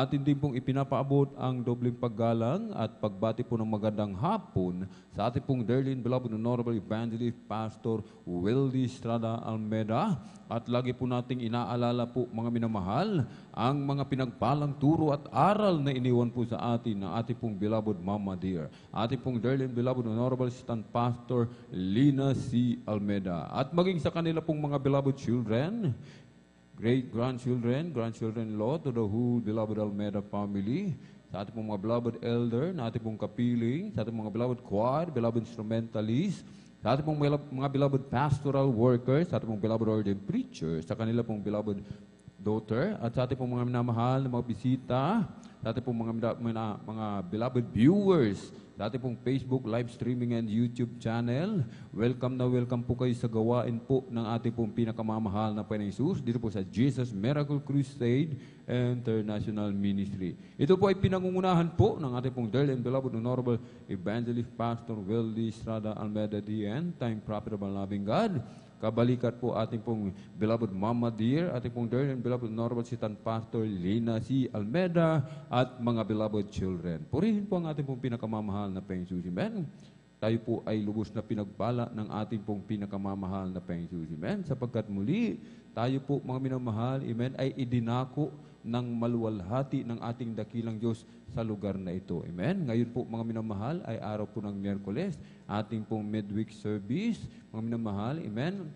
Atin din pong ipinapaabot ang dobleng paggalang at pagbati po ng magandang hapon sa ating pong dearly and beloved Honorable Evangelist Pastor Wildy Estrada Almeda. At lagi po nating inaalala po mga minamahal ang mga pinagpalang turo at aral na iniwan po sa atin ng ating pong beloved Mama Dear. Ating pong dearly and beloved Honorable Assistant Pastor Lina C. Almeda. At maging sa kanila pong mga beloved children, great-grandchildren, grandchildren-in-law to the whole beloved Almeda family, sa ating pong mga beloved elder, na ating pong kapiling, sa ating mga beloved choir, beloved instrumentalists, sa ating pong mga beloved pastoral workers, sa ating pong beloved ordained preachers, sa kanila pong beloved daughter, at sa ating pong mga minamahal na mga bisita, sa ating pong mga beloved viewers, sa ating pong Facebook live streaming and YouTube channel. Welcome na welcome po kayo sa gawain po ng ating pong pinakamamahal na Panginoong Hesus dito po sa Jesus Miracle Crusade International Ministry. Ito po ay pinangungunahan po ng ating pong dearly and beloved Honorable Evangelist Pastor Wildy Estrada Almeda D.N., Time Prophet of our Loving God. Kabalikat po ating pong beloved Mama Dear, ating pong dear and beloved Honorable Assistant Pastor Lina C. Almeda, at mga beloved children. Purihin po ang ating pong pinakamamahal na Panginoong Hesus. Amen. Tayo po ay lubos na pinagbala ng ating pong pinakamamahal na Panginoong Hesus. Amen. Sapagkat muli, tayo po mga minamahal, amen, ay idinako ng maluwalhati ng ating dakilang Diyos sa lugar na ito. Amen. Ngayon po mga minamahal ay araw po ng Miyerkules, ating pong midweek service. Mga minamahal, amen.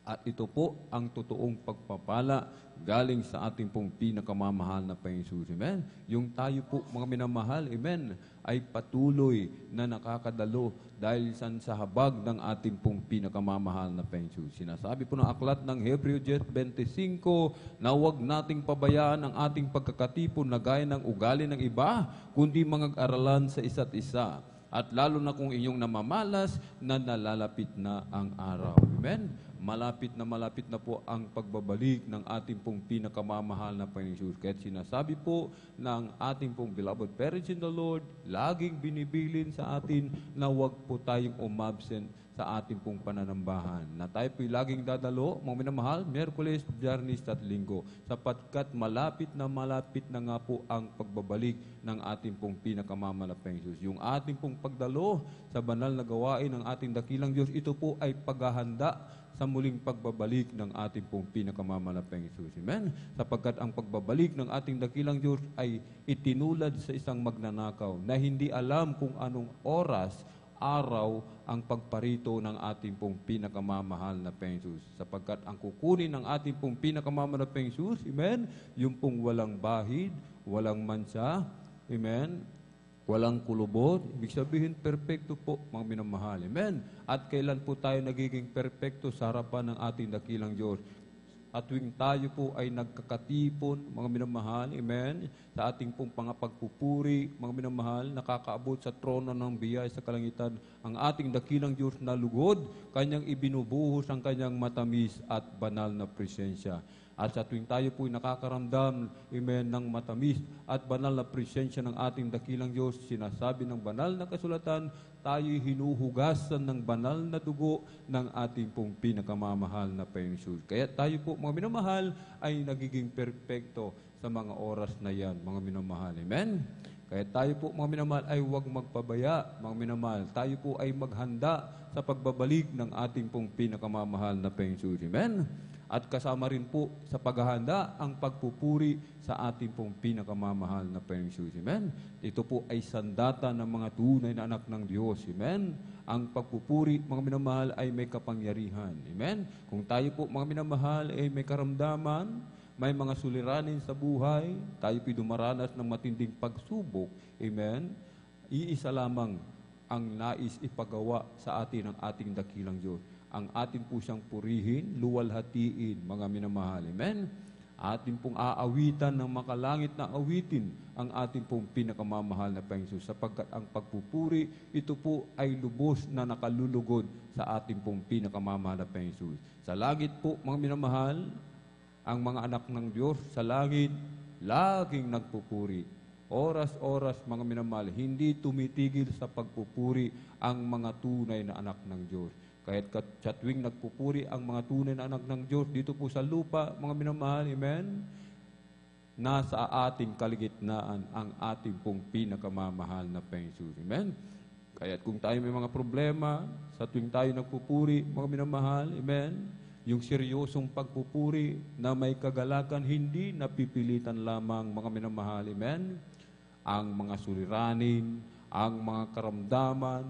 At ito po ang totoong pagpapala galing sa ating pong pinakamamahal na Panginoong Hesus. Amen. Yung tayo po mga minamahal, amen, ay patuloy na nakakadalo dahil sa habag ng ating pong pinakamamahal na Panginoong Hesus. Sinasabi po ng aklat ng Hebreo 10:25 na huwag nating pabayaan ang ating pagkakatipon na gaya ng ugali ng iba, kundi mag-aralan sa isa't isa. At lalo na kung inyong namamalas na nalalapit na ang araw. Amen? Malapit na po ang pagbabalik ng ating pong pinakamamahal na Panginoon Hesus. Kaya sinasabi po ng ating pong beloved parents in the Lord, laging binibilin sa atin na huwag po tayong umabsent sa ating pong pananambahan. Na tayo po'y laging dadalo, mga minamahal, Miyerkules, Biyernes at Linggo, sapagkat malapit na nga po ang pagbabalik ng ating pong pinakamalaping Diyos. Yung ating pong pagdalo sa banal na gawain ng ating dakilang Diyos, ito po ay paghahanda sa muling pagbabalik ng ating pong pinakamamalaping Diyos. Amen? Sapagkat ang pagbabalik ng ating dakilang Diyos ay itinulad sa isang magnanakaw na hindi alam kung anong oras, araw ang pagparito ng ating pong pinakamamahal na Panginoon Hesus. Sapagkat ang kukunin ng ating pong pinakamamahal na Panginoon Hesus, amen, yung pong walang bahid, walang mansa, amen, walang kulubot, ibig sabihin perfecto po, mga minamahal, amen. At kailan po tayo nagiging perfecto sa harapan ng ating dakilang Diyos? At tuwing tayo po ay nagkakatipon, mga minamahal, amen, sa ating pong pangapagpupuri, mga minamahal, nakakaabot sa trono ng biyaya sa kalangitan, ang ating dakilang Diyos na lugod, kanyang ibinubuhos ang kanyang matamis at banal na presensya. At sa tuwing tayo po'y nakakaramdam, amen, ng matamis at banal na presensya ng ating dakilang Diyos, sinasabi ng banal na kasulatan, tayo'y hinuhugasan ng banal na dugo ng ating pong pinakamamahal na Panginoon Hesus. Kaya tayo po, mga minamahal, ay nagiging perpekto sa mga oras na yan, mga minamahal. Amen? Kaya tayo po, mga minamahal, ay huwag magpabaya, mga minamahal. Tayo po ay maghanda sa pagbabalik ng ating pong pinakamamahal na Panginoon Hesus. Amen? At kasama rin po sa paghahanda ang pagpupuri sa ating pong pinakamamahal na Panginoong Hesus. Amen? Ito po ay sandata ng mga tunay na anak ng Diyos. Amen? Ang pagpupuri, mga minamahal, ay may kapangyarihan. Amen? Kung tayo po, mga minamahal, ay may karamdaman, may mga suliranin sa buhay, tayo po'y dumaranas ng matinding pagsubok. Amen? Iisa lamang ang nais ipagawa sa atin ng ating dakilang Diyos. Ang atin po siyang purihin, luwalhatiin, mga minamahal. Amen? Atin pong aawitan ng makalangit na awitin ang ating pong pinakamamahal na Panginoon Hesus, sapagkat ang pagpupuri, ito po ay lubos na nakalulugod sa ating pong pinakamamahal na Panginoon Hesus. Sa langit po, mga minamahal, ang mga anak ng Diyos sa langit, laging nagpupuri. Oras-oras, mga minamahal, hindi tumitigil sa pagpupuri ang mga tunay na anak ng Diyos. Kahit sa tuwing nagpupuri ang mga tunay na anak ng Diyos dito po sa lupa, mga minamahal, amen? nasa ating kaligitnaan ang ating pong pinakamamahal na Panginoon. Amen? Kaya't kung tayo may mga problema, sa tuwing tayo nagpupuri, mga minamahal, amen, yung seryosong pagpupuri na may kagalakan, hindi napipilitan lamang, mga minamahal, amen, ang mga suliranin, ang mga karamdaman,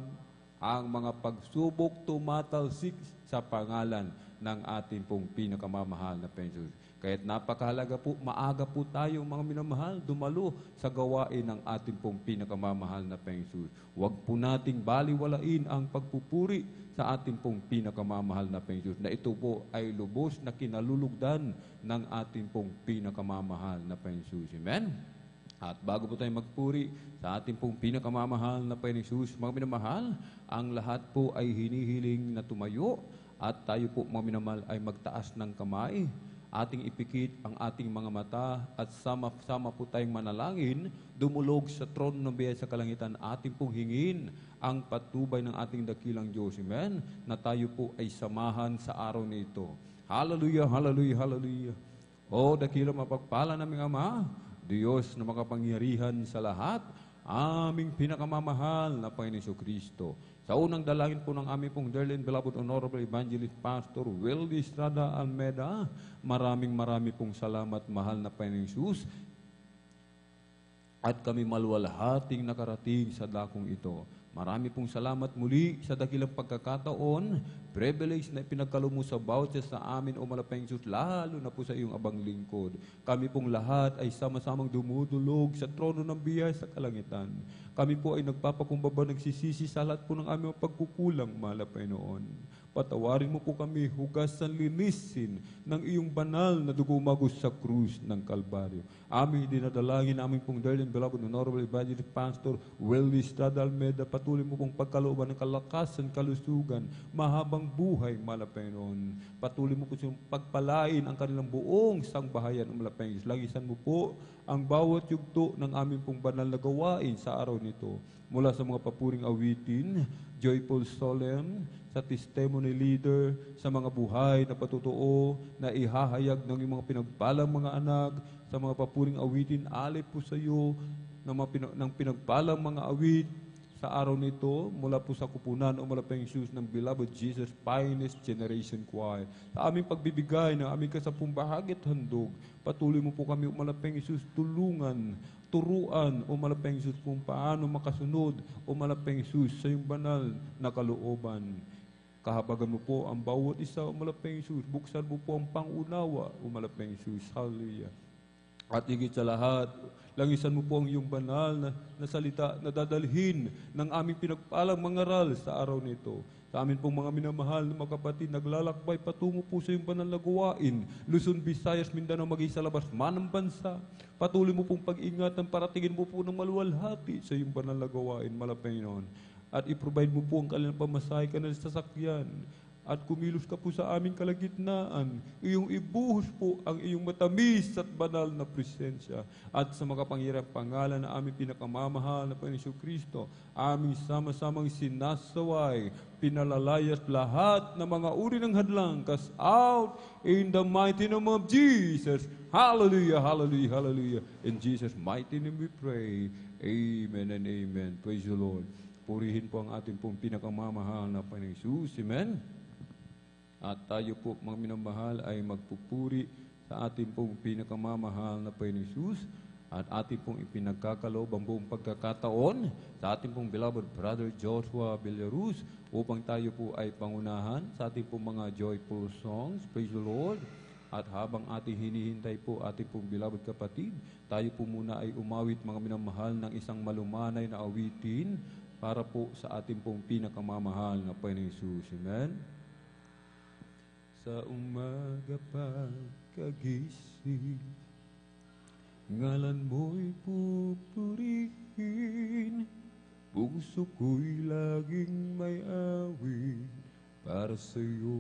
ang mga pagsubok tumatalsik sa pangalan ng ating pong pinakamamahal na Panginoon. Kaya't napakahalaga po, maaga po tayo mga minamahal, dumalo sa gawain ng ating pong pinakamamahal na Panginoon. Huwag po nating baliwalain ang pagpupuri sa ating pong pinakamamahal na Panginoon, na ito po ay lubos na kinalulugdan ng ating pong pinakamamahal na Panginoon. Amen? At bago po tayo magpuri sa ating pong pinakamamahal na Panginoon, mga minamahal, ang lahat po ay hinihiling na tumayo at tayo po mga minamahal ay magtaas ng kamay, ating ipikit ang ating mga mata at sama-sama po tayong manalangin, dumulog sa trono ng biyaya sa kalangitan, ating pong hingin ang patubay ng ating dakilang Diyos. Amen? Na tayo po ay samahan sa araw nito. Hallelujah, hallelujah, hallelujah. O dakilang mapagpala naming Ama, Diyos na makapangyarihan sa lahat, aming pinakamamahal na Panginoon Kristo. Sa unang dalangin po ng aming pong dearly and beloved Honorable Evangelist Pastor Wildy Estrada Almeda, maraming pong salamat, mahal na Panginoong Jesus. At kami maluwalhating nakarating sa dakong ito. Marami pong salamat muli sa dakilang pagkakataon, privilege na ipinagkaloob mo sa bawat isa sa amin, O Malapayang Diyos, lalo na po sa iyong abang lingkod. Kami pong lahat ay sama-samang dumudulog sa trono ng biyaya sa kalangitan. Kami po ay nagpapakumbaba, nagsisisi sa lahat po ng aming pagkukulang, mahal na Panginoon. Patawarin mo po kami, hugasan, linisin ng iyong banal na dugo magos sa krus ng Kalbaryo. Aming dinadalangin, aming pong dearly and beloved Honorable Evangelist Pastor Wildy Estrada Almeda, patuloy mo pong pagkalooban ng kalakasan, kalusugan, mahabang buhay, mahal na Panginoon. Patuloy mo po siyang pagpalain ang kanilang buong sangbahayan, O Malapayang Diyos. Lagisan mo po ang bawat yugto ng aming pong banal na gawain sa araw nito. Mula sa mga papuring awitin, joyful solemn, sa testimony leader, sa mga buhay na patutuo na ihahayag ng iyong mga pinagpalang mga anak, sa mga papuring awitin, alip po sa iyo ng pinagpalang mga awit sa araw nito, mula po sa kupunan, O Malapayang Diyos, ng Beloved Jesus Finest Generation Choir. Sa aming pagbibigay ng aming kasapung bahagi at handog, patuloy mo po kami, O Malapayang Diyos, turuan, O Malapayang Diyos, kung paano makasunod, O Malapayang Diyos, sa iyong banal na kalooban. Kahabagan mo po ang bawat isa, O Malapayang Diyos. Buksan mo po ang pangunawa, O Malapayang Diyos. Hallelujah. At higit sa lahat, langisan mo po ang iyong banal na salita na dadalhin ng aming pinagpalang mangaral sa araw nito. Sa amin pong mga minamahal na mga kapatid, naglalakbay patungo po sa iyong banal na gawain, Luzon, Visayas, Mindanao, maging sa labas man ng bansa. Patuloy mo pong pag-ingatan, paratingin mo po ng maluwalhati sa iyong banal na gawain, Malapaynon. At i-provide mo po ang kanilang pamasahe, kanilang sasakyan. At kumilos ka po sa aming kalagitnaan, iyong ibuhos po ang iyong matamis at banal na presensya. At sa makapangyarang pangalan na aming pinakamamahal na Panginoon Kristo, aming sama-samang sinasaway, pinalalayas lahat ng mga uri ng hadlang, cast out in the mighty name of Jesus. Hallelujah, hallelujah, hallelujah. In Jesus' mighty name we pray. Amen and amen. Praise the Lord. Purihin po ang ating pong pinakamamahal na Panginoon Jesus. Amen. At tayo po, mga minamahal, ay magpupuri sa ating pong pinakamamahal na Panginoon Jesus at ating pong ipinagkakaloob ang buong pagkakataon sa ating pong beloved Brother Joshua Villaruz upang tayo po ay pangunahan sa ating pong mga joyful songs. Praise the Lord. At habang ating hinihintay po ating pong beloved kapatid, tayo po muna ay umawit, mga minamahal, ng isang malumanay na awitin para po sa ating pong pinakamamahal na Panginoon Jesus. Amen. Sa umaga pagkagising, ngalan mo'y pupurihin, puso ko'y laging may awit para sa'yo.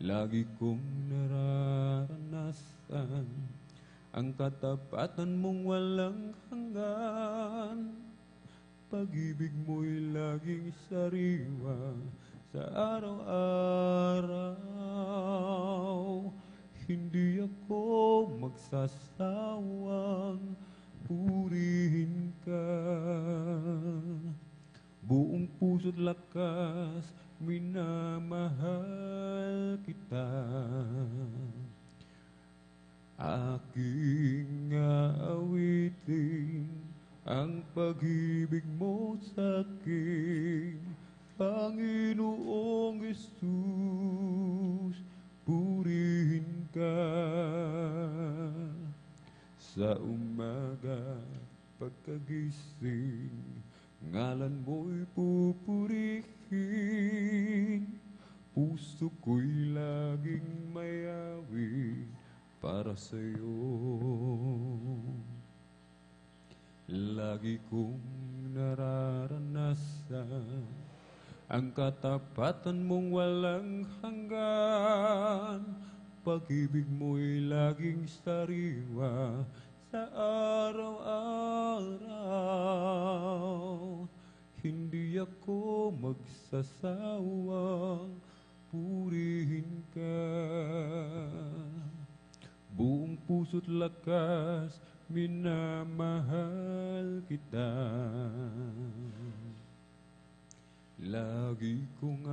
Lagi kong nararanasan ang katapatan mong walang hanggan, pag-ibig mo'y laging sariwa sa araw-araw. hindi ako magsasawang purihin ka. Buong puso't lakas, minamahal kita. Aking aawitin ang pag-ibig mo sa'kin, Panginoong Hesus, purihin ka. Sa umaga, pagkagising, ngalan mo'y pupurihin. Puso ko'y laging mayawin para sa'yo. Lagi kong nararanasan ang katapatan mong walang hanggan. Pag-ibig mo'y laging sariwa sa araw-araw. Hindi ako magsasawang purihin ka. Buong puso't lakas, minamahal kita. Lagi kong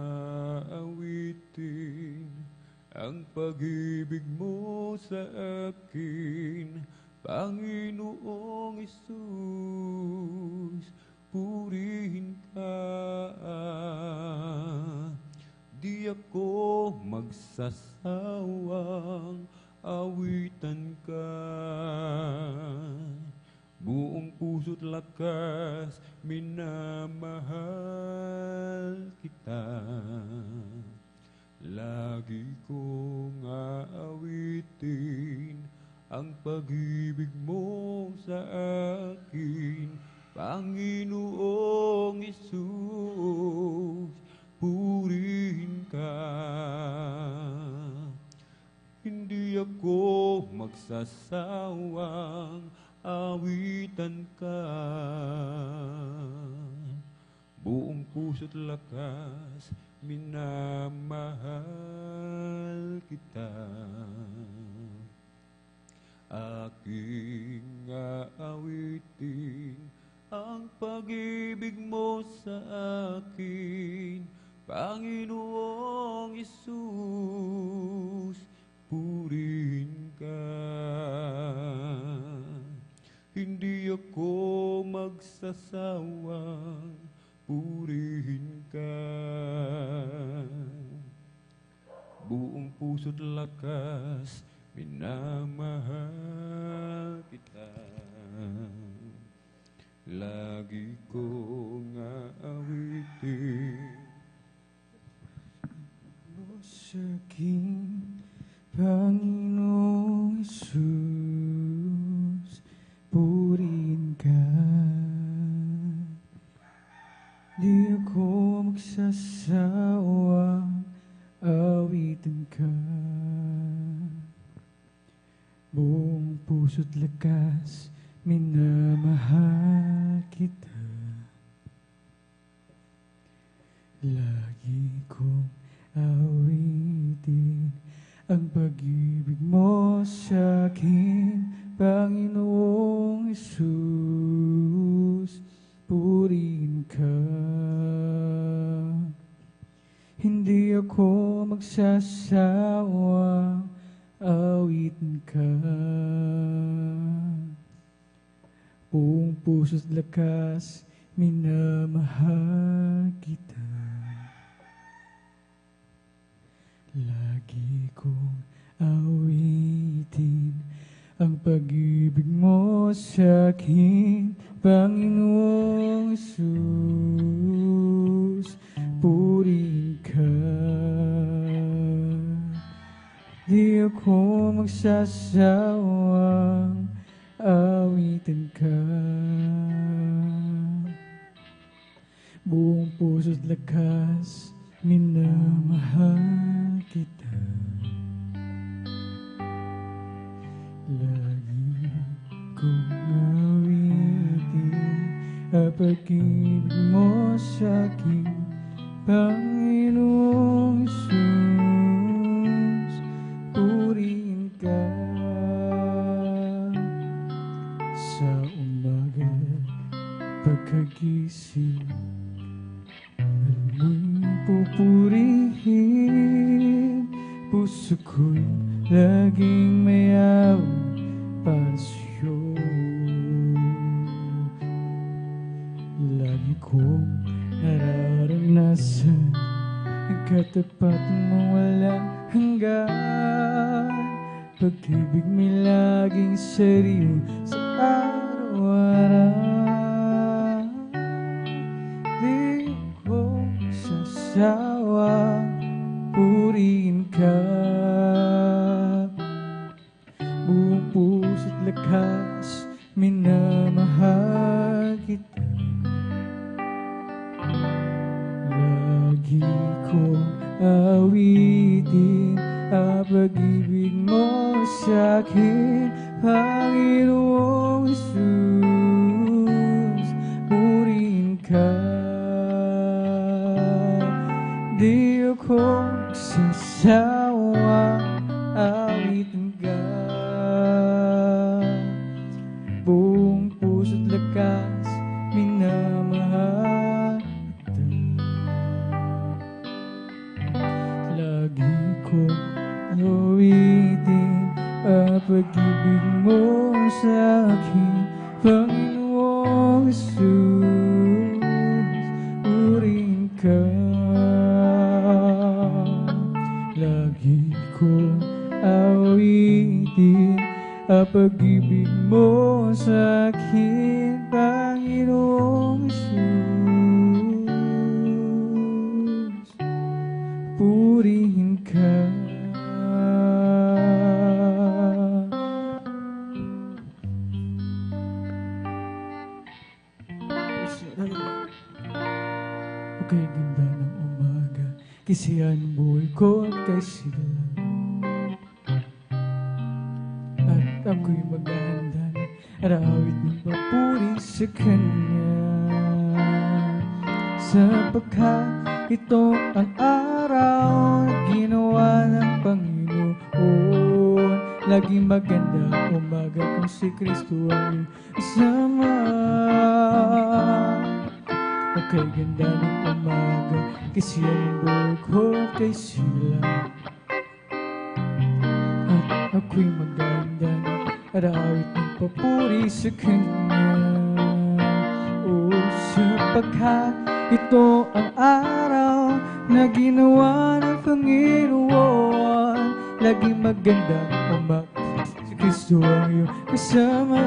aawitin ang pag-ibig mo sa akin, Panginoong Hesus, purihin ka. Di ako magsasawang awitan ka. Buong puso't lakas, minamahal kita. Lagi kong aawitin ang pag-ibig mo sa akin, Panginoong Hesus, purihin ka. Hindi ako magsasawang awitan ka. Buong puso't lakas, minamahal kita. Aking aawitin ang pag-ibig mo sa akin, Panginoong Hesus, purihin ka. Hindi ako magsasawang purihin ka. Buong puso't lakas, minamahal kita. Lagi kong aawitin mo sa akin, Panginoong Hesus, purihin ka. Di ako magsasawang awitin ka. Buong puso't lakas, minamahal kita. Lagi kong awitin ang pag-ibig mo sa akin, Panginoong Hesus, purihin ka. Hindi ako magsasawang awitin ka. Buong puso't lakas, minamahal kita. Lagi kong awitin ang pag-ibig mo sa akin, Panginoong Hesus, purihin ka. Di ako magsasawang awitin ka. Buong puso't lakas, minamahal kita. Lagi kong awitin ang pag-ibig mo sa akin, Panginoong Hesus, purihin pagkagising. Alam mo'y pupurihin, puso ko'y laging may awit para sa'yo. Lagi kong nararanasan ang katapatan mong walang hanggan. Pag-ibig may laging sariw sa araw-araw. Di ko sasawang purihin ka. Buong puso't lakas minamahal kita. Lagi kong awitin ang pag-ibig mo sa'kin, Panginoong Jesus. Purihin ka. Di ako sasawa, awitin ka. Buong puso't lakas minamahal kita. Lagi kong awitin ang pag-ibig mo sa'kin, Panginoong Jesus. Purihin ka. Lagi kong awitin ang pag-ibig mo sa'kin, Panginoong Jesus. Purihin ka. Okay, ganda ng umaga, kisiyan ng buhay ko at kay sigla. At ako'y maghahanda ng arawit ng papuri sa Kanya. Sapagkat ito ang araw na ginawa ng Panginoon. Laging maganda umaga kung si Kristo ang kasama. Okay, ganda ng umaga, kisiyan ng buhay ko at kay sila. At ako'y maganda ng arawit ng papuri sa Kanya. O sapagkat ito ang araw na ginawa ng Panginoon. Laging maganda umaga, si Kristo ang iyong kasama.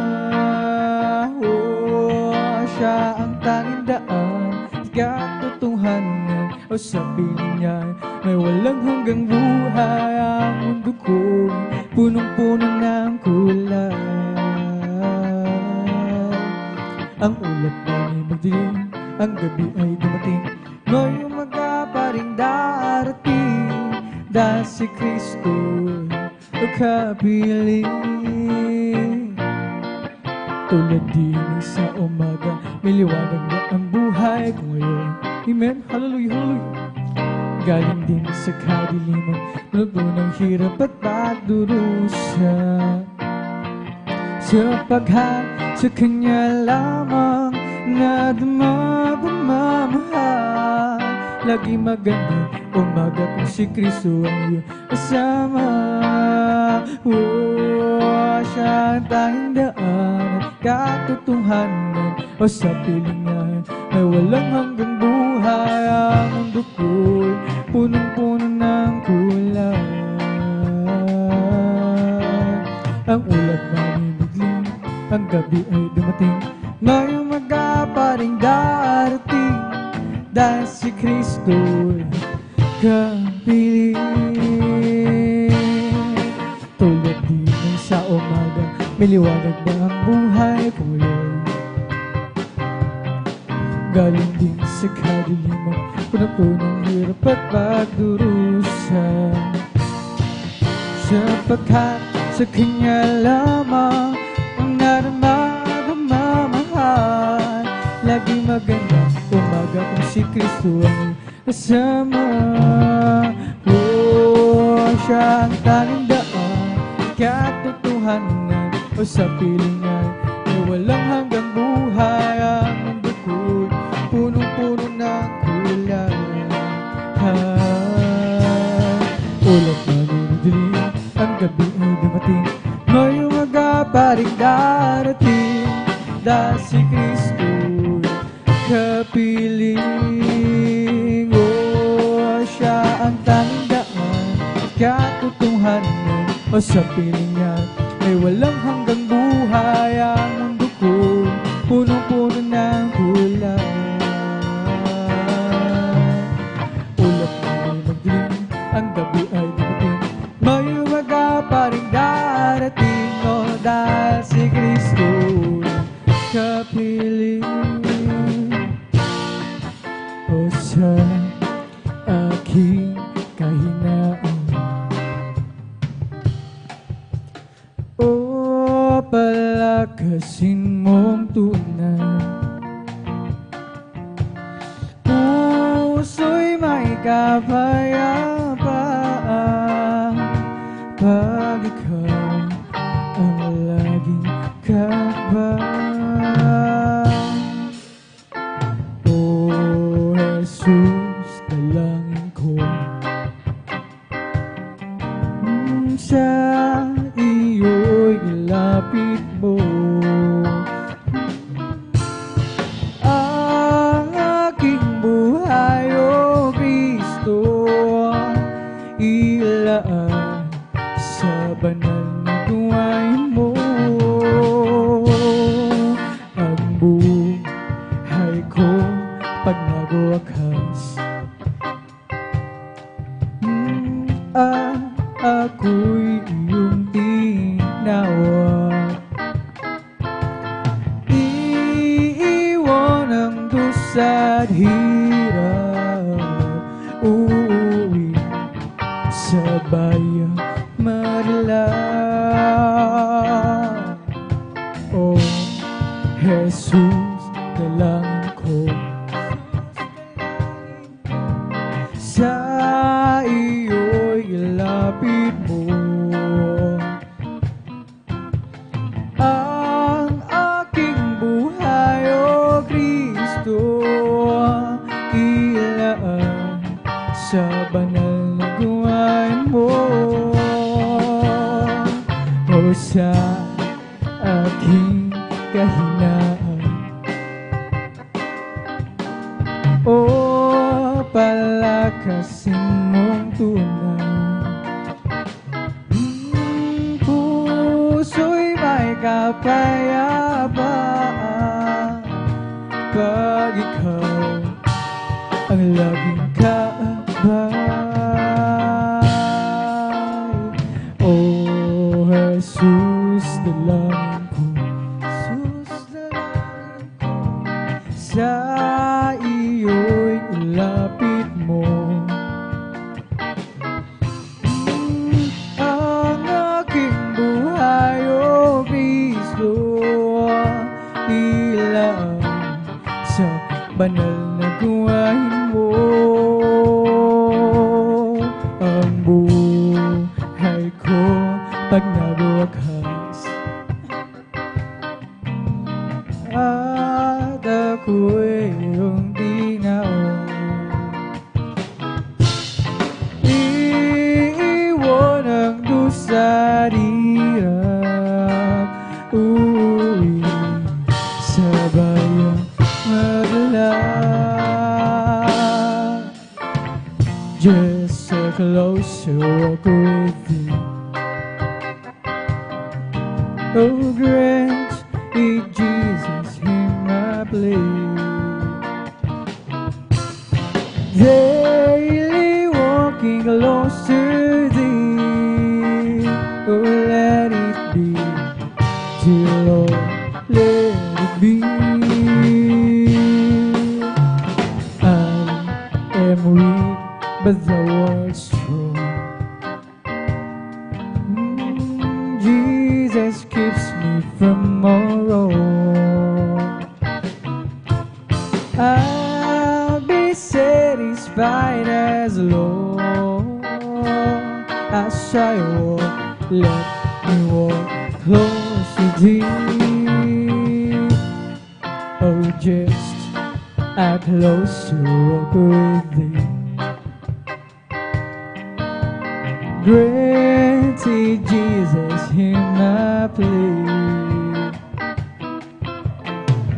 Siya ang tanging daan, katotohanan, o sa piling niya may walang hanggang buhay. Ang mundo ko punong-puno ng kulay. Ang ulap ay magdilim, ang gabi ay dumating, ngayong umaga pa rin darating. Dahil si Kristo ang kapiling. Tulad din sa umaga, may liwanag na ang buhay ko ngayon. Amen, hallelujah, hallelujah. Galing din sa kadiliman, puno ng hirap at pagdurusa. Sapagkat sa Kanya lamang nadama pagmamahal. Lagi maganda umaga kung si Kristo ang iyong kasama. Siya ang tanging daan at katotohanan, o sa pilingan ay walang hanggang buhay. Ang mundo ko'y punong-puno ng kulay. Ang ulap mamimiglim, ang gabi ay dumating, ngayong umaga pa rin darating. Dahil si Kristo'y kapiling. Tulad din sa umaga, may liwanag na ang buhay ko ngayon. Galing din sa kadiliman, puno ng hirap at pagdurusa. Sapagkat sa Kanya lamang ang narama pagmamahal. Laging maganda umaga kung si Kristo ang kasama. Siya ang tanging daan, katotohanan, o sa pilingan ay walang hanggang buhay. Ang mundo ko kapiling. Siya ang tandaan, katotohanan, o sa piling niya ay walang hanggang buhay. Ang mundo ko punong-puno ng kulay. Ulap na may magdilim, ang gabi ay dumating, may umaga pa rin darating. O dahil si Kristo kapiling. O sa aking kahinaan, o palakasin mong tunay, puso'y may kapayapaan pag ikaw ang laging kabayan. O Jesus, dalangin ko, sa iyo'y ilapit mo ang aking buhay. O Kristo, ilaan sa banal na gawain mo. Ang buhay ko pag nagwakas, ako'y iyong tinawag. Iiwan ang dusa at hirap, uuwi sa bayang Marilag. O Jesus, dalangin ko, sa iyo'y ilapit mo ang aking buhay. O Kristo, ilaan sa banal na gawain mo. O sa aking kahinaan, o palakasin mong tunay, puso'y may kapayapaan pag ikaw ang laging kaabay. O Jesus, dalangin ko, sa iyo'y ilapit mo ang aking buhay. O Kristo, ilaan sa banal na gawain mo. Ang buhay ko pag nagwakas, at ako'y iyong tinawag. Iiwan ang dusa at hirap, uuwi sa bayang Marilag. Just so close to walk with thee. Oh, grant me, Jesus, hear my plea. Daily walking close to thee. Oh, let it be, dear Lord, let it be. I am weak, but thou art strong. Jesus keeps me from all wrong. I'll be satisfied as long as I walk. Let me walk close to thee. Oh, just a closer walk with thee. Granted, Jesus, hear my plea.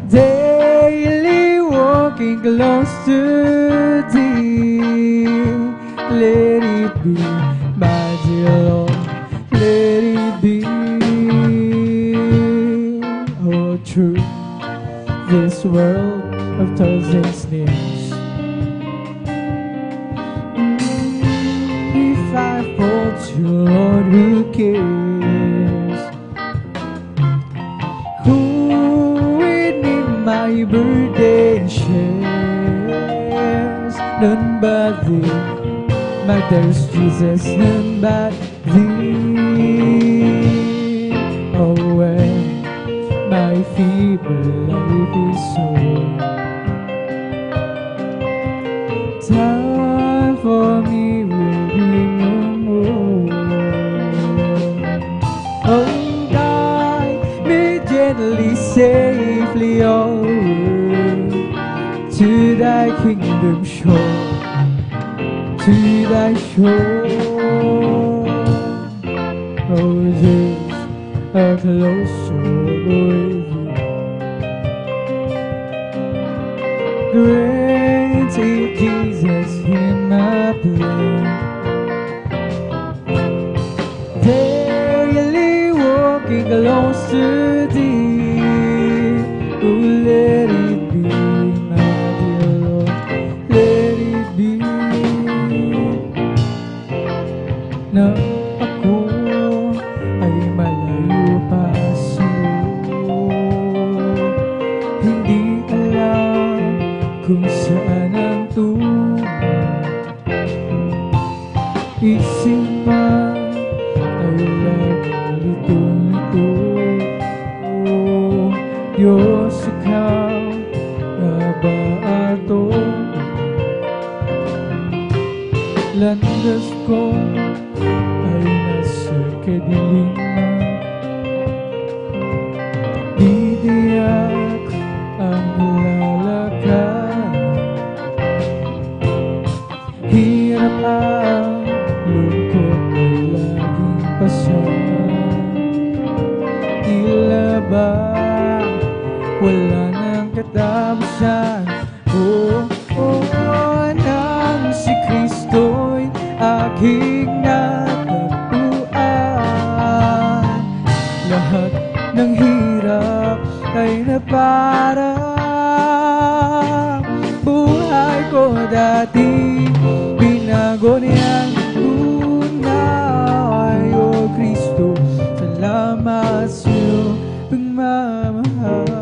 Daily walk walking close to thee. Let it be, my dear Lord, let it be. Oh, through this world of thousand snares, if I fall to Lord, who cares? Who with me my burden shares? None but thee, my dearest Jesus, none but thee. Oh, when my feeble life is o'er, time for me will be no more. Oh, guide me gently, safely over to thy kingdom shore, to thy shore. Oh, just a closer with you. Great is Jesus in my place, daily walking close to thee. Oh, let it be, my dear Lord, let it be. Na ako ay malayo pa sa'yo, hindi alam kung saan ang tungo. Isipan ay laging lito-lito. Diyos, ikaw na ba ato? Landas ko ay nasa kadiliman, di tiyak ang lalakad. Hirap ang lungkot ay laging pasan. Tila ba wala nang katapusan? Oh, oh, nang si Kristo'y aking natagpuan, lahat ng hirap ay naparang. Buhay ko dati, binago niyang tunay. O Kristo, salamat sa'yo, pagmamahal.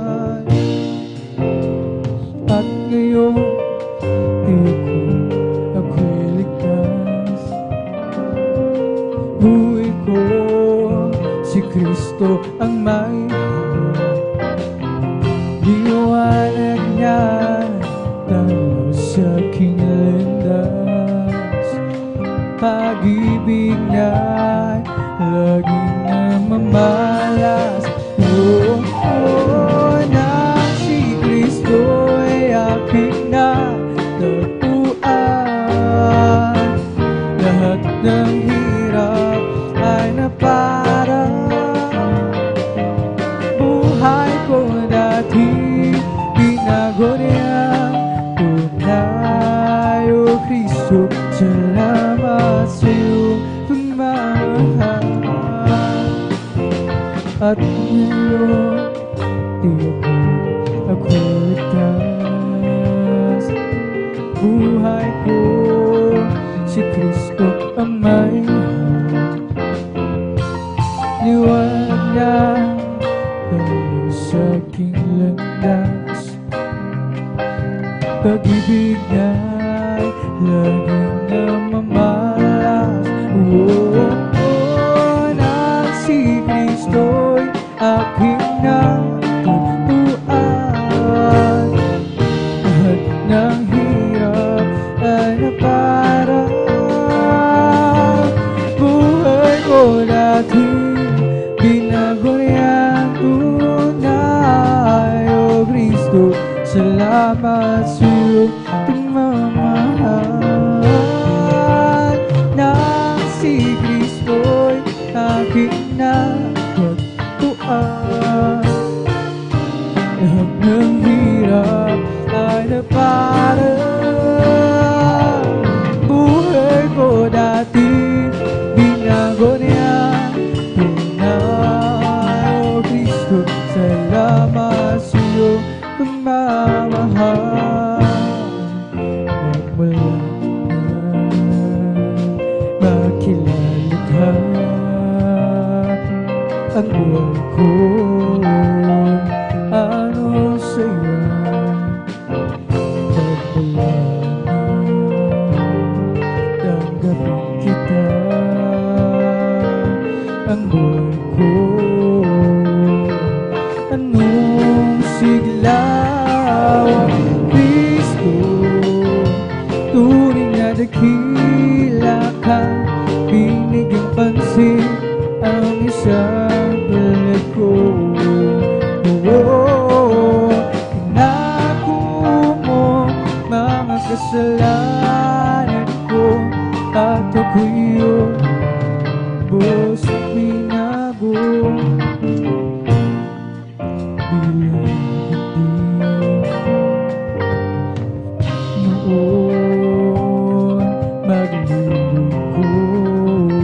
At ngayon, ako'y ligtas. Buhay ko, si Kristo ang may hawak. Liwanag niya talo sa aking landas. Pag-ibig niya'y laging namamalas. Oh, oh, nang si Kristo'y aking natagpuan, lahat ng hirap ay naparang. Buhay ko dati, binago niyang tunay. O Kristo, salamat sa'yo, pagmamahal. At ngayon, tiyak ako'y ligtas. Buhay ko, si Kristo ang may hawak. Liwanag niya talo sa aking landas. Pag-ibig niya'y laging namamalas. Oh, oh, nang si Kristo'y aking natagpuan, lahat ng hirap ay naparang. Buhay ko dati, binago niyang tunay. O Kristo, salamat sa'yo, pagmamahal. Nang si Kristo'y aking natagpuan, lahat ng hirap ay naparang. Father. Buhay ko dati, binago niya. Tunay, O Kristo, salamat sa'yo, pagmamahal. Magmula makilala ka, ang buhay ko ano sa'yo. Magmula tanggapin kita, ang buhay ko anong siglaw. Kristo, tunay na dakila ka, binigyang pansin ang isang tulad ko. Inako mo mga kasalanan ko, at ako'y iyong bus binago. Bilang hindi noon maglilingkod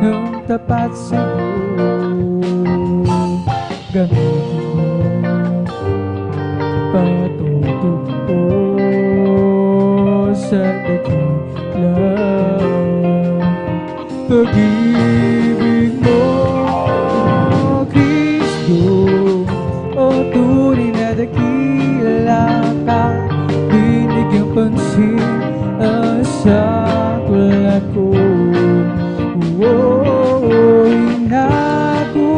ng tapat sa'yo, gamitin mo patutupo sa dakila. Pag-ibig mo, Kristo, o tunay na dakila ka, binigyang pansin ang isang tulad ko. Inako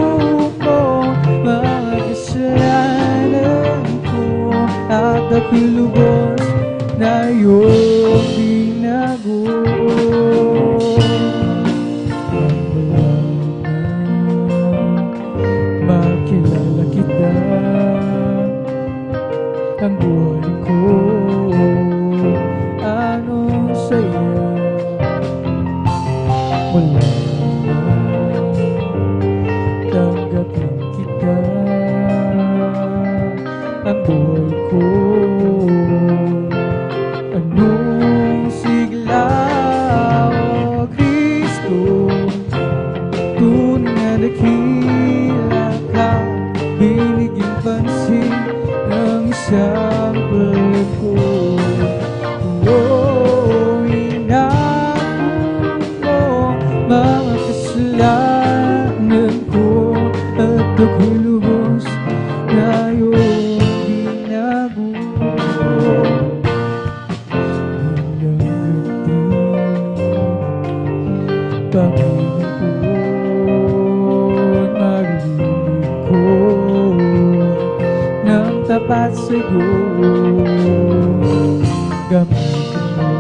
mo mga kasalanan ko, at ako'y lubos na iyong binago. Makilala kita, ang buhay ko ano sa'yo. Wala tanggapin kita, ang buhay ko anong siglaw. Kristo, tunay na dakila ka, binigyang pansin ng isang tulad ko. Inako mo mga kasalanan ko, at ako'y lubos na iyong binago. Panginoon, maglilingkod ng tapat sa'yo, gamitin mo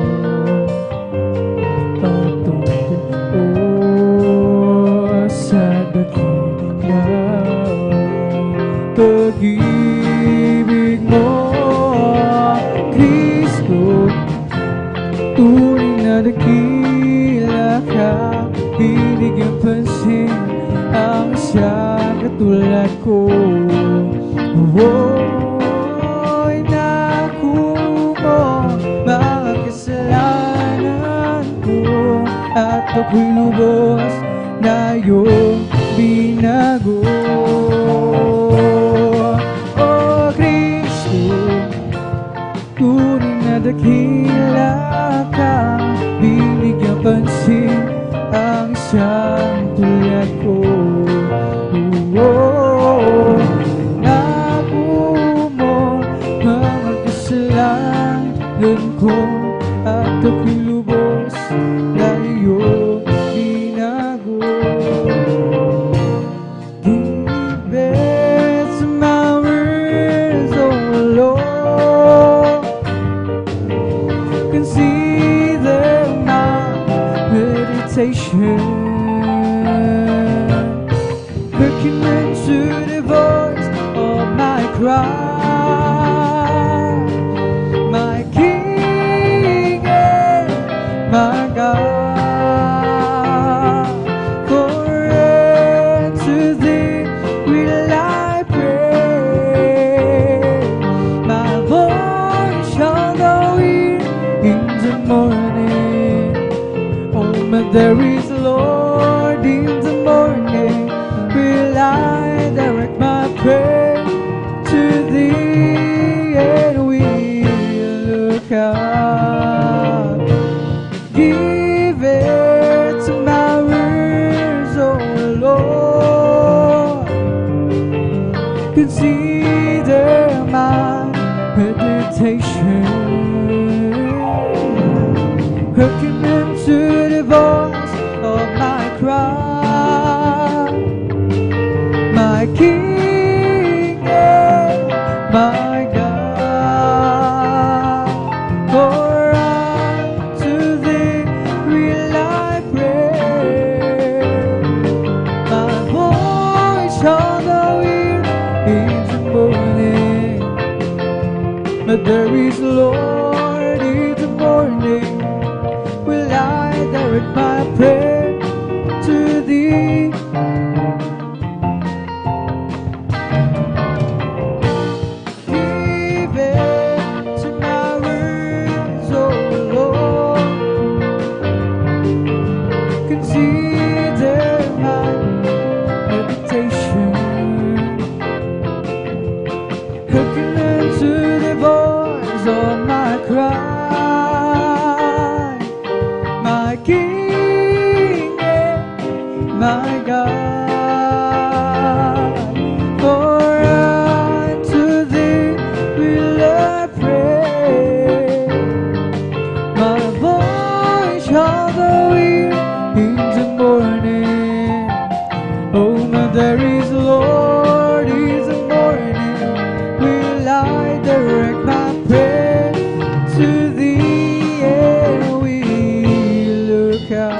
patutupo sa dakila. Pag-ibig mo, Kristo, tunay na dakila ka, binigyang pansin ang isang katulad ko. Inako mo mga kasalanan ko, at ako'y lubos na iyong binago. O Kristo, tunay na dakila ka, binigyang pansin ang isang tulad ko. Inako mo mga kasalanan ko, at ako'y lubos na iyong binago. Give it to my words, oh Lord, consider my meditation, looking into the voice of my cry, my King and my God. For unto thee will I pray, my voice there is a Lord in the morning, will I direct my prayer to Thee, and will look up. Give it to my words, oh Lord. Consider my meditation. Hearken unto the voice of my cry, my King and my God. For unto Thee will I pray. My voice shall thou hear in the morning, but there is Lord in the morning, will I direct my prayer to Thee. Give it to my words, oh Lord. Consider my meditation. Hearken unto the voice of my cry, my King and my God. For unto Thee will I pray. My voice shall thou hear in the morning. Oh, my there is Lord in the morning, will I direct my prayer to Thee, and will look up.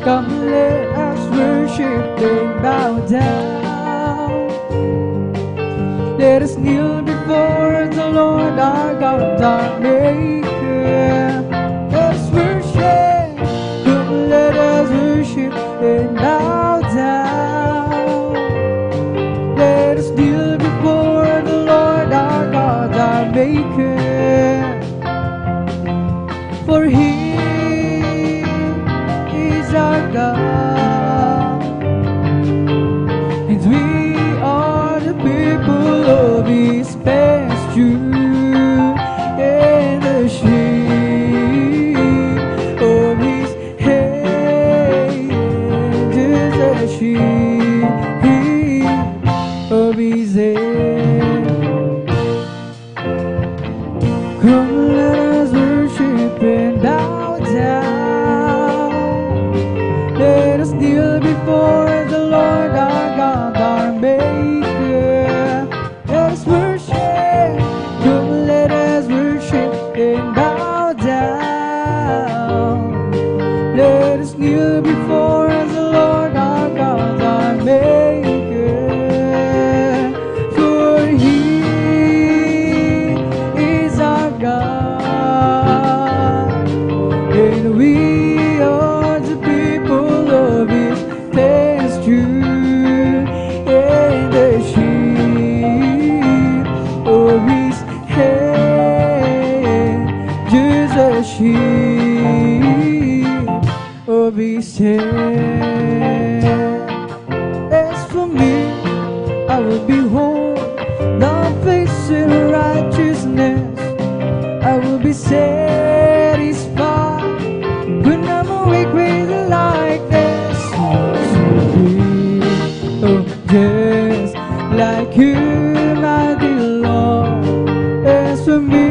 Come, let us worship and bow down. Let us kneel before the Lord our God, our Maker. Let us worship. Come, let us worship and bow down. Let us kneel before the Lord our God, our Maker. For He is our God, and we are the people of His pasture, and the sheep of His hand, just the sheep of His hand. Come, let us worship and bow down. Let us kneel before the Lord our God, our Maker. Let us worship. Come, let us worship and bow down. Let us kneel before the Lord our God, our Maker. For He is our God, and we are the people of His pasture, and the sheep of His hand, just the sheep of His hand. As for me, I will behold Thy face in righteousness. I will be satisfied when I'm awake with the likeness of Thee. Oh, just like You, my dear Lord. As for me,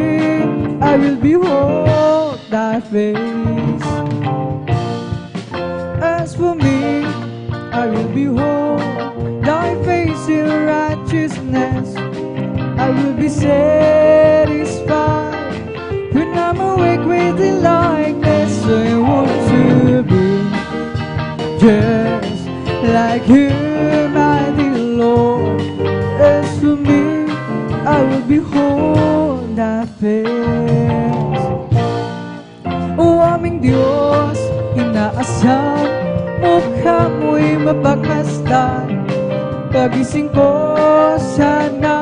I will behold Thy face. As for me, I will behold Thy face in righteousness. I will be satisfied when I'm awake with the likeness. I want to be just like You, my dear Lord. As for me, I will behold Thy face. O aming Diyos, inaasam, mukha mo'y mapagmasdan. Pagising ko sana,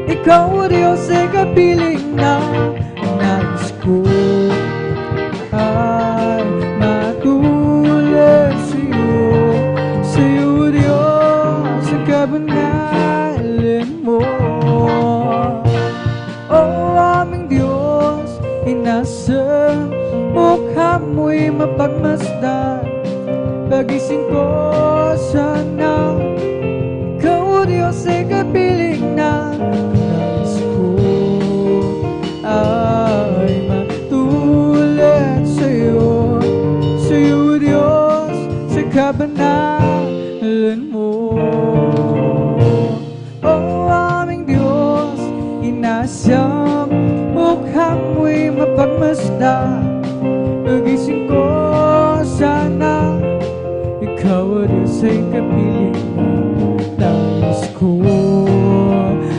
Ikaw, Diyos, ay kapiling na. Nais ko pagmasdan. Pagising ko sana, ikaw o Diyos ay kapiling na. Nais ko ay matulad sa'yo, sa'yo Diyos, sa kabanalan mo. O aming Diyos, inasang mukha mo'y mapagmasdan. Pagising ko sana, ikaw o Diyos ay kapiling na. Nais ko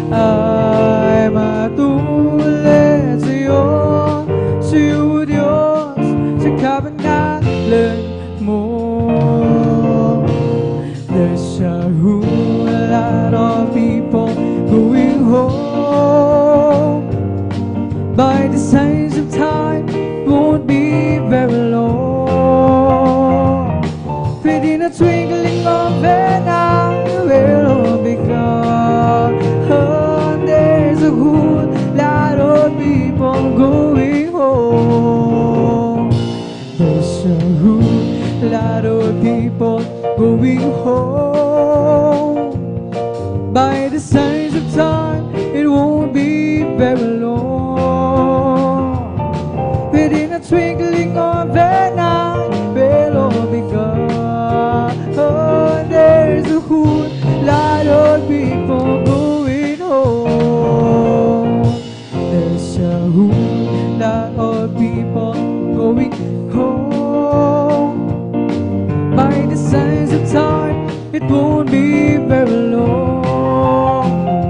ay matulad sa'yo, sa'yo Diyos, sa kabanalan mo. There's a whole lot of people going home. By the signs of time, won't be very long. Within a twinkling of an eye, we'll all be gone. Oh, there's a whole lot of people going home. There's a whole lot of people going home. By the signs of time, it won't be very long. Within a twinkling of an eye, we'll all be gone. Oh, there's a whole lot of people going home. There's a whole lot of people going home. By the signs of time, it won't be very long.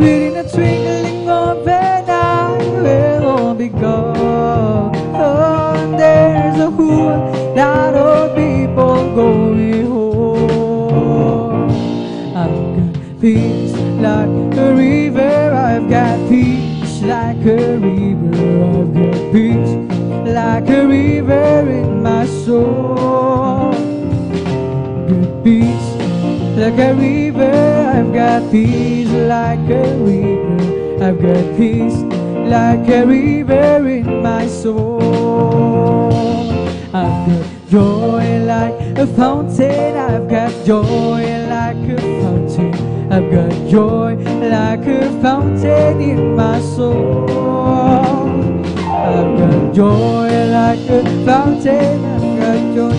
Within a twinkling of an eye, we'll all be gone. Oh, there's a whole lot of people going home. I've got peace like a river. I've got peace like a river. I've got peace like a river in my soul. Good peace like a river. I've got peace like a river. I've got peace like a river in my soul. I've got joy like a fountain. I've got joy like a fountain. I've got joy like a fountain in my soul. I've got joy like a fountain. I've got joy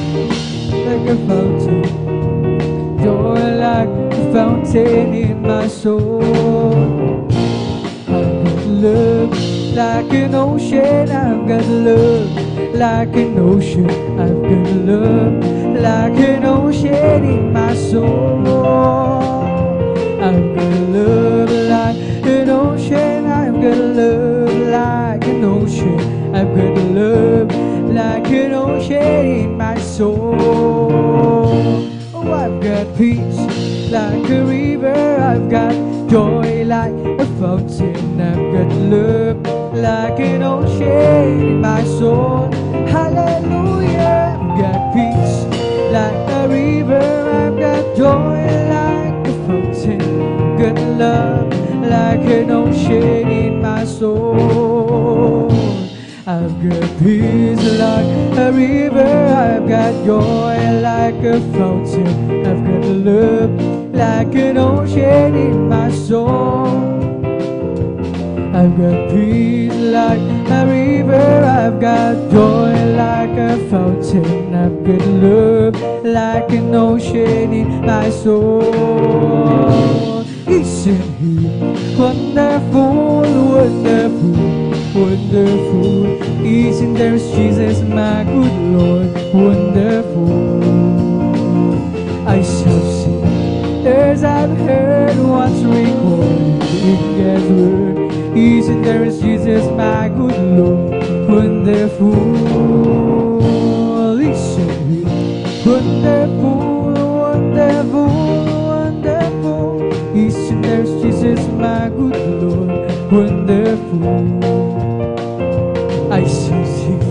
like a fountain. Joy like a fountain in my soul. I've got love like an ocean. I've got love like an ocean. I've got love like an ocean in my soul. I've got love like an ocean. I've got love like an ocean. I've got love like an ocean in my soul. Oh, I've got peace like a river. I've got joy like a fountain. I've got love like an ocean in my soul. Hallelujah. I've got peace like a river. I've got joy like a fountain. I've got love like an ocean in my soul. I've got peace like a river. I've got joy like a fountain. I've got love like an ocean in my soul. I've got peace like a river. I've got joy like a fountain. I've got love like an ocean in my soul. Isn't He wonderful, wonderful, wonderful? Isn't there Jesus, my good Lord, wonderful? I shall sing as I've heard what's recorded in God's word. Isn't there Jesus, my good Lord, wonderful? Isn't He wonderful, wonderful, wonderful? Isn't there Jesus, my good Lord, wonderful? I shall sing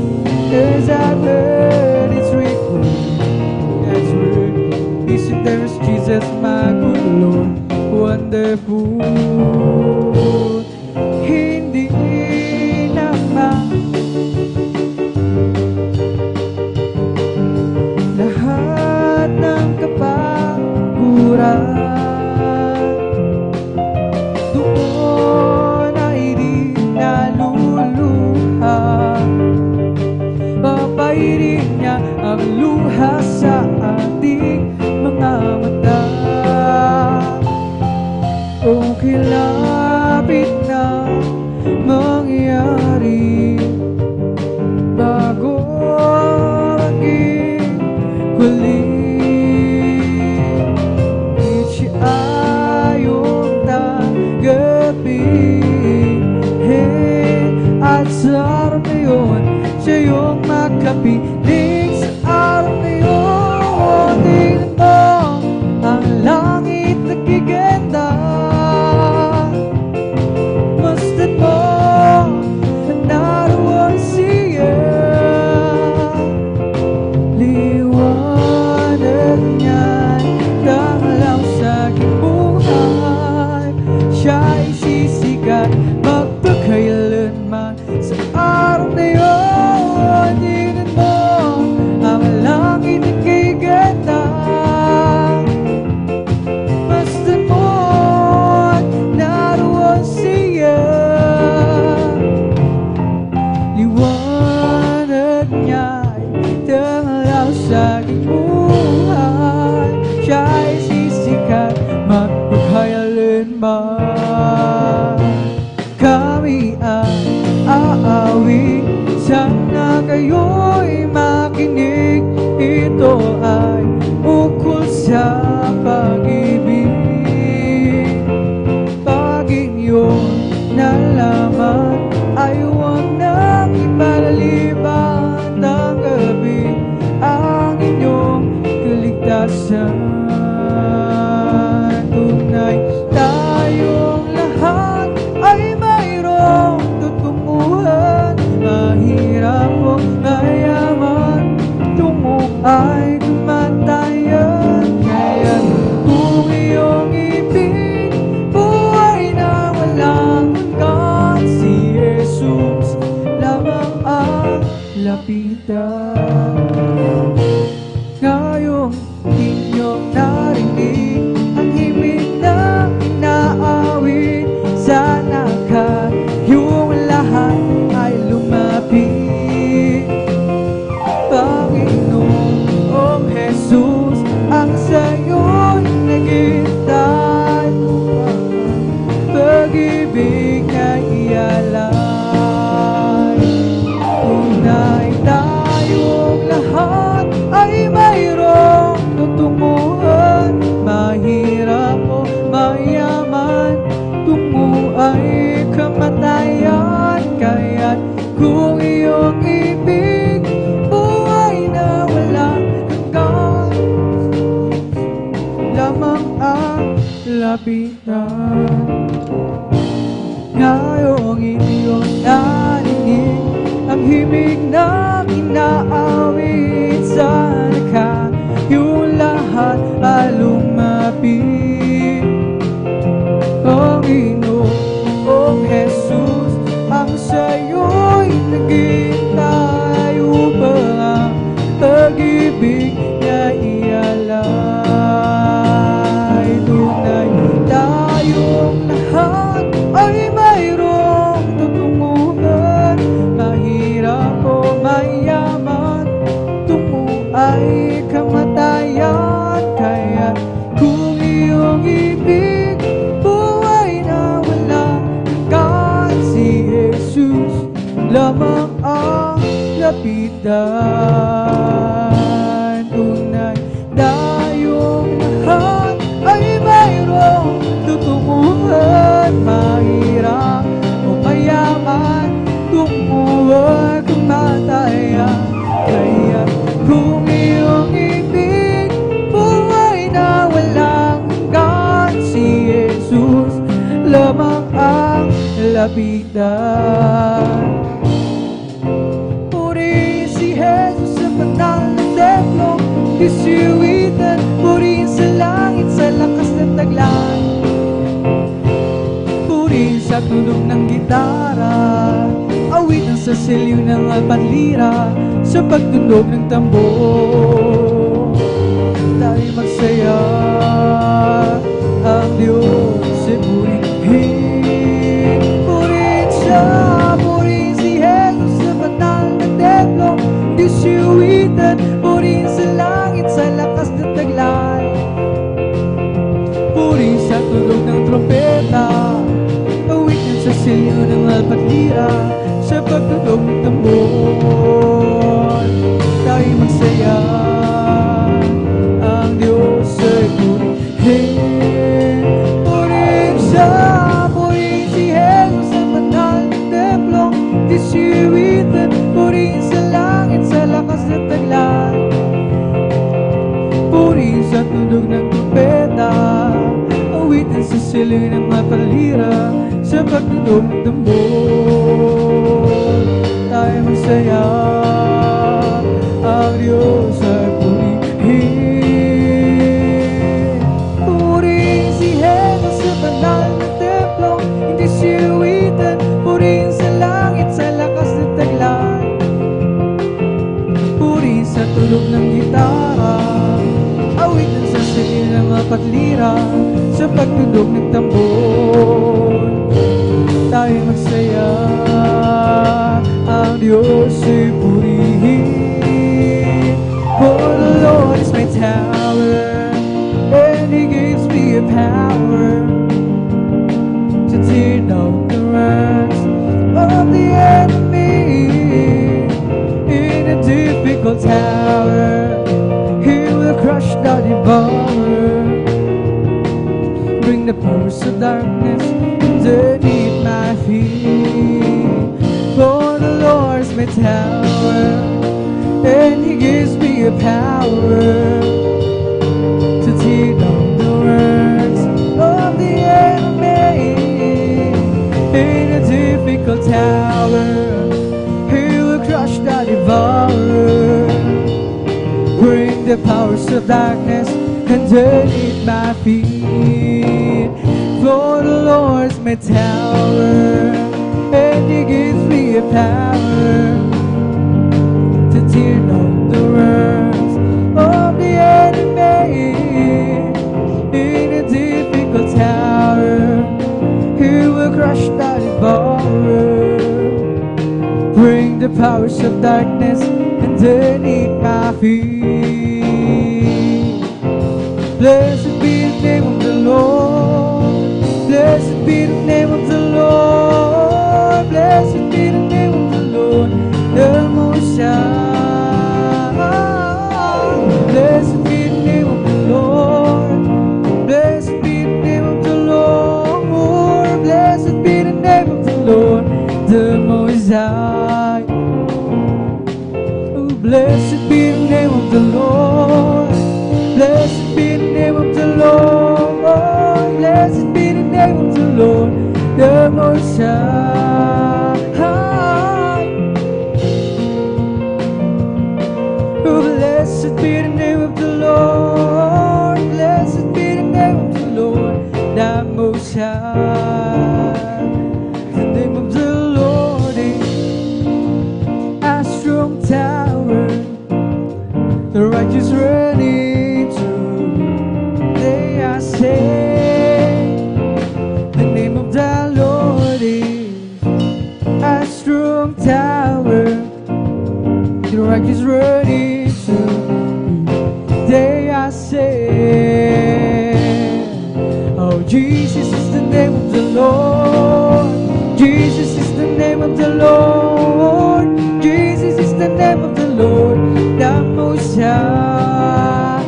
as I've heard it's recorded. That's word. Isn't there Jesus, my good Lord, wonderful? Hindi naman sa araw na yun, siya yung makapiling sa araw na yun. Tingnan mo, ang langit nagiganda. Masdan mo, naroon siya. Liwanag niya, kangalaw sa aking buhay. Siya ay sisikat magpakailanman sa araw na yun. Tingnan mo, ang langit nagiganda. Masdan mo, naroon siya. Liwanag niya'y tanglaw sa aking buhay. Siya ay sisikat magpakailanman. Kami ay aawi, sana kayo'y makinig. Ito ay ukol sa pag-ibig. Pag inyong nalaman ay huwag nang ipalaliban ng gabi ang inyong kaligtasan. Tunay tayong lahat ay mayroong tutunguhan. Mahirap o mayaman, tungo ay kamatayan. Kaya kung iyong ibig, buhay na walang hanggan, si Jesus lamang ang lapitan. Ngayong inyong narinig ang himig na inaawit, sana kayong lahat ay lumapit. Panginoong Jesus, ang sa'yo'y naghihintay. Pag-ibig na ialay. Tunay tayong lahat ay mayroong tutunguhan. Mahirap o mayaman, tungo ay kamatayan. Kaya't kung iyong ibig, buhay na walang hanggan, lamang ang lapitan. Ngayong inyong narinig ang himig na inaawit, sana kayong lahat ay lumapit. Panginoong Jesus, ang sa'yo'y naghihintay upang ang pag-ibig niya ialay. Tunay tayong lahat ay mayroong tutunguhan. Mahirap o mayaman, tungo ay kamatayan. Kaya kung iyong ibig, buhay na walang hanggan, si Jesus lamang ang lapitan. Tunay tayong lahat ay mayroong tutunguhan. Mahirap o mayaman, tungo ay kamatayan. Kaya kung iyong ibig, buhay na walang hanggan, si Jesus lamang ang lapitan. Purihin si Jesus sa banal na templo, disiwitan. Purihin sa langit sa lakas ng taglay. Purihin sa tunog ng gitara, awitan sa siliw ng alpanlira, sa pagtunog ng tambor. Tayo magsaya, ang Diyos ay purihin. Purihin siya, purihin si Jesus sa banal na templo, disiwitan. Purihin sa langit sa lakas ng taglay. Purihin sa tunog ng trompeta, awitan sa siliw ng alpanlira, sa pagtunog ng tambor. Tayo magsaya, ang Diyos ay purihin. Purihin siya, purihin si Jesus sa banal na templo, disiwitan. pagtunog ng tambor. Tayo masaya, ang Diyos ay purihin. Purihin si Jesus sa banal na templo, hindi siluwitan. Purihin sa langit, sa lakas ng taglay. Purihin sa tulog ng gitara, awitan sa sigil ng mga patlira, sa pagtunog ng tambor. Tayo magsaya, ang Diyos ay purihin. For the Lord is my tower, and He gives me a power to tear down the ranks of the enemy. In a difficult tower, He will crush the devourer. Bring the powers of darkness underneath my feet. For the Lord is my tower, and He gives me a power to tear down the works of the enemy. In a difficult tower, He will crush the devourer. Bring the powers of darkness underneath my feet. For the Lord is my tower, and He gives me a power to tear down the works of the enemy. In a difficult tower, He will crush the devourer. Bring the powers of darkness underneath my feet. Blessed be the name of the Lord. Blessed be the name of the Lord. Blessed be the name of the Lord, the Most High. Blessed be the name of the Lord. Blessed be the name of the Lord. Blessed be the name of the Lord, the Most High. Oh, blessed be the name of the Lord. Blessed be the name of the Lord. Blessed be the name of the Lord, the Most High. Oh, blessed be the name of the Lord. Blessed be the name of the Lord, the Most High. The name of the Lord is a strong tower, the righteous run into, they are saved. The name of the Lord is a strong tower, the righteous run into, they are saved. Oh, Jesus is the name of the Lord. Jesus is the name of the Lord. Jesus is the name of the Lord, the Most High.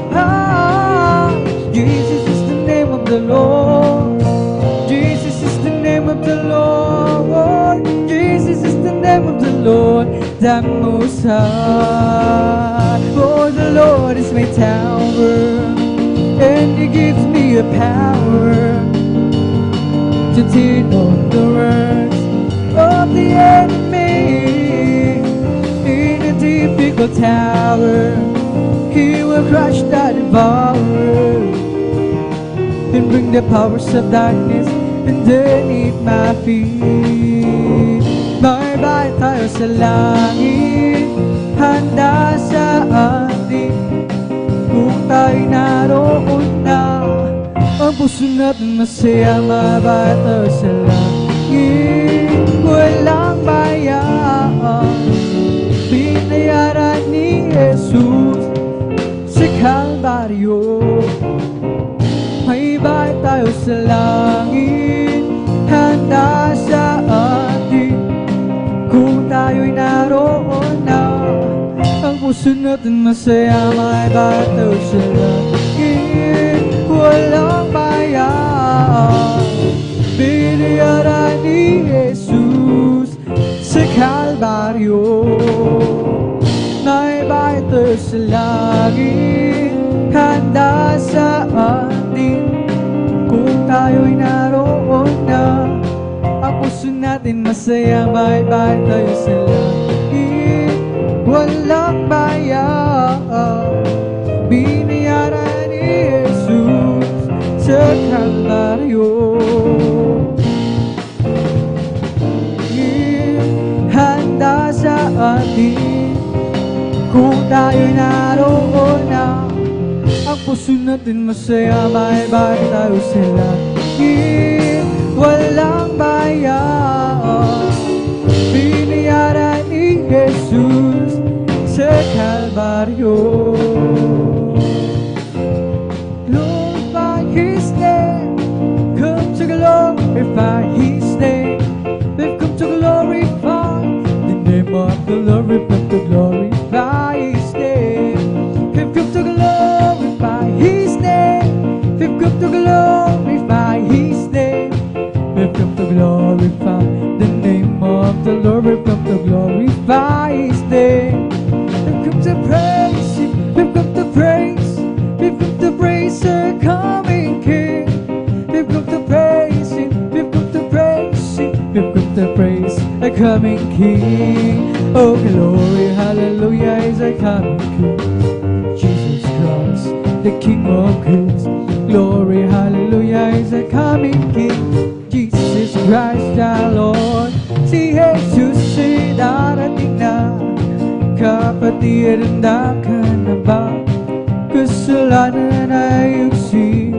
Jesus is the name of the Lord. Jesus is the name of the Lord. Jesus is the name of the Lord, the Most High. For the Lord is my tower, and He gives me a power to tear down the works of the enemy. In a difficult tower, He will crush the devourer and bring the powers of darkness underneath my feet. May bahay tayo sa langit, handa sa atin. Kung tayo naroon na, ang puso natin masaya. May bahay tayo sa langit, walang bayaan. Binayaran ni Jesus sa Kalbaryo. May bahay tayo sa langit, handa sa atin. Kung tayo'y naroon na, ang puso natin masaya. May bahay tayo sa langit, walang bayaan. Binayaran ni Jesus sa Kalbaryo. May bahay tayo sa langit, handa sa atin. Kung tayo'y naroon na, ang puso natin masaya, bye-bye tayo sa langit. Walang bayan, binayaran ni Jesus sa Kalbaryo. Handa sa atin kung tayo naroon na. Ang puso natin masaya, bye-bye tayo sa langit. Walang bayan, binayaran ni Jesus sa Kalbaryo. Glorify His name, come to glorify His name. We've come to glorify the name of the Lord. We've come to glorify His name. We've come to glorify His name. We've come to glorify His name. We've come to glorify the name of the Lord. We've come to glorify His name. We've come to praise Him. We've come to praise. We've come to praise our coming King. We've come to praise Him. We've come to praise Him. We've come to praise our coming King. Oh glory, hallelujah is our coming King. Jesus Christ, the King of Kings. Glory, hallelujah is our coming King. Jesus Christ our Lord. Si Jesus ay darating na. Kapatid, handa ka na ba? Kasalanan ay uksi,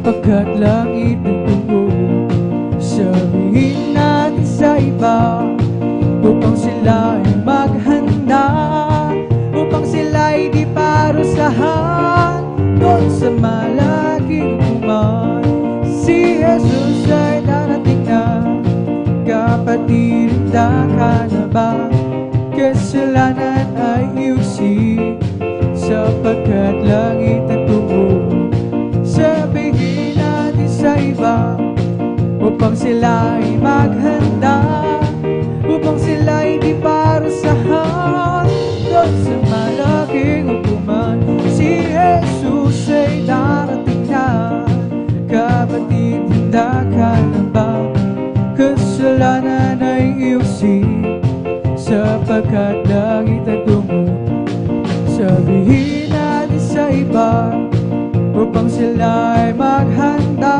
pagkat langit ang tungo. Sabihin natin sa iba, upang sila ay maghanda, upang sila ay di parusahan doon sa malaking hukuman. Si Jesus ay darating na. Kapatid, handa ka na ba? Kasalanan ay iuksi, sapagkat langit ang tungo. Sabihin natin sa iba, upang sila ay maghanda, upang sila ay di parusahan doon sa malaking hukuman. Si Jesus ay darating na. Kapatid, handa ka na ba? Kasalanan ay iuksi, sapagkat langit ang tungo. Sabihin natin sa iba, upang sila ay maghanda,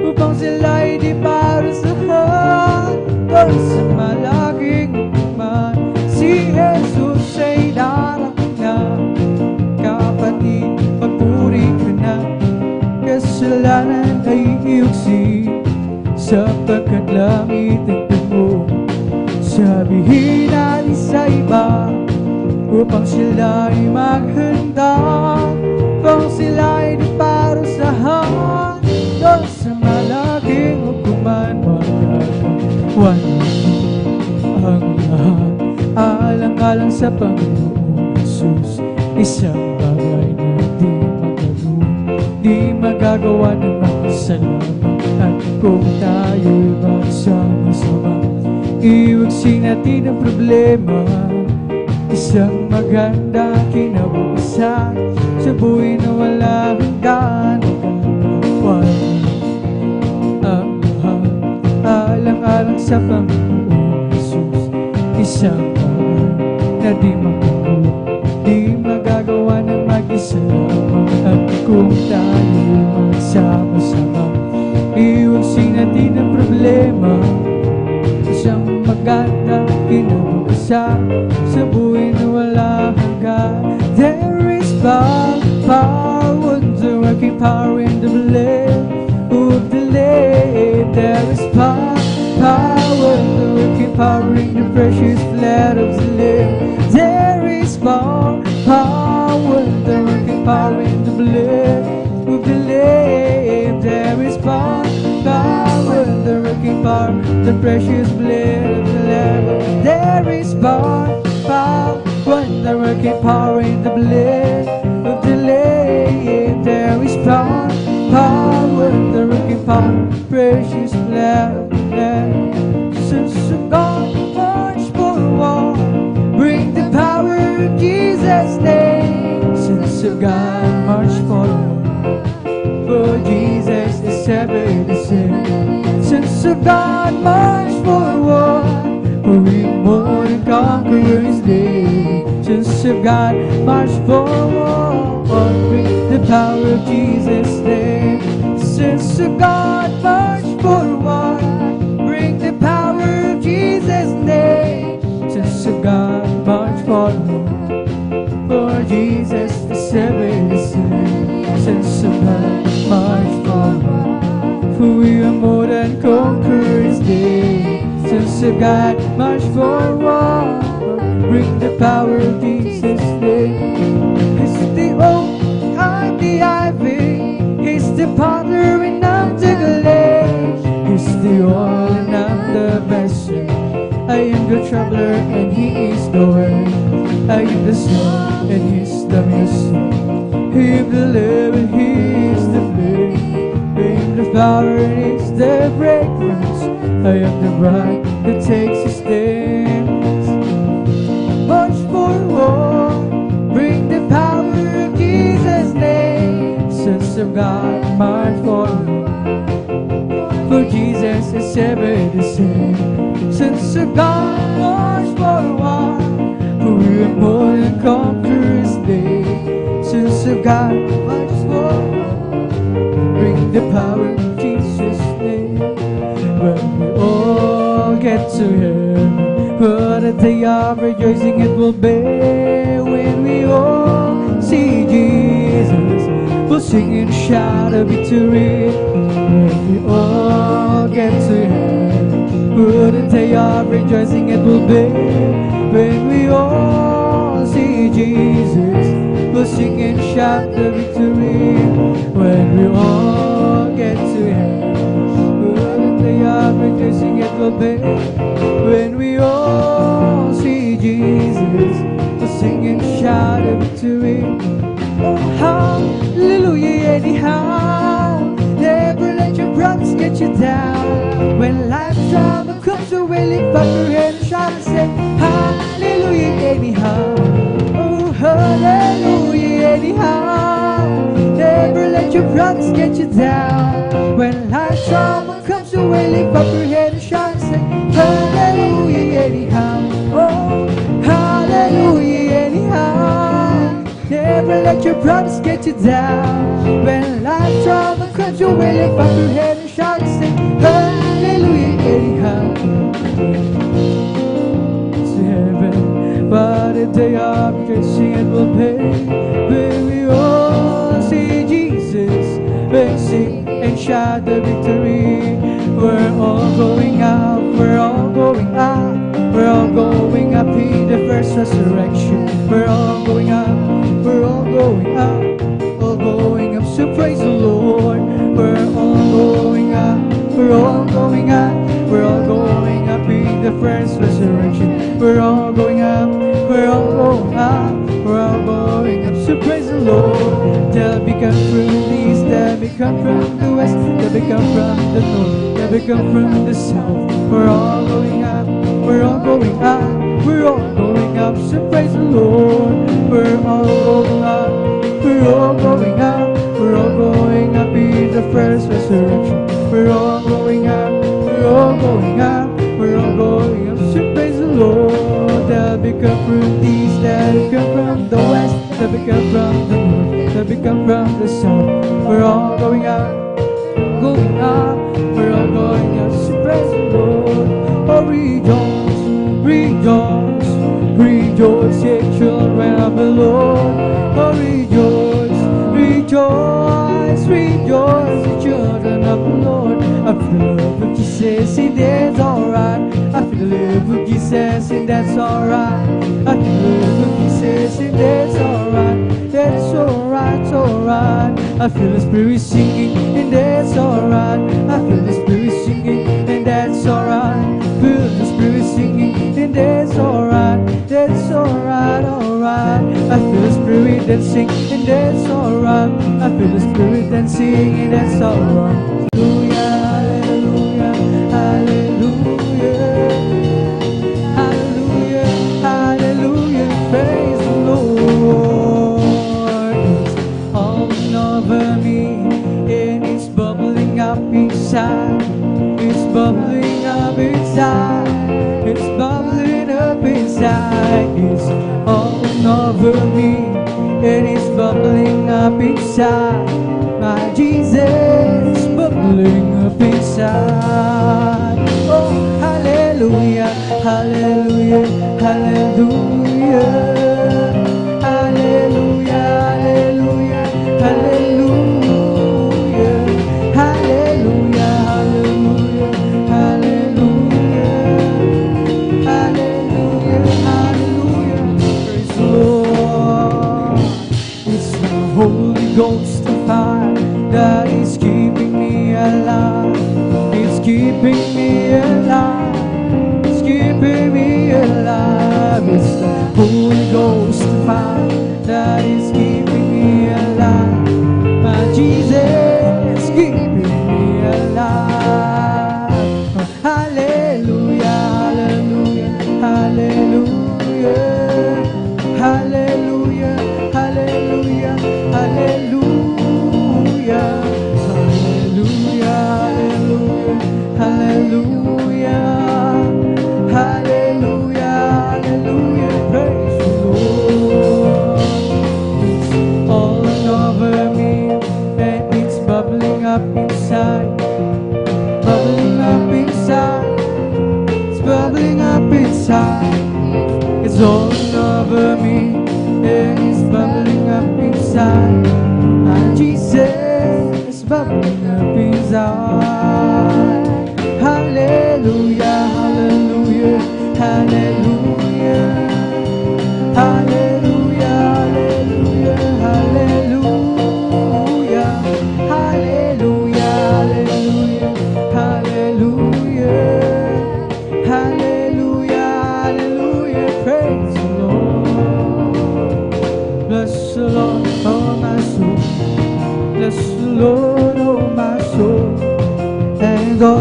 upang sila ay di parusahan doon sa malaking hukuman. Si Jesus ay darating na. Kapatid, magpuri ka na. Kasalanan ay iuksi, sapagkat langit ang tungo. Sabihin natin sa iba, upang sila ay maghanda, upang sila ay di parusahan doon sa malaking hukuman. Ang lahat alang-alang sa Panginoon Jesus. Isang bagay na di magagawa ng makasalamat. At kung tayo'y magsama-sama, iwagsin natin ang problema. Isang maganda kinabukasan sa buhay na wala hanggan. Ang lahat alang-alang sa Panginoon Jesus. Isang bagay na di magagawa ng mag-isa lamang. At kung tayo magsama-sama, iwagsin natin ang problema. Isang maganda kinabukasan sa buhay na wala hanggan. There is power, wonder-working power in the blood of the Lamb. There is power, wonder-working power in the precious blood of the Lamb. There is power, wonder-working power in the blood of the Lamb. There is power, wonder-working power, the precious blood of the Lamb. There is power, wonder-working power in the blood of the Lamb. There is power, wonder-working power, precious blood of the Lamb. Since God march for a war, bring the power of Jesus' name. Since God march for a war, for Jesus is ever the same. Since of God march forward, for we are more than conquerors. Nations of God march forward, bring the power of Jesus' name. Nations of God march forward, bring the power of Jesus' name. Nations of God march forward, for Jesus is everything. Nations of God march forward, for we are more than conquerors. Nations of God march forward, bring the power of Jesus' name. He's the oak, I'm the ivy. He's the potter and I'm the clay. He's the oil and I'm the vessel. I am the traveler and he is the way. I am the sun and he's the music. He is the love and he is the flame. I am the flower and he's the fragrance. I am the bride that takes his stand. March forward, bring the power of Jesus' name. Sons of God, march forward, for Jesus is ever the same. Sons of God, march forward, for we are more than conquerors. Sons of God, march forward, bring the power of Jesus' name. When we all get to heaven, what a day of rejoicing it will be. When we all see Jesus, we'll sing and shout a victory. When we all get to heaven, what a day of rejoicing it will be. When we all see Jesus, we'll sing and shout the victory. When we all get to heaven, what a day of rejoicing it will be. When we all see Jesus, we'll sing and shout a victory. Oh, hallelujah, anyhow. Never let your problems get you down. When life's drama comes your way, lift up your head and shout and say, hallelujah, anyhow. Oh, hallelujah, anyhow. Never let your problems get you down. When life's drama comes your way, lift up your head and shout and say, hallelujah, anyhow. Oh, hallelujah, anyhow. Never let your problems get you down. When life's drama comes your way, lift up your head and shout and say, hallelujah, anyhow. To heaven, what a day of rejoicing it will be. When we all see Jesus, we sing and shout the victory. We're all going up, we're all going up. We're all going up in the first resurrection. We're all going up, we're all going up, all going up, so praise the Lord. We're all going up, we're all going up, we're all going up in the first resurrection. We're all going up, we're all going up, we're all going up, so praise the Lord. They'll be come from the east, they'll be come from the west, they'll be come from the north, they'll be come from the south. We're all going up, we're all going up, we're all going up, so praise the Lord. We're all going up, we're all going up, we're all going up in the first resurrection. We're all going up, we're all going up, we're all going up, so praise the Lord. They'll be come from the east, they'll come from the west, they'll be come from the north, they'll be come from the south. We're all going up, we're all going up, so praise the Lord. Oh, rejoice, rejoice, rejoice, ye children of the Lord. Oh, rejoice, rejoice, rejoice, ye children of the Lord. I feel the love of Jesus, and that's alright. I feel the love of Jesus, and that's alright. I feel the love of Jesus, and that's alright. That's alright, it's alright. I feel the Spirit singing, and that's alright. I feel the Spirit singing, and that's alright. Feel the Spirit singing, and that's alright. That's alright, alright. I feel the Spirit dancing, and that's alright. I feel the Spirit dancing, and that's alright. Hallelujah, hallelujah, hallelujah, hallelujah, hallelujah. Praise the Lord. It's all over me, and it's bubbling up inside. It's bubbling up inside. It's bubbling up inside. It's all over me, and it's bubbling up inside. My Jesus, bubbling up inside. Oh, hallelujah, hallelujah, hallelujah, hallelujah, hallelujah, hallelujah, hallelujah, hallelujah, hallelujah, hallelujah, praise the Lord. It's the Holy Ghost of fire that is keeping me alive. It's keeping me alive. It's keeping me alive. It's the Holy Ghost of fire that is keeping me alive. My Jesus is keeping me alive. Oh, hallelujah, hallelujah, hallelujah, hallelujah, hallelujah, hallelujah, hallelujah, hallelujah, hallelujah, hallelujah, praise the Lord. It's all over me, and it's bubbling up inside, bubbling up inside, it's bubbling up inside. It's all over me, and it's bubbling up inside. My Jesus is bubbling up inside. Hallelujah, hallelujah, hallelujah, hallelujah, hallelujah, hallelujah, hallelujah, hallelujah, hallelujah, hallelujah, praise the Lord. Bless the Lord, oh my soul. Bless the Lord, oh my soul, and all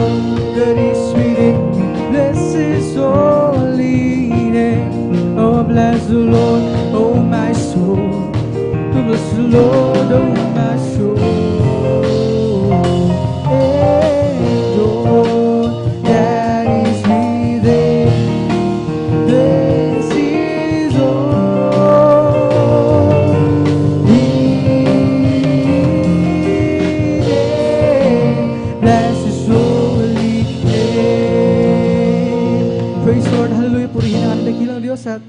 that is within me. Bless His holy name. Oh, bless the Lord, oh my soul. Bless the Lord, oh my soul, and all that is within me. Bless His holy name. Bless His holy name. Praise the Lord, hallelujah. Purihin ang dakilang Diyos at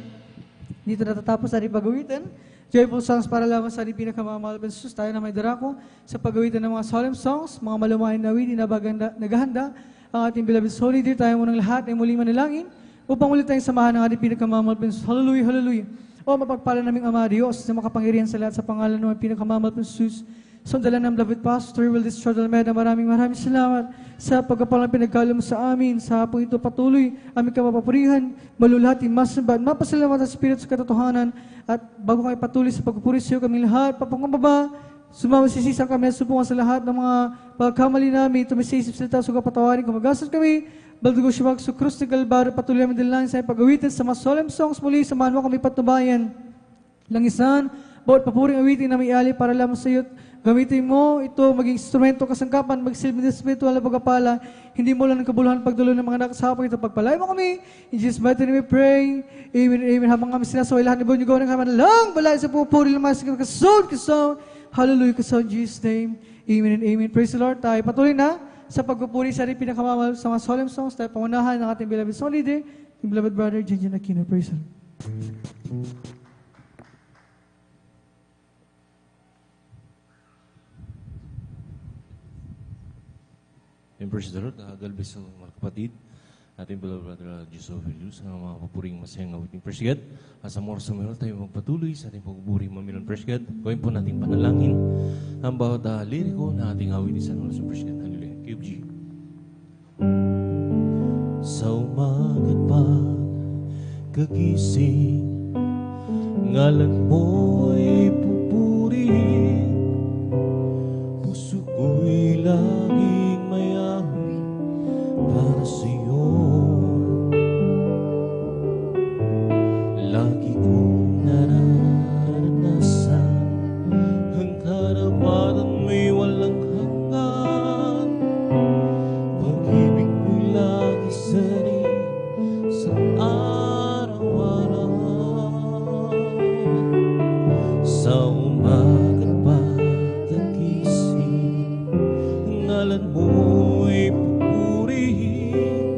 dito natatapos ang pag-awitan. Joyful songs para lamang sa ating pinakamamahal na Jesus. Tayo na may darako sa pag-awitan ng mga solemn songs, mga malumain na awitin na naghahanda ang ating beloved holy day. Tayo munang lahat ay muling manalangin upang ulit tayong samahan ng ating pinakamamahal na Jesus. Hallelujah, hallelujah. O mapagpala naming Ama Diyos na makapangyarihan sa lahat sa pangalan ng pinakamamahal na Jesus. Sundalan ng beloved Pastor Will Destroy Almeida. Maraming salamat sa pagkapalang pinagkalo mo sa amin. Sa hapong ito patuloy aming kamapapurihan, malulhati, masamba, at mapasalamat ang Espiritu sa katotohanan. At bago kami patuloy sa pagpupuri sa iyo, kami lahat, papangambaba, sumamasisisang kami at supungan sa lahat ng mga pagkamali namin, tumisisip salita, suga patawarin, kumagastos kami, baldugo siya sa krus ng Kalbaryo, patuloy namin dinalangin sa pag-awitin sa mga solemn songs muli, samahan mo kami patubayan. Langisan, bawat papuring awitin na may ali para lamang sa iyo. Gamitin mo ito maging instrumento kasangkapan, magsilbi ng spiritual na pagkapala. Hindi mo lang ng kabuluhan pagdulo ng mga nakasapang ito. Pagpalay mo kami. In Jesus' mighty name we pray. Amen, amen. Habang kami sinasaway lahat ni Bonyo Gawa ng kaman lang, balay sa pupuri ng mga kasound. Hallelujah, kasound, Jesus' name. Amen and amen. Praise the Lord. Tayo patuloy na sa pagpupuri sa ating pinakamamahal sa mga solemn songs. Tayo pangunahan ng ating beloved solid yung beloved brother, Jenjen Aquino. Praise the Lord. Praise the Lord, galbis sa mga kapatid, ating beloved brother Jesus Vilus, ang mga papuring masayang awiting praise God. Sa more sa meron tayo magpatuloy sa ating pagpupuri mamilon praise God. Gawin po natin panalangin ang bawat liriko na ating awitin sa mga praise God. Hallelujah. QG. Sa umaga't pagkagising, ngalan mo'y pupurihin, puso ko'y laging mayawi para sa'yo. Lagi kong nararanasan ang karapatan mo'y walang hanggan. Pag-ibig mo'y lagi sari sa araw-araw. Sa umaga't pagkagising, ngalan mo'y pupurihin.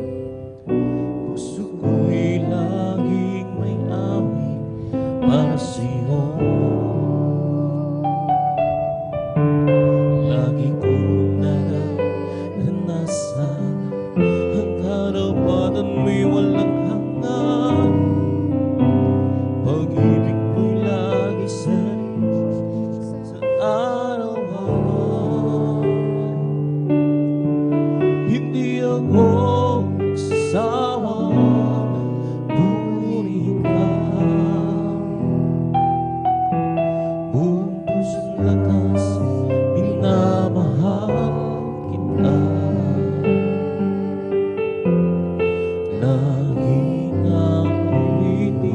Puso ko'y laging may awit para sa'yo. Lagi kong naranasan ang karapatan mo'y walang hanggan. Pag-ibig mo'y lagi sa araw-araw. Hindi ako nagsasawang purihin ka. Buong puso't lakas minamahal kita. Laging awitin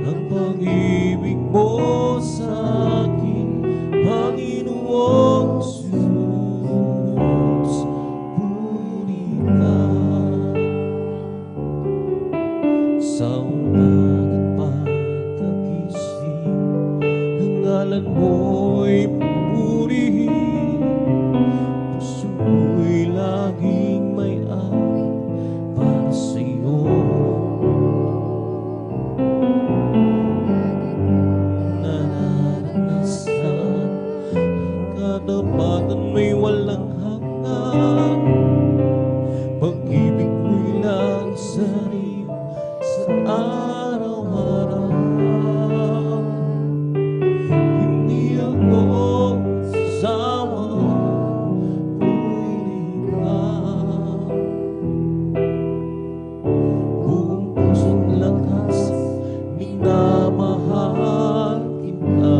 ang pag-ibig mo sa akin, Panginoong Jesus. Purihin ka. Sa umaga't pagkagising, ang ngalan mo'y pupurihin. Puso ko'y laging may awit para sa'yo. Nararanasan ang katapatan mo'y walang hanggan. Pag-ibig mo'y lang sariw sa araw-araw. Hindi ako sasawang purihin ka. Buong puso't lakas minamahal kita.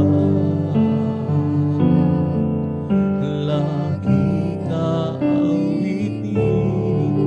Lagi ka awitin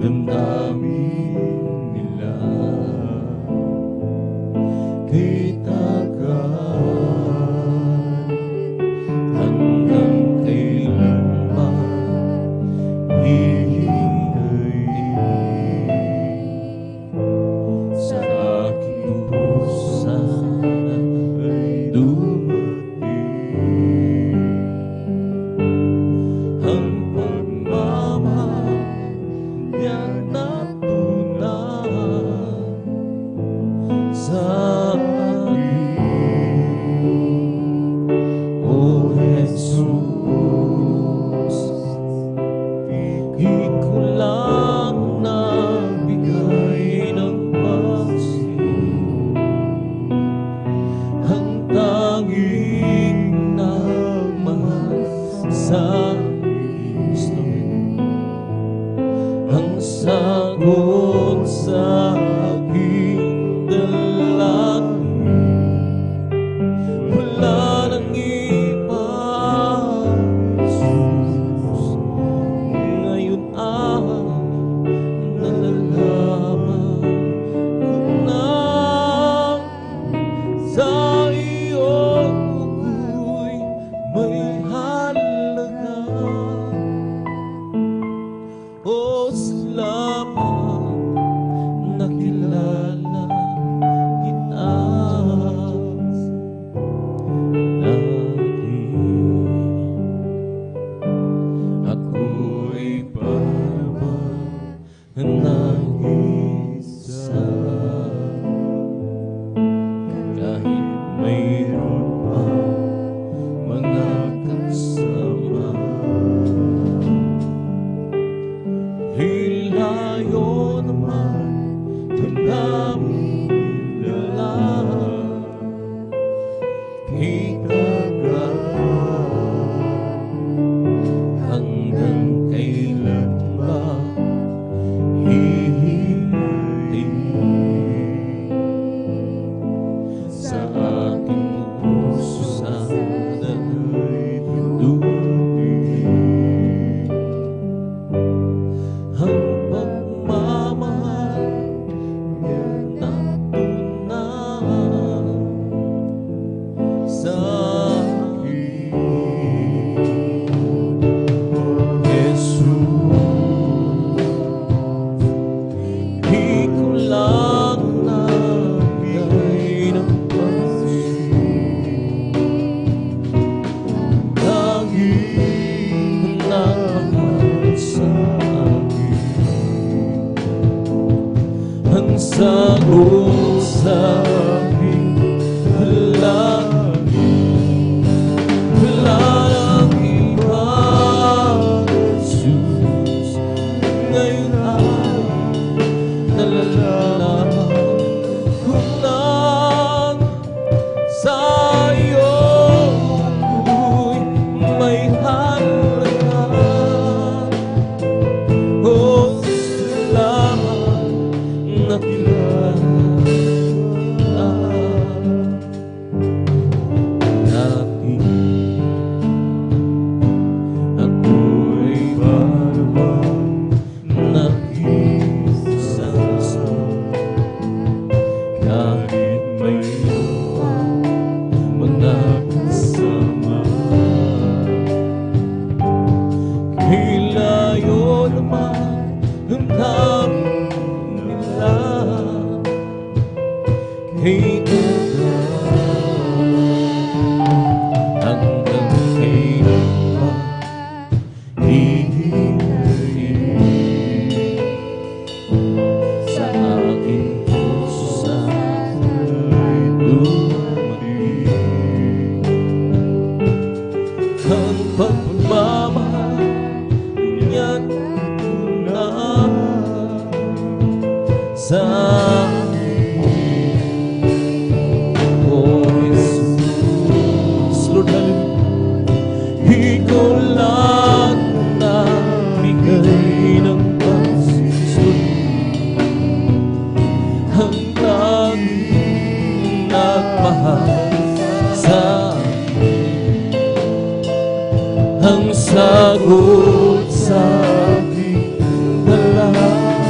damdamin nila. Kitagan hanggang kailan ba hihintayin sa aking pusa ay dumating ang pagmamahal niya na tunay sa akin. O Jesus, di ko lang nabigay ng pansin ang tanging nagmahal sa Kristo, ang sagot sa aking dalangin. Wala nang iba, Jesus, ngayon nalalaman ko na sa iyong buhay may halaga. O salamat, nakilala kita dati. Ako'y parang nag-isa, kahit mayroon pa mga kasama. Hilayo naman damdamin nila. Kitagan hanggang kailan ba hihintayin sa aking pusa ay dumating ang pagmamahal niya na tunay sa akin. Jesus, di ko lang nabigay ng pansin tanging nagmahal sa akin, ang sagot sa aking dalangin. Wala nang iba, Jesus, ngayon nalalaman ko na sa iyong buhay may halaga. O salamat, nakilala natin. Ako'y parang nag-isa, kahit mayroon pa mga kasama. Hilayo naman ang damdamin nila. Kitagan hanggang kailan ba hihintayin sa aking pusa ay dumating ang pagmamahal niya na sa akin. Oh Jesus, Lord, hallelujah. Ikaw lang nabigay ng pansin ang tanging nagmahal sa akin, ang sagot sa aking dalangin.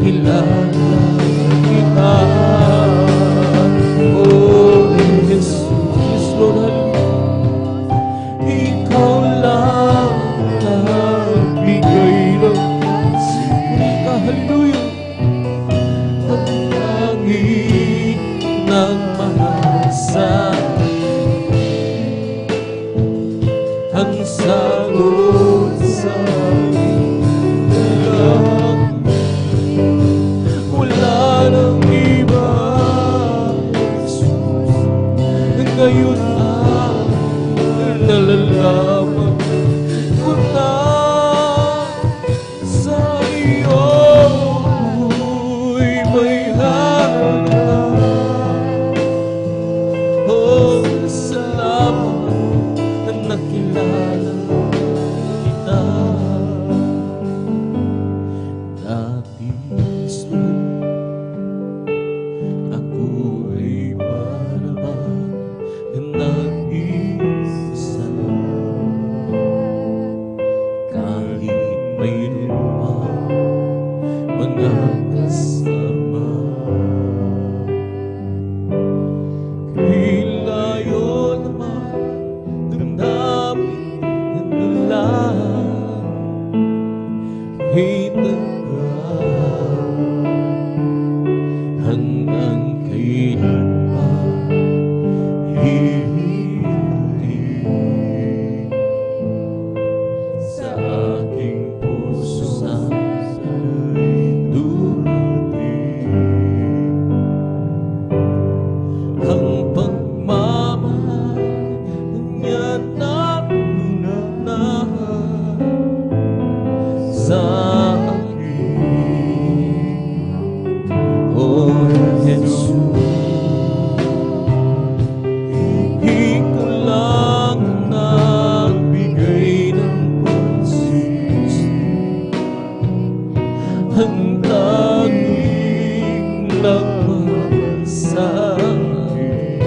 nakilala kita. Oh, Jesus, Lord, Ikaw lang nagbigay ng pagsikat. Hallelujah. Ang langit ng mahal sa ang sagot sa dalangin. Wala nang iba, Jesus, ngayon ang nalalaman ko na sa iyo'y may halaga. Oh, salamat na nakilala kita. Nais ako ay malaman na nag-isa, kahit mayroon pa mga kasama. Hilayo naman damdamin nila, hanggang kailan pa hihiling sa aking puso sana'y dumating ang pagmamahal niya na lunahan sa Jesus, Ikaw lang nagbigay ng pagsisisi, ang tanging nagmamasahe,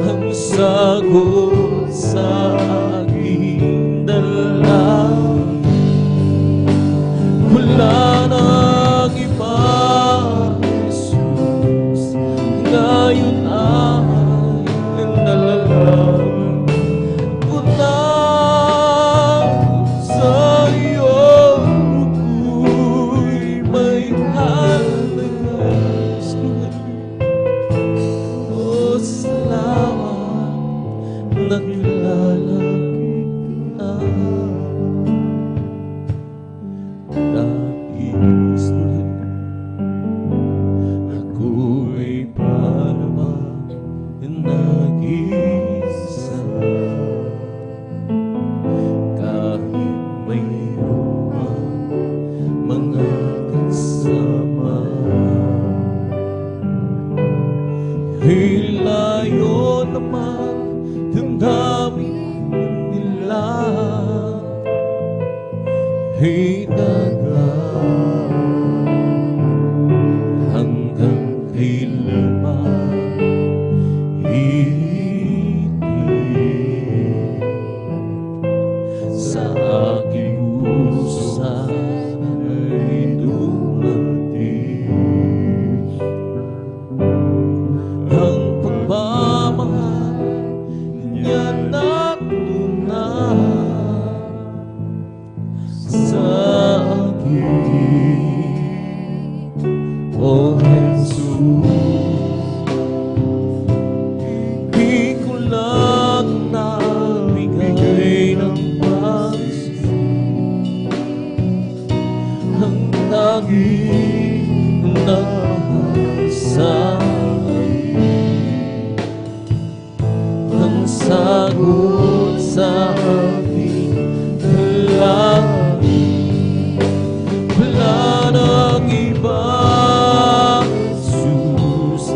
ang sagot sa aking dalangin. Wala nang iba, Jesus, ngayon ay nalalaman ko na sa iyo'y may halaga. Oh, salamat nakilala kita. Nais ako ay paraman nag-isa, kahit mayroon pa mga kasama. Hilayo naman damdamin nila, hanggang kailan ba hihiling sa aking puso sana'y dumating ang pagmamahal niya na lunahan sa akin. Oh, Jesus, Ikaw lang nagbigay ng pagsisisi, ang tanging nagmamasahe, ang sagot sa aking dalangin. Wala nang iba, Jesus,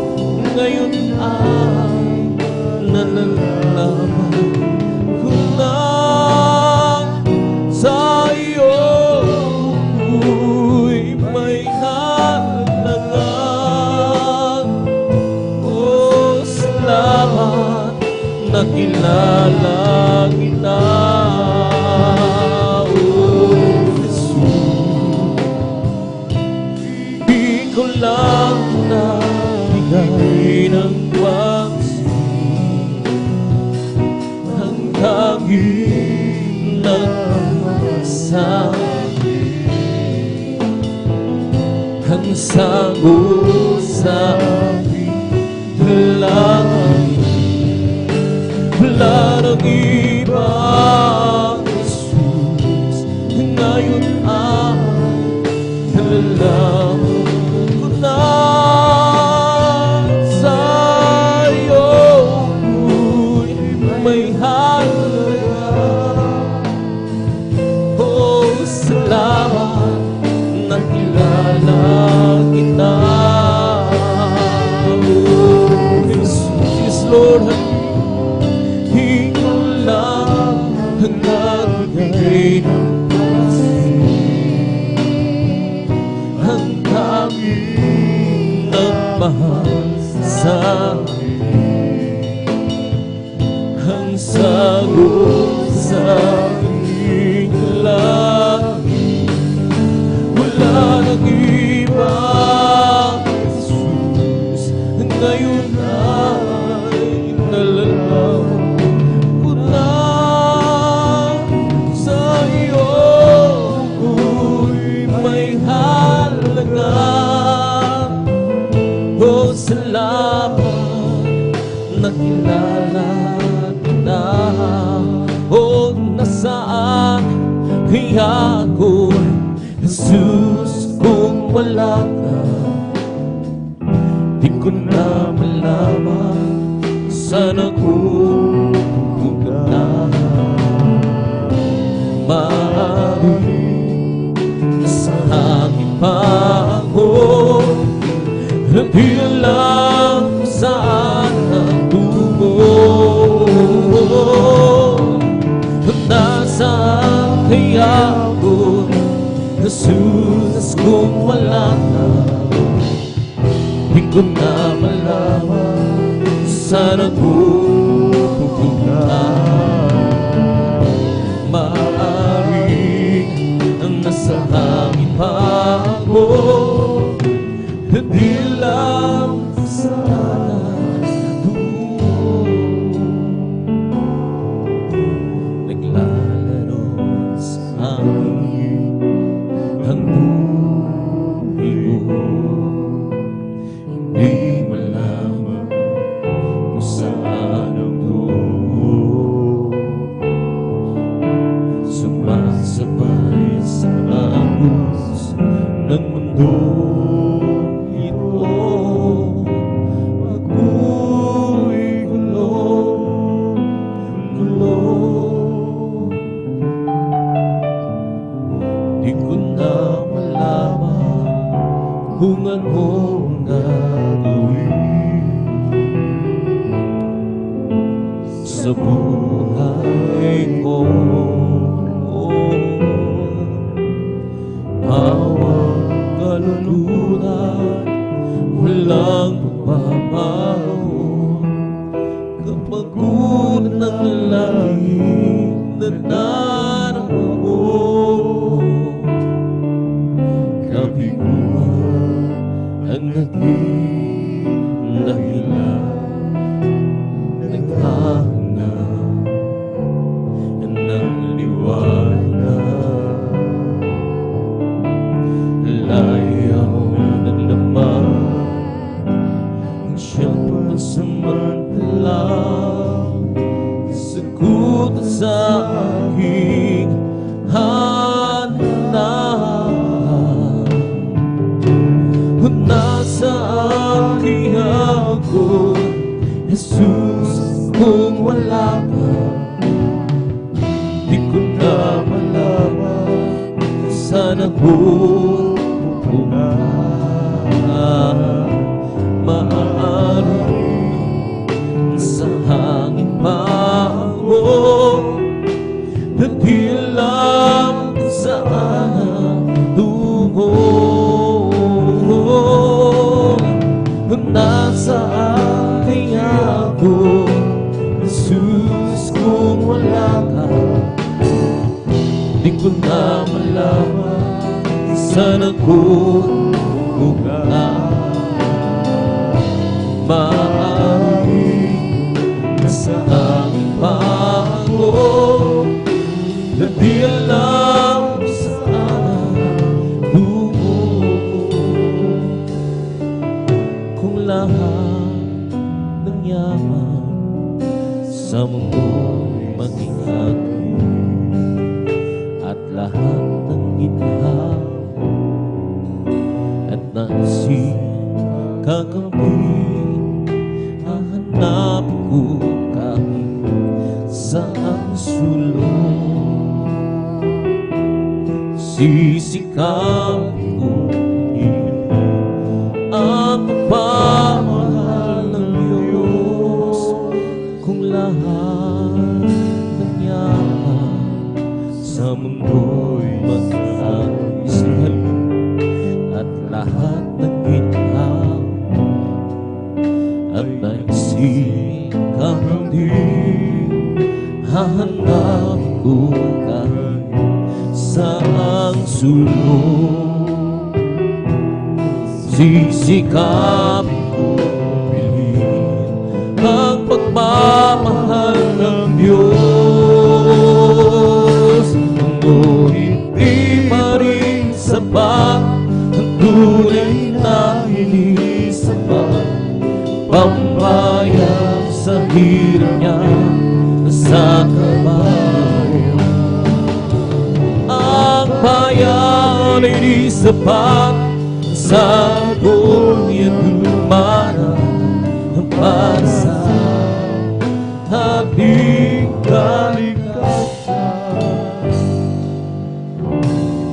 ngayon ay nalalaman ko na sa iyo'y may halaga. Oh, salamat nakilala kita. Oh, Jesus, lagi nagmamasakit ang sagot sa aking langit. Wala nang ibang Jesus, ngayon ay alam ko na sa'yo may halaga. Oh, salamat na kilala kita. Oh, Jesus, Lord, Ikaw lang ang nagbigay ng ang daming nagmahal sa akin, ang sagot sa aking langit. Wala nang ibang Jesus, ngayon ay nalalaman ko na sa iyo'y may halaga. Oh, salamat na kilala kita. Oh, nasaan kaya ako, Jesus, kung wala ka? Di ko na malaman saan ako pupunta. Maaaring nasa hangin pa ako, di alam saan ang tungo. Nasaan kaya ako, Jesus, kung wala ka? Di ko na malaman saan ako pupunta. Maaaring nasa hangin pa ako, di lang saan tungo. Naglalaro sa hangin ang buhay ko, hindi malaman kung saan ang tungo. Sumasabay sa agos ng mundo ito, ako'y gulo. Di ko na malaman kung anong gagawin sa buhay ko. Bawat kalulunan, walang pagbabago. Kapag unang langit na naramo mo, kabiguan ang naging dahilan. Naghahanap ng liwanag, layaw naglaman ang siyang pansamantala. Sagot sa aking hanap. Nasaan kaya ako, Jesus, kung wala ka? Di ko na malaman saan ako pupunta. Maaaring sa hangin pa ako, di alam kung saan ang tungo. Nasaan kaya ako, Jesus, kung wala ka? Di ko na malaman saan ako pupunta. Maaaring nasa hangin pa ako, yaman sa mundo maging ako at lahat ng ginhawa at nais kakampi hahanap ko kahit saan sulong sisikap ko ang pagmamahal ng Diyos kung lahat ng yaman sa mundo mag-aisal at lahat ng ginhawa at naisikap din hahanap ko kahit saang sulong sisikap ko bilhin ang pagmamahal ng Diyos ngunit di pa rin sapat ang tunay na inisapat pambayad sa hirap niya sa kabayo ang bayan ay di sapat sa buhay dumana para sa ating kaligtasan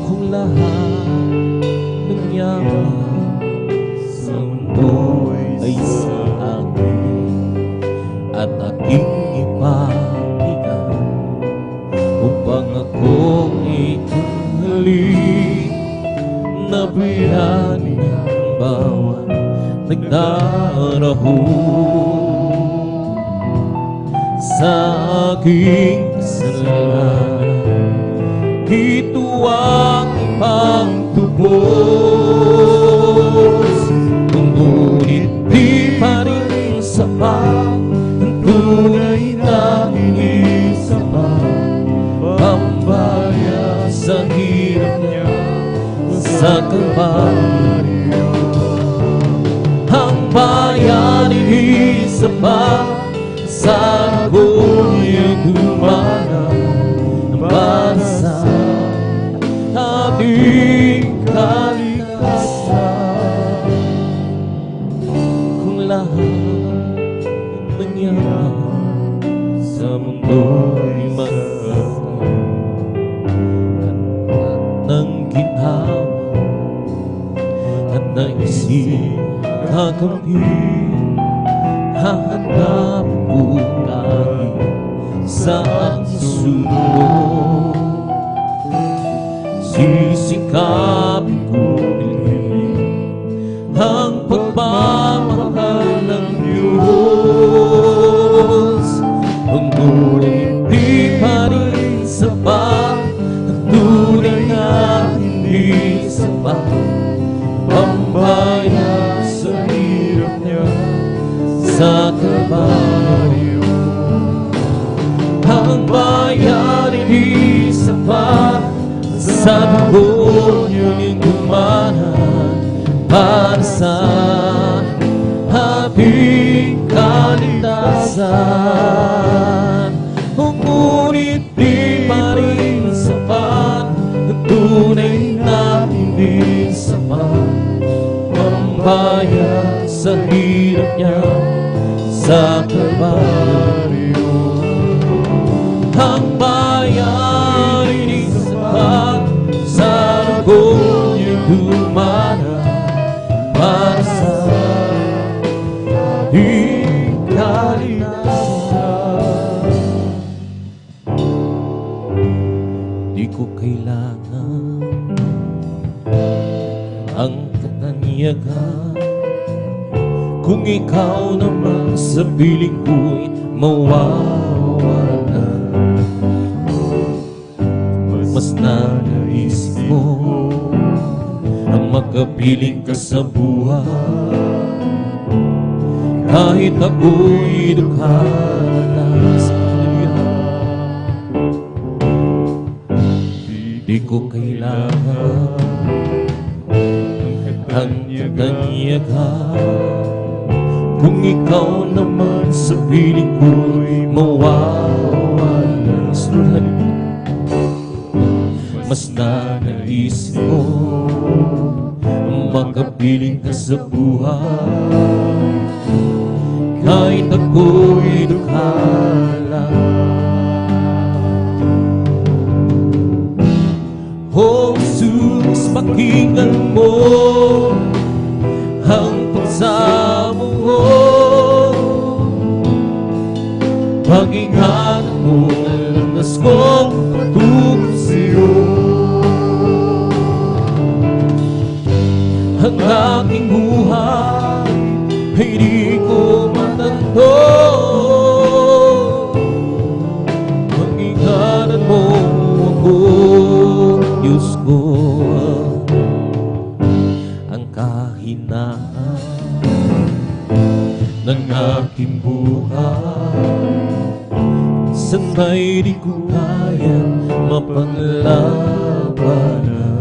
kung lahat ng yaman sa mundo ay sa akin at aking ipamigay upang ako itanghali na bayani ng bawat nagdaraho sa aking kasalanan. Ito ang ipagtubos, ngunit di pa rin sapat ang tunay na inisapat pambaya sa hirap niya sa Kalbaryo. Ang bayan inisapat sa buhay dumana para sa ating kaligtasan kung lahat ng yaman sa mundo'y magkakaroon ng ginhawa at naisip kakampi hahanap ko kahit saan sulong sisikapin ko bilhin ang pagmamahal ng Diyos ngunit di pa rin sapat ang tunay na hindi sapat pambayad sa hirap niya sa Kalbaryo. Ang bayan hindi sapat sa dugo niyang dumanan para sa ating kaligtasan. Ngunit di pa rin sapat ang tunay na hindi sapat pambayad sa hirap niya sa Kalbaryo. Ang bayan hindi sapat sa dugo niyang dumana para sa ating kaligtasan. Di ko kailangan ang katanyagan kung ikaw naman sa piling ko'y mawawalan. Mas nais mo ang makapiling ka sa buhay kahit ako'y dukhanas. Di ko kailangan ang katanyagan Kung ikaw naman sa piling ko'y mawawala. Mas nanaisip mo makapiling ka sa buhay, kahit ako'y dukhala. Oh Jesus, pakinggan mo ang pagsamo ko, pag-ingatan mo landas kong patungo sa'yo. Ang aking buhay ay di ko matanto, pag-ingatan mo ako, Diyos ko. Ang kahinaan ng aking buhay, sana'y di ko kayang mapaglabanan.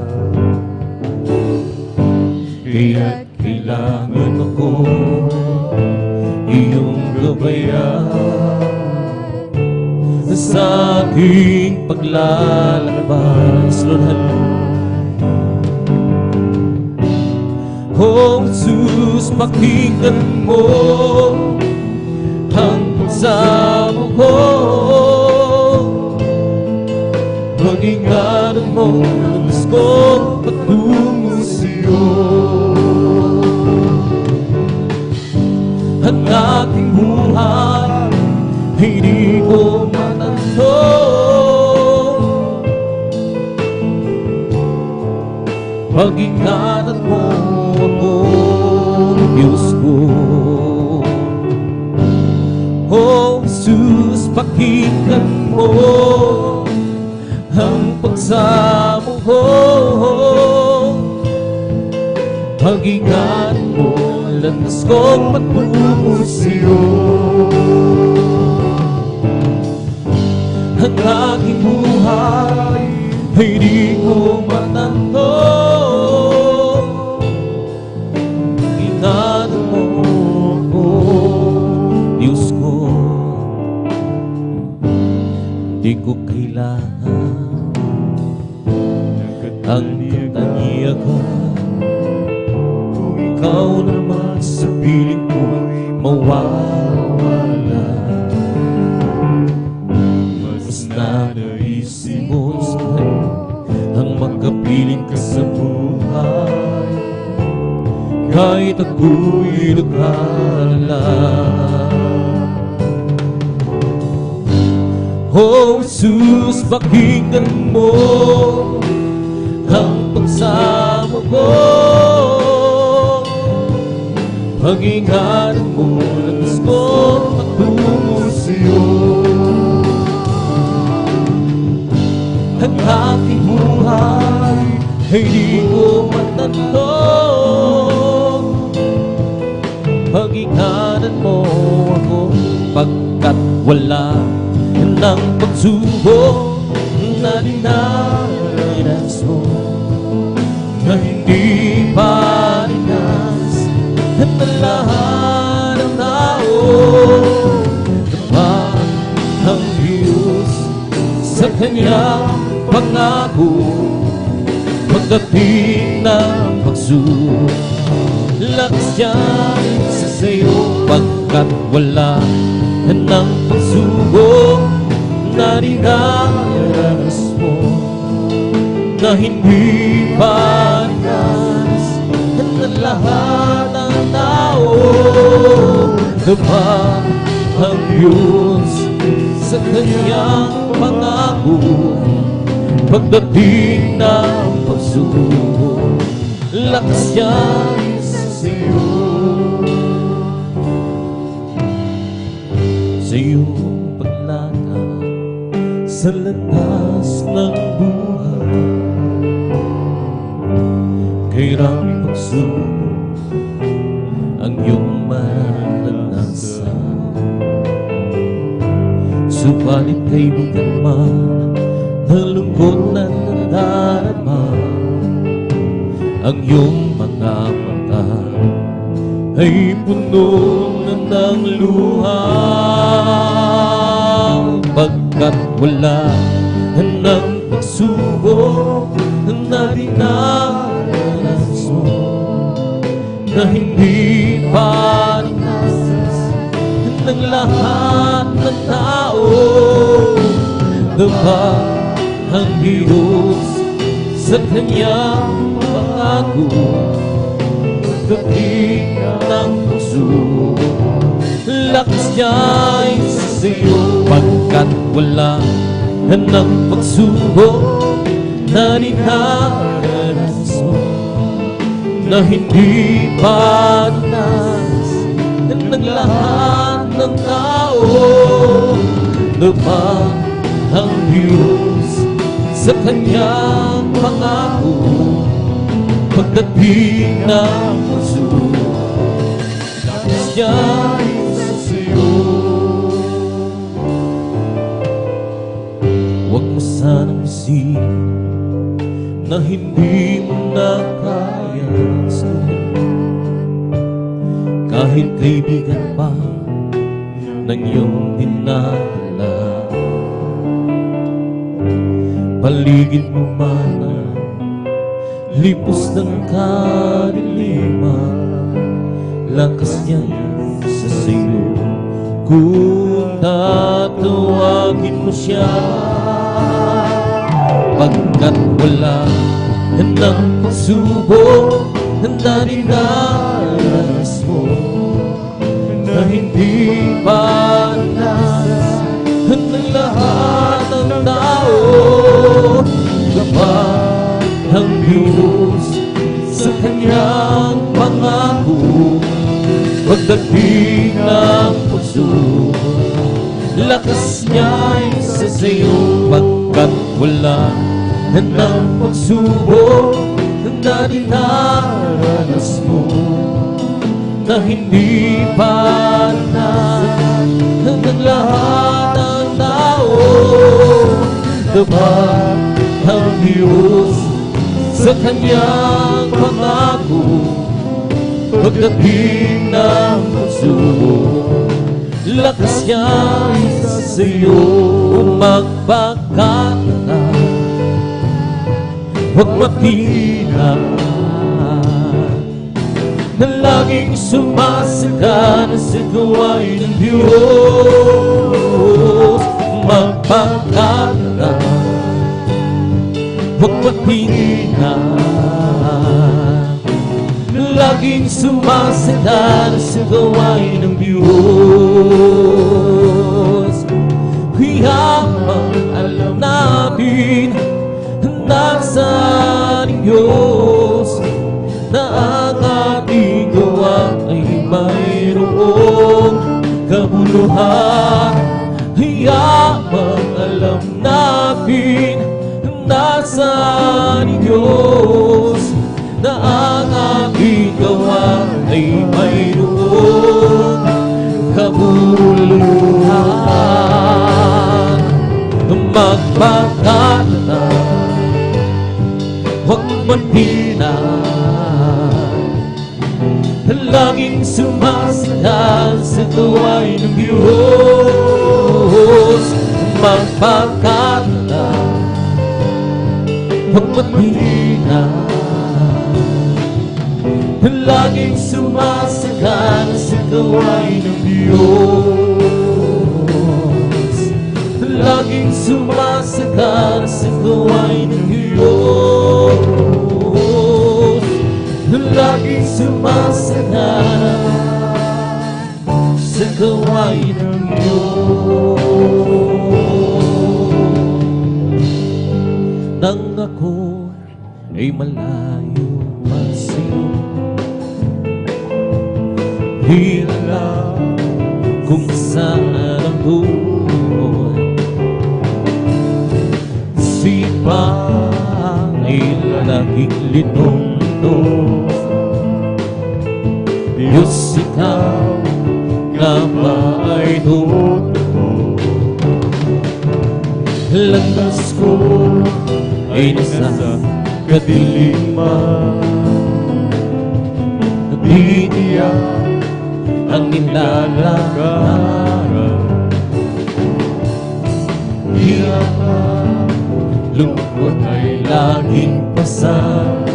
Kaya't kailangan ako iyong gabayan sa aking paglalakbay. Oh Jesus, pakinggan mo ang pagsamo ko, pag-ingatan mo ang landas ko patungo sa'yo. Ang aking buhay ay di ko matanto, pag-ingatan mo ako, Diyos ko. Oh Jesus, pakinggan mo ang pagsamo ko, pag-ingatan mo landas kong patungo sa'yo. Ang aking buhay ay di ko matanto, pag-ingatan mo ako, Diyos ko. Di ko kailangan ang katangiakan, kung ikaw naman sa piling ko'y mawawala. Mas nanaisip mo ang magkapiling ka sa buhay, kahit ako'y dukhala. Oh Jesus, pakinggan mo ang pagsamo ko, pag-ingatan mo landas ko patungo sa'yo. Ang aking buhay ay di ko matanto, pag-ingatan mo ako, pagkat wala ng pagsubok na dinaranas mo, na hindi parinas at na lahat ng tao. Kapag ang Diyos sa kanyang pangako, pagdating ng pagsubok, lakas yan sa sayo, pagkat wala ng pagsubok na dinaranas mo, na hindi parinas ng lahat ng tao. Kapag ang Diyos sa kanyang pangako, pagdating ng pagsubok, lakas yan sa iyo. Sa iyong paglakad sa landas ng buhay, kay maraming pagsubok ang iyong maranasan. Subalit kaibigan man, ang lungkot na nadarama, ang iyong mga mata ay puno ng ng luha, pagkat wala ng pagsubok na dinaranas mo, na hindi pa dinasas ng lahat ng tao. Dapat ang Diyos sa kanyang pangako, pagdating ng pagsubok, lakas niya'y sa'yo, pagkat wala ng pagsubok na dinaranas mo, na hindi pa dinas ng lahat ng tao. Dapat ang Diyos sa kanyang pangako, pagdating ng pagsubok, lakas niya'y sa'yo. Huwag mo sanang isipin na hindi mo na kaya sagutin, kahit kaibigan pa ng iyong dinala. Paligid mo man ang lipos ng kadiliman, lakas niya sa sayo kung tatawagin mo siya, pagkat wala ng pagsubok na dinaranas mo, na hindi pa dinas ng lahat ng tao. Dapat ang Diyos sa kanyang pangako, pagdating ng pagsubok, lakas niya'y sa sayo, pagkat wala ng pagsubok na dinaranas mo, na hindi pa dinas ng lahat ng tao. Dapat ang Diyos sa kanyang pangako, pagdating ng pagsubok, lakas niya'y sa'yo. Magpakatanda, huwag maghina, na laging sumasagana sa gawain ng Diyos. Magpakatanda, huwag maghina, na laging sumasagana sa gawain ng Diyos. Habang alam natin nasaan ang Diyos, na ang ating gawa ay mayroong kabuluhan. Habang alam natin nasaan ang Diyos, na ang ating gawa ay mayroong kabuluhan. Magpakatanda, huwag maghina, laging sumasagal sa gawain ng Diyos. Magpakatanda, huwag maghina, laging sumasagal sa gawain ng Diyos. Laging sumasagal sa gawain ng Diyos. Laging sumasagal sa gawain ng Diyos. Nang ako ay malayo pa sa'yo, di alam kung saan ang tunod. Sipa'y laging linong-linong, Diyos, ikaw na ba ay totoo? Landas ko ay nasa kadiliman, di tiyak ang nilalakaran. Hirap at lungkot ay laging pasan,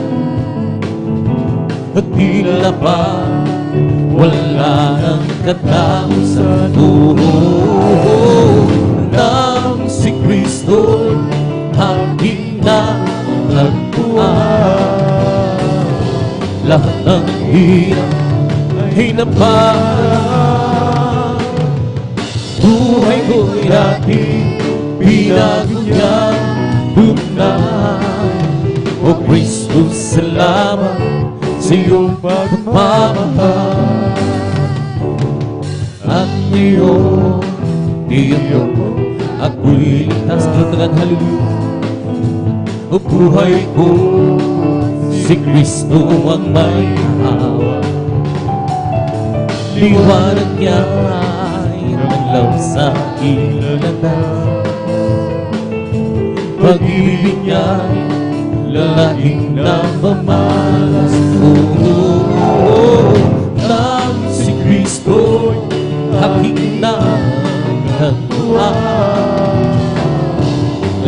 at tila ba wala nang katausan. Nang si Kristo'y aking natagpuan, lahat ng hirap ay naparaan. Buhay ko'y dati binago niya tunay. O Kristo, salamat sa iyong pagmamahal. At ngayon, tiyak mo ako'y ligtas. Tutugan, hallelujah. O buhay ko, si Kristo ang may hawak. Liwanag niya ay naglaw sa ilalan. Pag-ibig niya'y lalaking namamalas. Nang si Kristo'y aking natagpuan,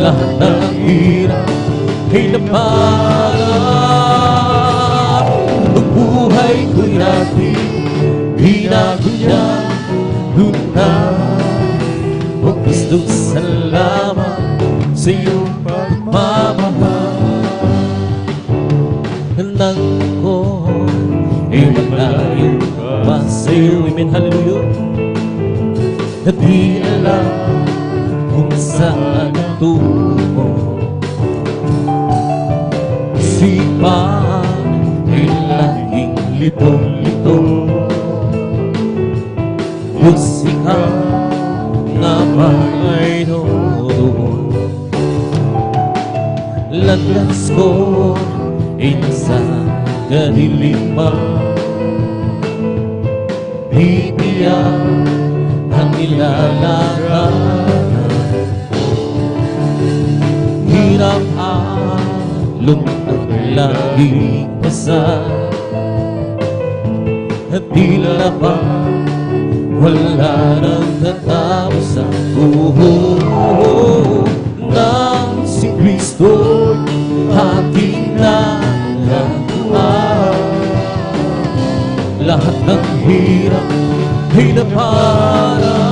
lahat ng hirap ay naparaan. Ang buhay ko'y dati binago niya tunay. O Kristo, salamat sa iyong pagmamahal. Nang ko ay malayo pa sa iyo, amen, hallelujah. At di alam kung saan tungo. Isipan ay laging litong-lito. Diyos, ikaw nga may noon. Landas ko ay nasa kadiliman, bibigyan ang nilalakaran. Hirap at lungkot laging pasan, at tila ba wala nang katausan. Nang si Kristo'y aking natagpuan, lahat ng hirap ay naparaan.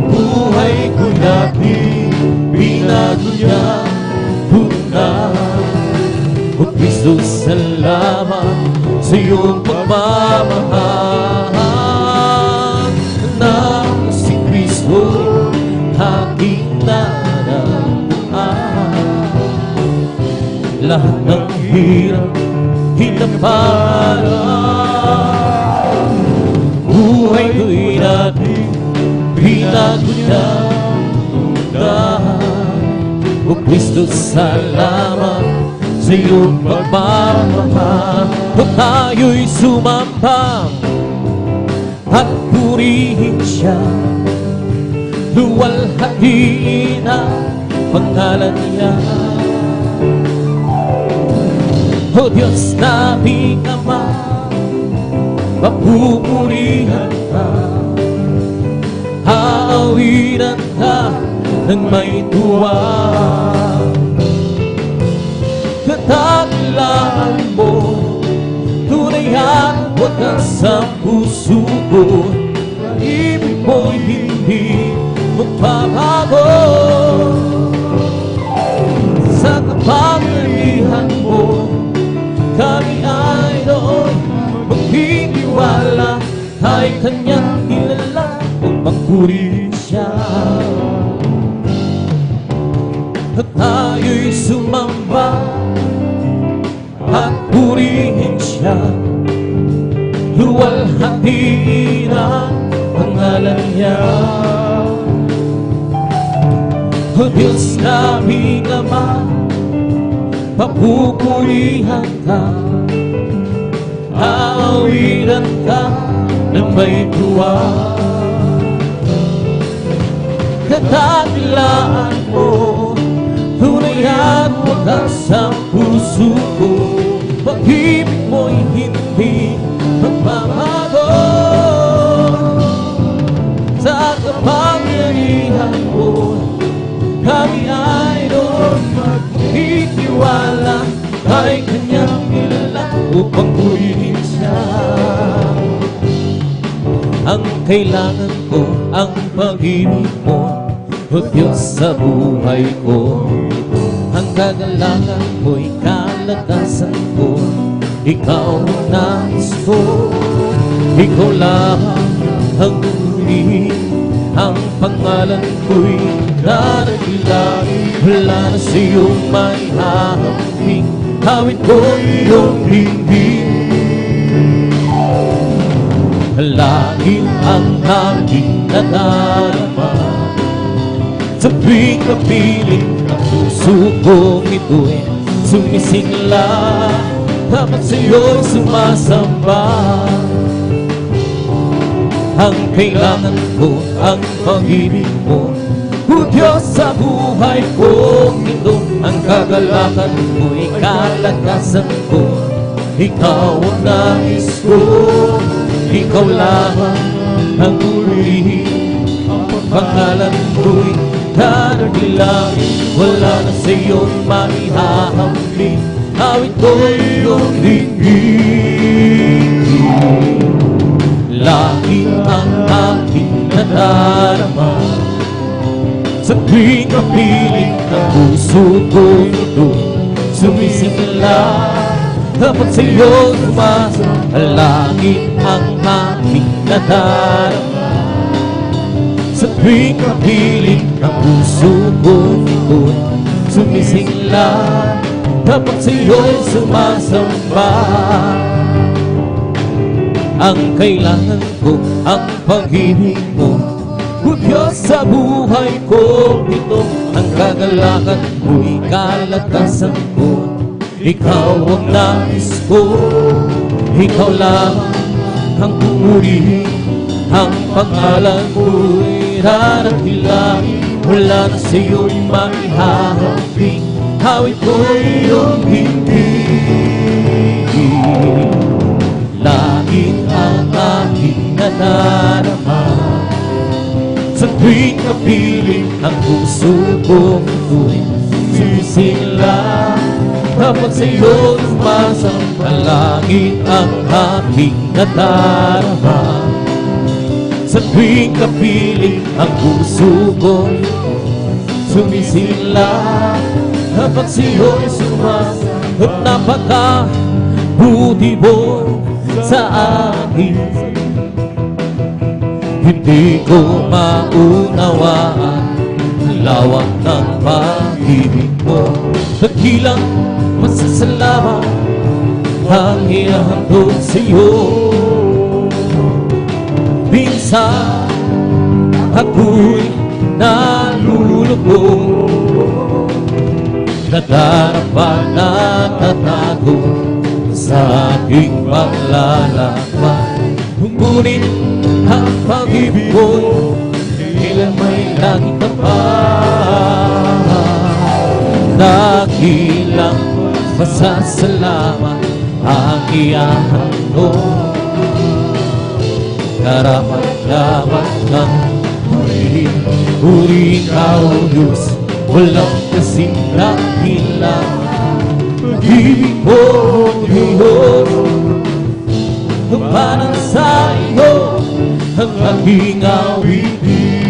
Buhay ko'y dati binago niya tunay. O Kristo, salamat sa iyong pagmamahal. Nang si Kristo aking natagpuan, lahat ng hirap ay naparaan. Buhay ko'y dati binago niya tunay. O Kristo, salamat sa iyong pagmamahal. O tayo'y sumambang at purihin siya, luwalhatiin ang pangalan niya. O Diyos naming Ama, papupurihan ka, aawinan ka ng may tuwa. Katakilaan mo, tunay at wagas ang puso ko. Ibig mo'y hindi magbabago. Sa kapangyarihan mo, kami ay doon magtitiwala. Ay kanyang kilala kung magpuri siya. At tayo'y sumamba at purihin siya, luwalhatiin ang pangalan niya. O Diyos naming Ama, papupurihan ka, aawinan ka ng may tuwa. Katakilaan mo, tunay at wagas ang puso ko. Pag-ibig mo'y hindi pagmamahal sa kapangyarihan mo. Kami ay doon magtitiwala kay Kanyang kilala upang purihin siya. Ang kailangan ko, ang pag-ibig mo, O Diyos sa buhay ko. Ang kagalangan ko'y kalakasan ko, Ikaw ang nais ko. Ikaw lamang ang purihin, ang pangalan ko'y darakilain. Wala na sa'yong may hahambing, awit ko'y iyong hingging. Langit ang aking nadarama, sa tuwing kapiling ang puso kong ito'y sumisigla. Dapat sa'yo'y sumasamba. Ang kailangan ko, ang pag-ibig mo, O Diyos sa buhay ko. Ito ang kagalakan ko'y kalakasan ko, Ikaw ang nais ko. Ikaw lamang ang purihin, ang pangalan ko'y darakilain. Wala na sa'yong maihahambing, awit ko'y iyong dinggin. Langit ang aking nadarama, sa tuwing kapiling ng puso ko'y ito'y sumisigla. Dapat sa'yo umasa, langit ang aking nadarama, sa tuwing kapiling ng puso ko ito'y sumisigla. Dapat sa'yo'y sumasamba. Ang kailangan ko, ang pag-ibig mo, O Diyos sa buhay ko. Ito ang kagalakan ko'y kalakasan ko, Ikaw ang nais ko. Ikaw lamang ang purihin, ang pangalan ko'y darakilain. Wala na sa'yo'y maihahambing, awit ko'y iyong dinggin. Langit ang aking nadarama, sa tuwing kapiling ang puso kong ito'y sumisigla. Dapat sa'yo sumasamba. Langit ang aking nadarama, sa tuwing kapiling ang puso ko'y sumisigla. Dapat sa'yo'y sumasamba. At napakabuti mo sa akin, hindi ko maunawaan ang lawak ng pag-ibig mo. Dakilang masasalamat ang ihahandog sa'yo. Minsan ako'y nalulubog, nadarapa na tatago sa aking paglalakbay. Ngunit ang pag-ibig mo, kailan may langit na pa. Dakilang masasalamat ang ihahandog, karapat-dapat ng purihin. Purihin ka, O Diyos, walang kasing dakilang. Pag-ibig mo, Diyos, parang sa iyo ang aking awitin.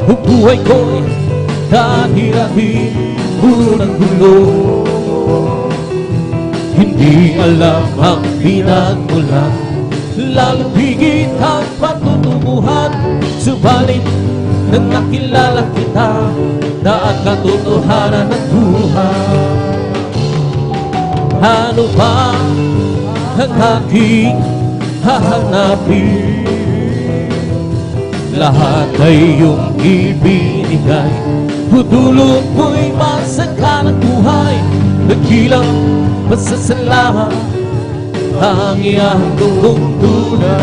Ang buhay ko'y dahil-dahil puro ng gulo, hindi alam ang pinagmulan, lalo higit ang patutunguhan. Subalit nang nakilala kita na ang katotohanan ng buhay, ano ba ang aking hahanapin? Lahat ay iyong ibinigay, dulot mo'y masagana ng buhay. Dakilang masasalamat ang ihahandog kong tunay.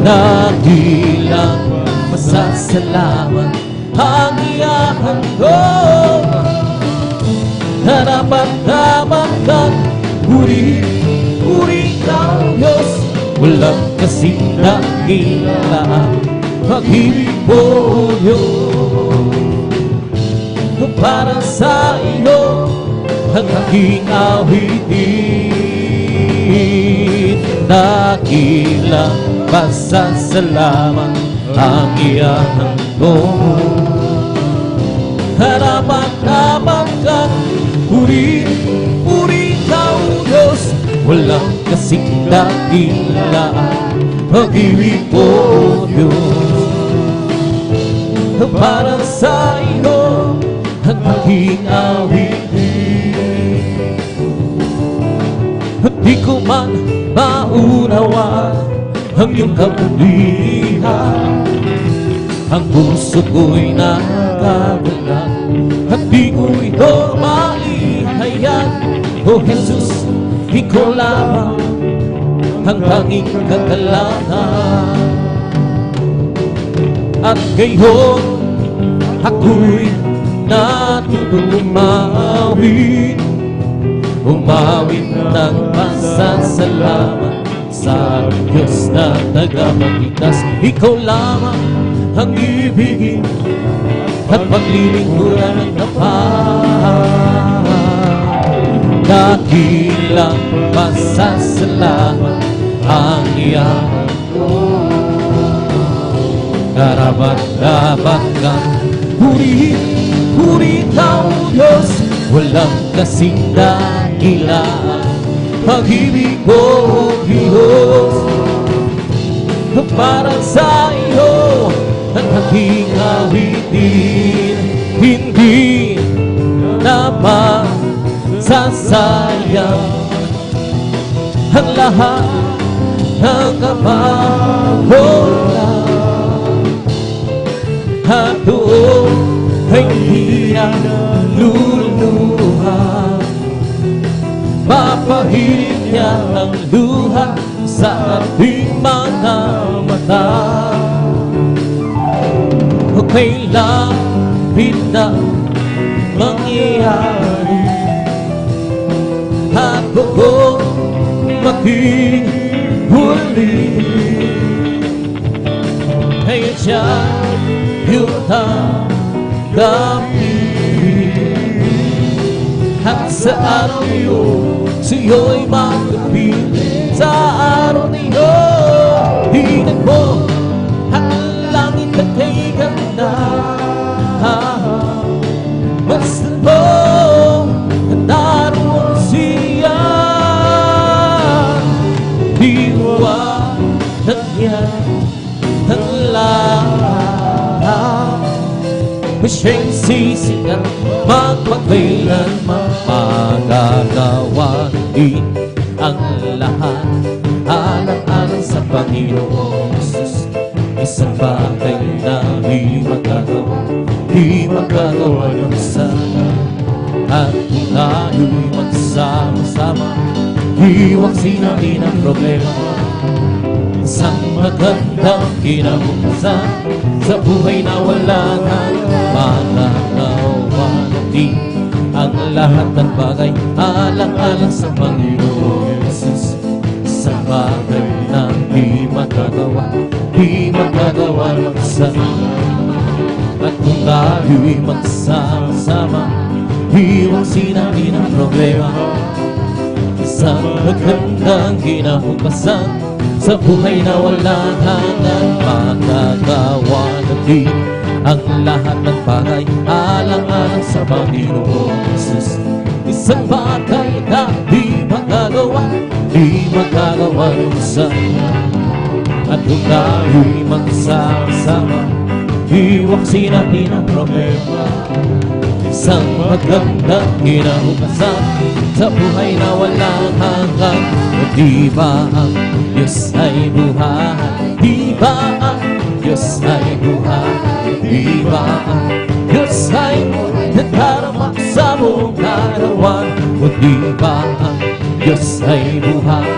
Dakilang masasalamat ang ihahandog, karapat-dapat ng Puri ka, Diyos, walang kasing dakilaan. Pag-ibig mo, Diyos, para sa iyo ang aking awitin. Dakilang pasasalamat ang iyahan ko. Harapan-harapan ka, puri ka, Diyos, walang kasing dakilaan. Pag-ibig mo, Diyos, para sa iyo ang aking awitin. Di ko man maunawa ang iyong kabulihan, ang puso ko'y nakagulat at di ko ito maihayag. O Jesus, ikaw lamang ang tanging kagalakan. At ngayon ako'y natutong umawit ng pasasalamat sa Diyos na tagapagligtas. Ikaw lamang ang ibigin at paglilingkuran ng tapat. Dakilang pasasalamat ang iyahan ko. Karapat-dapat kang puri ka, O Diyos, walang kasing dakilaan. Pag-ibig ko, O Diyos, para sa iyo ang aking awitin. Hindi naman sasayang ang lahat ng kapaboran. At doon ay hindi na luluha. Papahirin niya ang luha sa ating mga mata. O kailangan na mangyayari at buong maging huli. Kaya siya yung tanggapin. At sa araw niyo, sa'yo'y magkapiling. Sa araw niyo, hinag mo ang langit at kay ganda. Basta mo, naroon siya. Iwanan niya ang lahat. Siya'y sisikat magpagkailanman, magagawa din ang lahat. Alang-alang sa Panginoong Jesus, isang bagay na di magagawa ng sana. At kung tayo'y magsama-sama, iwaksin natin ang problema. Isang magandang kinabukasan sa buhay na walang magagawa natin ang lahat ng bagay. Alang-alang sa Panginoon Jesus, isang bagay na di magagawa ng sana. At kung tayo'y magsama-sama, iwaksin natin ang problema. Isang magandang kinabukasan sa buhay na walang hanggan, magagawa natin ang lahat ng bagay. Alang-alang sa Panginoong Jesus, isang bagay na di magagawa ng isa. At kung tayo'y magsama-sama, iwaksin natin ang problema. Isang magandang kinabukasan sa buhay na walang hanggan. Di ba ang Diyos ay buhay? Di ba ang Diyos ay buhay? Di ba ang Diyos ay nagdarama sa buong kaarawan? O di ba ang Diyos ay buhay?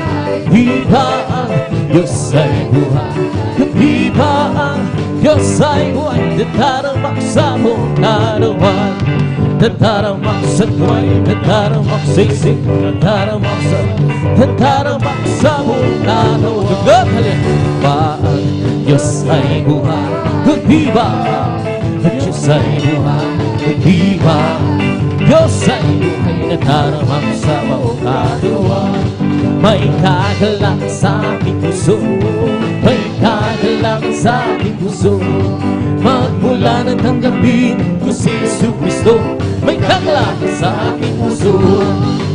Di ba ang Diyos ay buhay? Di ba ang Diyos ay buhay? Nagdarama sa buong kaarawan? Tataramak sa tuway, tataramak sa isip, tataramak sa mundano. Tugot, halin. Pag Diyos ay buhay, di ba? Diyos ay buhay, di ba? Diyos ay buhay, tataramak sa mundano. May kagalak sa aking puso, may kagalak sa aking puso. Magmula ng tanggapin ko si Jesu Cristo, may kagalak sa aking puso,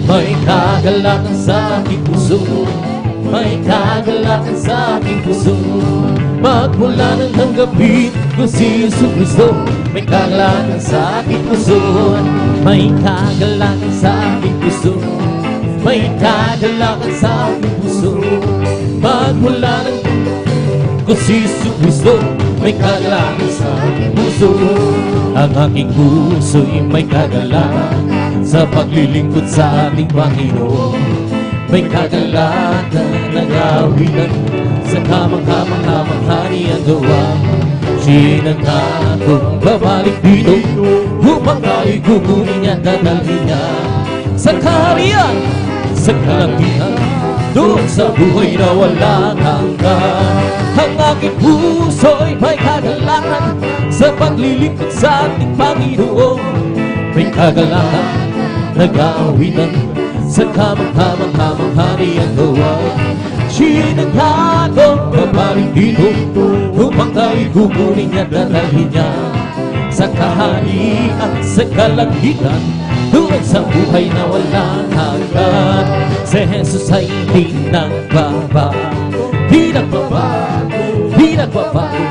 may kagalak sa aking puso, may kagalak sa aking puso. Magmula ng tanggapin ko si Jesu Cristo, may kagalak sa aking puso, may kagalak sa aking puso, may kagalakan sa aking puso. Magmula ng ko si Jesu Cristo, may kagalakan sa aking puso. Ang aking puso'y may kagalakan sa paglilingkod sa ating Panginoon. May kagalakan na gawinan sa kamangha-mangha niyang gawa. Siya'y nangakong babalik dito upang tayo'y kukunin niya, dadalhin niya sa kaharian, sa kalangitan, doon sa buhay na walang hanggan. Ang aking puso'y may kagalakan sa paglilingkod sa ating Panginoon. May kagalakan na gawinan sa kamangha-mangha niyang gawa. Siya'y naghatong babalik dito upang tayo'y kukunin niya, dadalhin niya sa kaharian, sa kalangitan, doon sa buhay na walang hanggan. Si Jesus ay hindi nagbabago, di nagbabago, di nagbabago.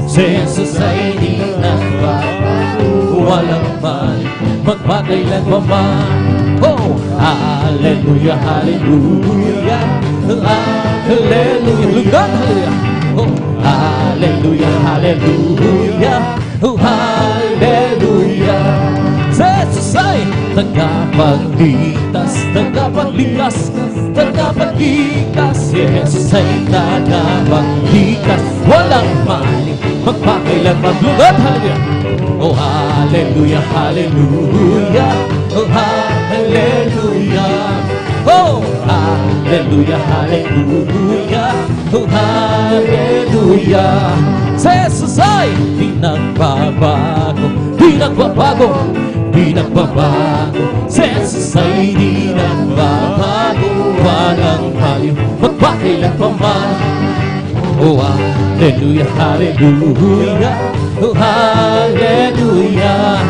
Si Jesus ay hindi nagbabago, walang man magpakailan pa man. Oh, hallelujah, hallelujah, hallelujah, lugan, hallelujah. Oh, hallelujah, hallelujah, oh, hallelujah. Jesus ay tagapagligtas, tagapagligtas, tagapagligtas. Jesus ay tagapagligtas, walang maling magpakailan maglugan. Hallelujah. Oh, hallelujah, hallelujah, oh, hallelujah. Oh, hallelujah, hallelujah, oh, hallelujah. Jesus ay di nagbabago, di nagbabago, di nagbabago. Jesus ay di nagbabago, walang maliw magpakailan pa man. Oh, hallelujah, hallelujah, oh, hallelujah.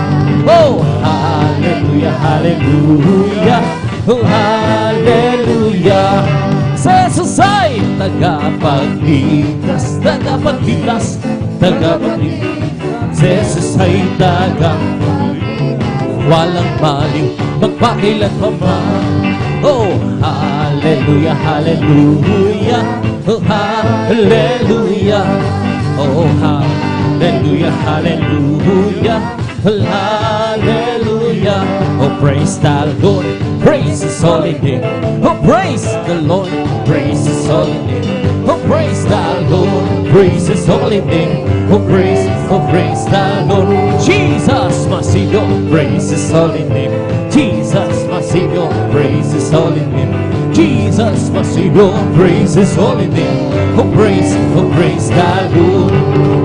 Oh, hallelujah, hallelujah, oh, hallelujah. Jesus ay tagapagligtas, tagapagligtas, tagapagligtas. Jesus ay walang maliw magpakailan pa man. Oh, hallelujah, hallelujah, oh, hallelujah. Oh, hallelujah, hallelujah, hallelujah. Oh, praise the Lord, praise His holy name. Oh, praise the Lord, praise His holy name. Oh, praise the Lord, praise His holy name. Oh, praise the Lord. Jesus, my Savior, praise His holy name. Jesus, my Savior, praise His holy name. Jesus, my Savior, praise His holy name. Oh, praise the Lord.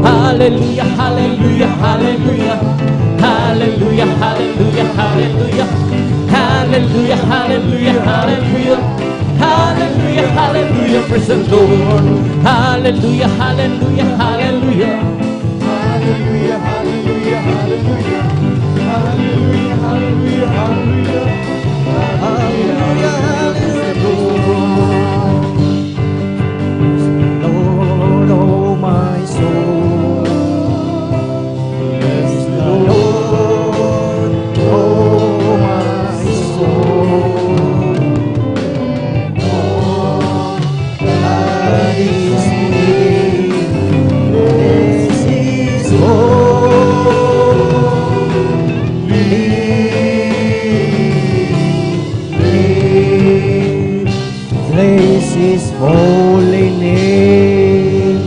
Hallelujah, hallelujah, hallelujah. Hallelujah, hallelujah, hallelujah. Hallelujah, hallelujah, hallelujah. Hallelujah, hallelujah, praise the Lord. Hallelujah, hallelujah, hallelujah. Hallelujah, hallelujah, hallelujah. Hallelujah, hallelujah, hallelujah. Hallelujah, hallelujah. Lord, oh my soul. Bless the Lord, oh my soul. Lord, that is me. Bless His Bless His holy name.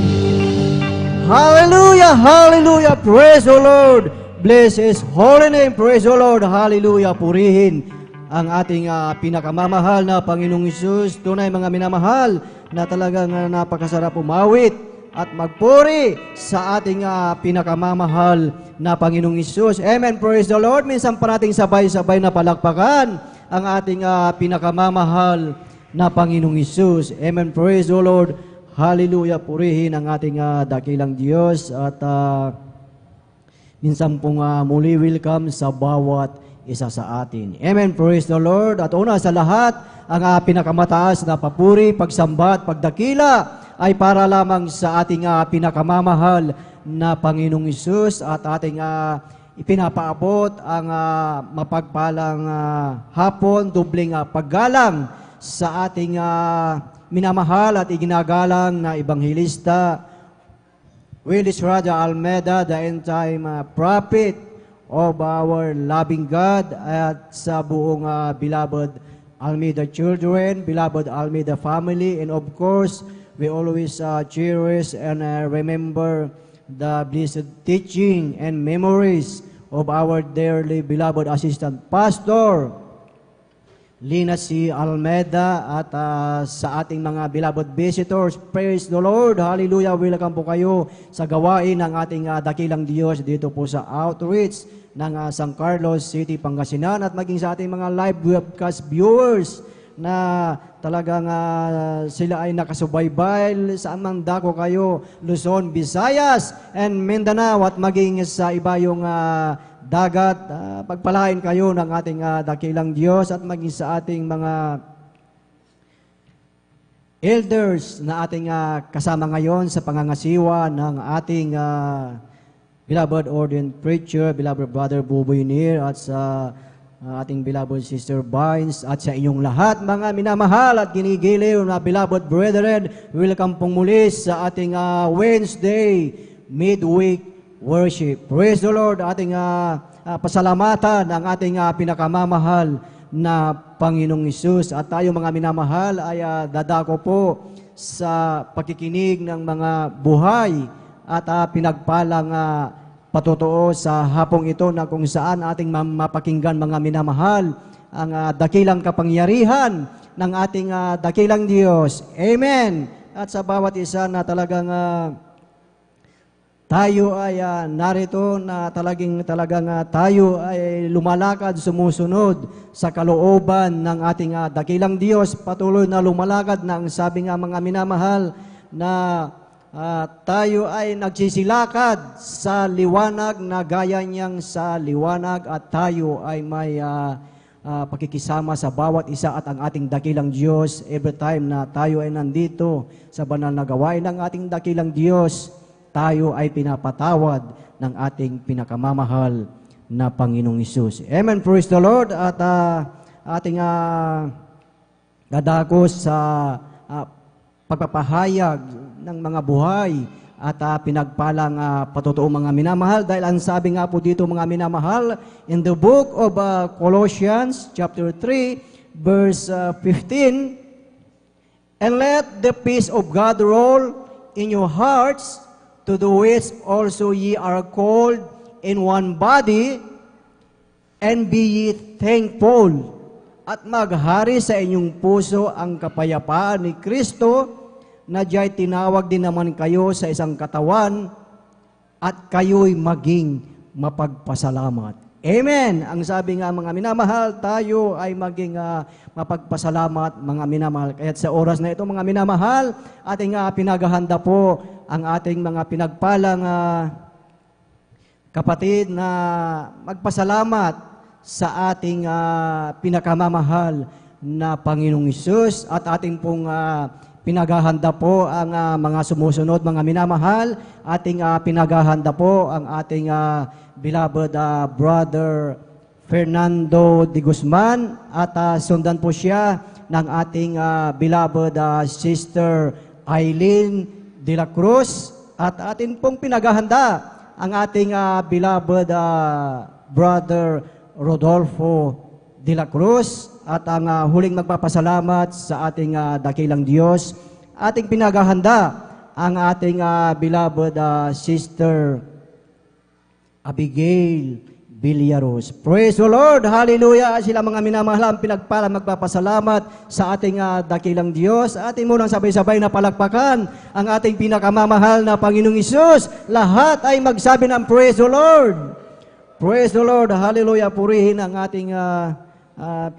Hallelujah, hallelujah, praise the Lord. Bless His holy name. Praise the Lord. Hallelujah. Purihin ang ating pinakamamahal na Panginoong Hesus. Tunay mga minamahal na talagang napakasarap umawit at magpuri sa ating pinakamamahal na Panginoong Hesus. Amen. Praise the Lord. Minsan pa nating sabay-sabay na palakpakan ang ating pinakamamahal na Panginoong Hesus. Amen. Praise the Lord. Hallelujah. Purihin ang ating dakilang Diyos at minsan pong muli welcome sa bawat isa sa atin. Amen. Praise the Lord. At una sa lahat, ang pinakamataas na papuri, pagsamba at pagdakila ay para lamang sa ating pinakamamahal na Panginoong Hesus at ating ipinapaabot ang mapagpalang hapon, dubling paggalang sa ating minamahal at iginagalang na Ebanghelista Willie Estrada Almeda, the end-time prophet of our loving God, at sa buong beloved Almeida children, beloved Almeida family, and of course, we always cherish and remember the blessed teaching and memories of our dearly beloved assistant pastor, Lina C. Almeda, at sa ating mga beloved visitors, praise the Lord, hallelujah, welcome po kayo sa gawain ng ating dakilang Diyos dito po sa outreach ng San Carlos City, Pangasinan, at maging sa ating mga live webcast viewers na talagang sila ay nakasubaybay saan man dako kayo, Luzon, Visayas, and Mindanao, at maging sa iba yung dagat, pagpalain kayo ng ating dakilang Diyos, at maging sa ating mga elders na ating kasama ngayon sa pangangasiwa ng ating beloved ordained preacher, beloved brother Buboy Nir, at sa ating beloved sister Vines, at sa inyong lahat mga minamahal at ginigiliw na beloved brethren, welcome pong muli sa ating Wednesday midweek worship. Praise the Lord. Ating pasalamatan ang ating pinakamamahal na Panginoong Hesus. At tayo mga minamahal ay dadako po sa pakikinig ng mga buhay at pinagpalang patutuo sa hapong ito na kung saan ating mapakinggan mga minamahal ang dakilang kapangyarihan ng ating dakilang Diyos. Amen. At sa bawat isa na talagang tayo ay narito na talagang tayo ay lumalakad, sumusunod sa kalooban ng ating dakilang Diyos. Patuloy na lumalakad na ang sabi nga mga minamahal na tayo ay nagsisilakad sa liwanag na gaya niyang sa liwanag, at tayo ay may pakikisama sa bawat isa at ang ating dakilang Diyos every time na tayo ay nandito sa banal na gawain ng ating dakilang Diyos. Tayo ay pinapatawad ng ating pinakamamahal na Panginoong Hesus. Amen. Praise the Lord. At ating dadako sa pagpapahayag ng mga buhay at pinagpalang patutuo mga minamahal. Dahil ang sabi nga po dito mga minamahal, in the book of Colossians chapter 3 verse 15, and let the peace of God rule in your hearts, to the which also ye are called in one body, and be ye thankful. At maghari sa inyong puso ang kapayapaan ni Kristo, na diya'y tinawag din naman kayo sa isang katawan, at kayo'y maging mapagpasalamat. Amen. Ang sabi nga mga minamahal, tayo ay maging mapagpasalamat mga minamahal. Kaya sa oras na ito mga minamahal, ating pinaghahanda po ang ating mga pinagpalang kapatid na magpasalamat sa ating pinakamamahal na Panginoong Hesus, at ating pong pinaghahanda po ang mga sumusunod mga minamahal. Ating pinaghahanda po ang ating beloved brother Fernando de Guzman, at sundan po siya ng ating beloved sister Eileen de la Cruz, at atin pong pinaghahanda ang ating beloved brother Rodolfo de la Cruz, at ang huling magpapasalamat sa ating dakilang Diyos, ating pinaghahanda ang ating beloved sister Abigail Villaros. Praise the Lord! Hallelujah! Sila mga minamahal ang pinagpala magpapasalamat sa ating dakilang Diyos. Ating munang sabay-sabay na palakpakan ang ating pinakamamahal na Panginoong Hesus. Lahat ay magsabi ng Praise the Lord! Praise the Lord! Hallelujah! Purihin ang ating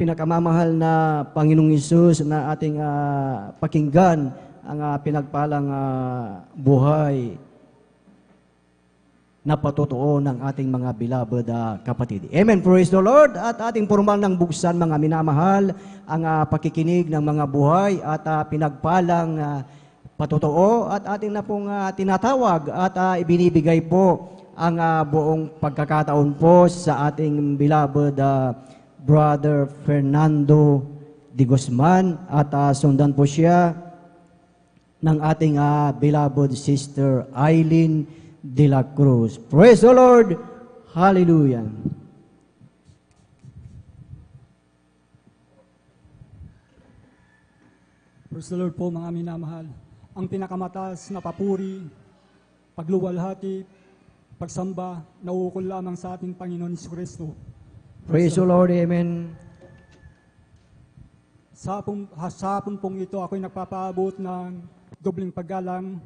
pinakamamahal na Panginoong Hesus na ating pakinggan ang pinagpalang buhay na patotoo ng ating mga beloved kapatid. Amen. Praise the Lord. At ating formal ng buksan, mga minamahal, ang pakikinig ng mga buhay at pinagpalang patotoo at ating na pong tinatawag at ibinibigay po ang buong pagkakataon po sa ating beloved Brother Fernando de Guzman at sundan po siya ng ating beloved Sister Eileen de la Cruz. Praise the Lord! Hallelujah! Praise the Lord po, mga minamahal. Ang pinakamataas na papuri, pagluwalhati, pagsamba, nauukol lamang sa ating Panginoon Jesucristo. Praise the Lord! Amen! Sa hapon pong ito, ako'y nagpapaabot ng dobling paggalang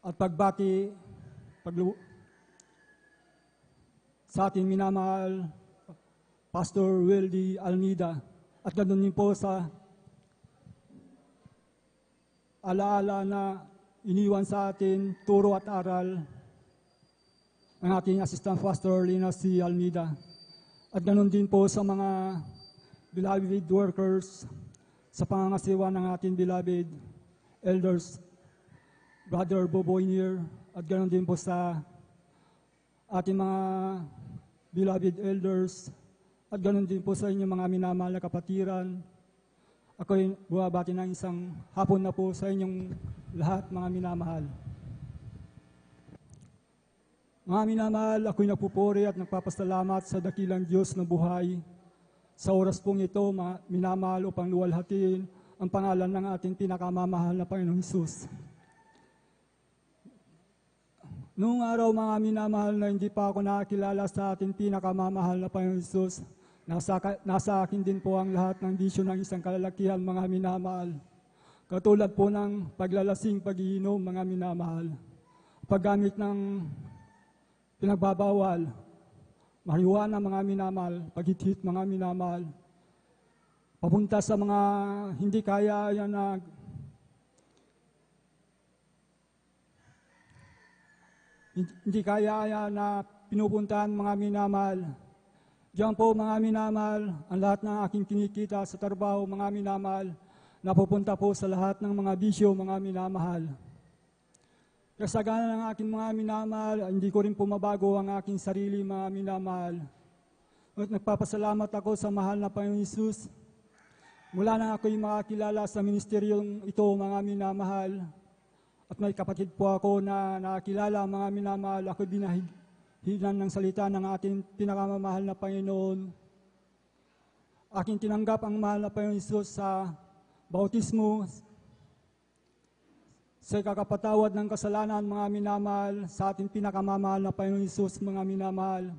at pagbati sa ating minamahal Pastor Wildy Almeida at ganoon din po sa alaala na iniwan sa atin turo at aral ang ating Assistant Pastor Lina C. Almeida at ganoon din po sa mga beloved workers sa pangangasiwa ng ating beloved elders Brother Boboynier at ganoon din po sa ating mga beloved elders at ganoon din po sa inyong mga minamahal na kapatiran. Ako'y buwabati ng isang hapon na po sa inyong lahat, mga minamahal. Mga minamahal, ako'y nagpupuri at nagpapasalamat sa dakilang Diyos na buhay. Sa oras pong ito, mga minamahal, upang luwalhatiin ang pangalan ng ating pinakamamahal na Panginoong Hesus. Noong araw, mga minamahal, na hindi pa ako nakakilala sa ating pinakamamahal na Panginoong Hesus, nasa akin din po ang lahat ng bisyo ng isang kalalakihan, mga minamahal. Katulad po ng paglalasing, pag-iinom, mga minamahal. Paggamit ng pinagbabawal, marijuana, mga minamahal, paghit-hit, mga minamahal. Papunta sa mga hindi kaya yan na hindi kaya na pinupuntahan, mga minamahal. Diyan po, mga minamahal, ang lahat ng aking kinikita sa trabaho, mga minamahal, napupunta po sa lahat ng mga bisyo, mga minamahal. Kasagana ng aking mga minamahal, hindi ko rin pumabago ang aking sarili, mga minamahal. At nagpapasalamat ako sa mahal na Panginoong Hesus. Mula na ako'y makakilala sa ministeryong ito, mga minamahal. At may kapatid po ako na nakakilala, mga minamahal, ako binahilan ng salita ng ating pinakamamahal na Panginoon. Aking tinanggap ang mahal na Panginoon Hesus sa bautismo, sa kakapatawad ng kasalanan, mga minamahal, sa ating pinakamamahal na Panginoon Hesus, mga minamahal.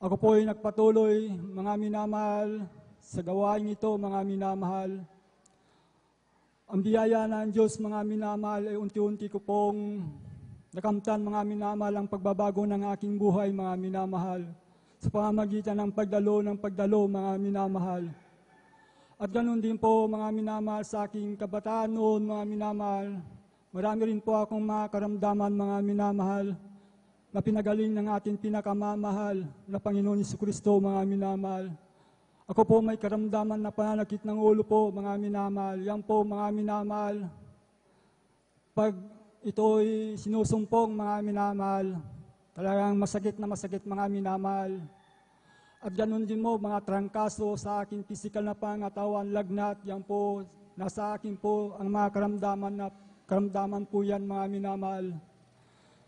Ako po ay nagpatuloy, mga minamahal, sa gawain ito, mga minamahal. Ang biyaya ng Diyos, mga minamahal, ay unti-unti ko pong nakamtan, mga minamahal, ang pagbabago ng aking buhay, mga minamahal, sa pamamagitan ng pagdalo, mga minamahal. At ganoon din po, mga minamahal, sa aking kabataan noon, mga minamahal, marami rin po akong mga karamdaman, mga minamahal, na pinagaling ng ating pinakamamahal na Panginoon Jesucristo, mga minamahal. Ako po may karamdaman na pananakit ng ulo po, mga minamahal. Yan po, mga minamahal. Pag ito'y sinusumpong, mga minamahal, talagang masakit na masakit, mga minamahal. At ganoon din mo, mga trangkaso sa aking pisikal na pangatawan, lagnat, yan po, nasa akin po ang mga karamdaman po yan, mga minamahal.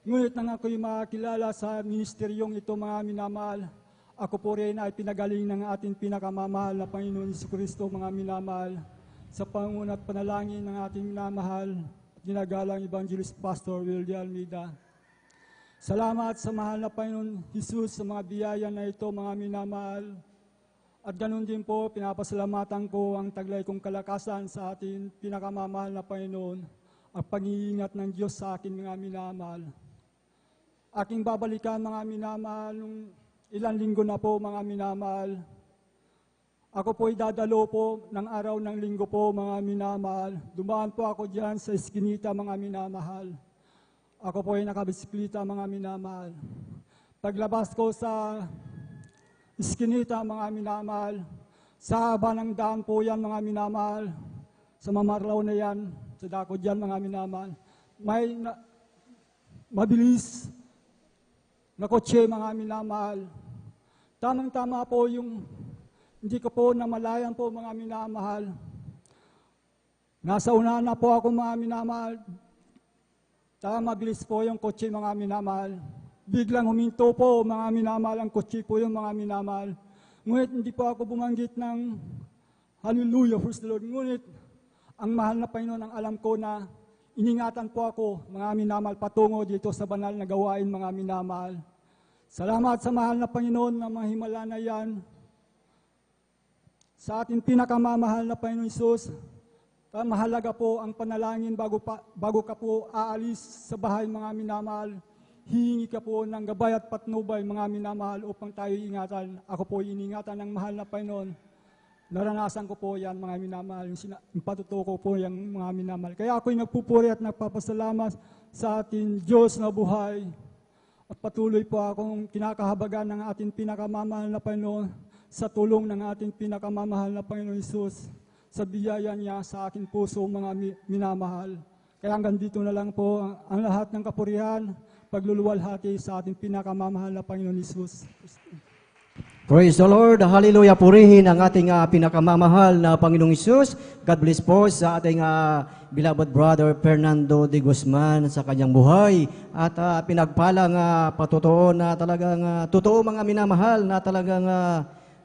Ngunit nang ako'y makakilala sa ministeryong ito, mga minamahal, ako po rin ay pinagaling ng ating pinakamamahal na Panginoon Jesucristo, mga minamahal, sa pangunat panalangin ng ating minamahal at ginagalang Evangelist Pastor Wildy Almeida. Salamat sa mahal na Panginoon Jesus sa mga biyaya na ito, mga minamahal. At ganun din po, pinapasalamatan ko ang taglay kong kalakasan sa ating pinakamamahal na Panginoon at pag-iingat ng Diyos sa akin, mga minamahal. Aking babalikan, mga minamahal, nung ilang linggo na po, mga minamahal. Ako po'y dadalo po ng araw ng linggo po, mga minamahal. Dumaan po ako diyan sa Eskinita, mga minamahal. Ako po'y nakabisiklita, mga minamahal. Paglabas ko sa Eskinita, mga minamahal, sa haba ng daan po yan, mga minamahal. Sa mamarlaw na yan, sa dako diyan, mga minamahal. May mabilis na kotse, mga minamahal. Tamang-tama po yung hindi ko po namalayan po, mga minamahal. Nasa unahan na po ako, mga minamahal. Mabilis po yung kotse, mga minamahal. Biglang huminto po, mga minamahal, ang kotse po yung mga minamahal. Ngunit hindi po ako bumanggit ng hallelujah, praise the Lord. Ngunit ang mahal na Panginoon, ang alam ko na iningatan po ako, mga minamahal, patungo dito sa banal na gawain, mga minamahal. Salamat sa mahal na Panginoon na mga himala na yan. Sa ating pinakamamahal na Panginoon Hesus, mahalaga po ang panalangin bago ka po aalis sa bahay, mga minamahal. Hihingi ka po ng gabay at patnubay, mga minamahal, upang tayo ingatan. Ako po iningatan ng mahal na Panginoon. Naranasan ko po yan, mga minamahal. Yung patutuko po yan, mga minamahal. Kaya ako'y nagpupuri at nagpapasalamat sa ating Diyos na buhay. At patuloy po akong kinakahabagan ng ating pinakamamahal na Panginoon sa tulong ng ating pinakamamahal na Panginoon Hesus, sa biyaya niya sa aking puso, mga minamahal. Kaya hanggang dito na lang po ang lahat ng kapurihan, pagluluwalhati sa ating pinakamamahal na Panginoon Hesus. Praise the Lord. Hallelujah. Purihin ang ating pinakamamahal na Panginoong Hesus. God bless po sa ating beloved brother Fernando de Guzman sa kanyang buhay. At pinagpalang patotoo na talagang totoo, mga minamahal, na talagang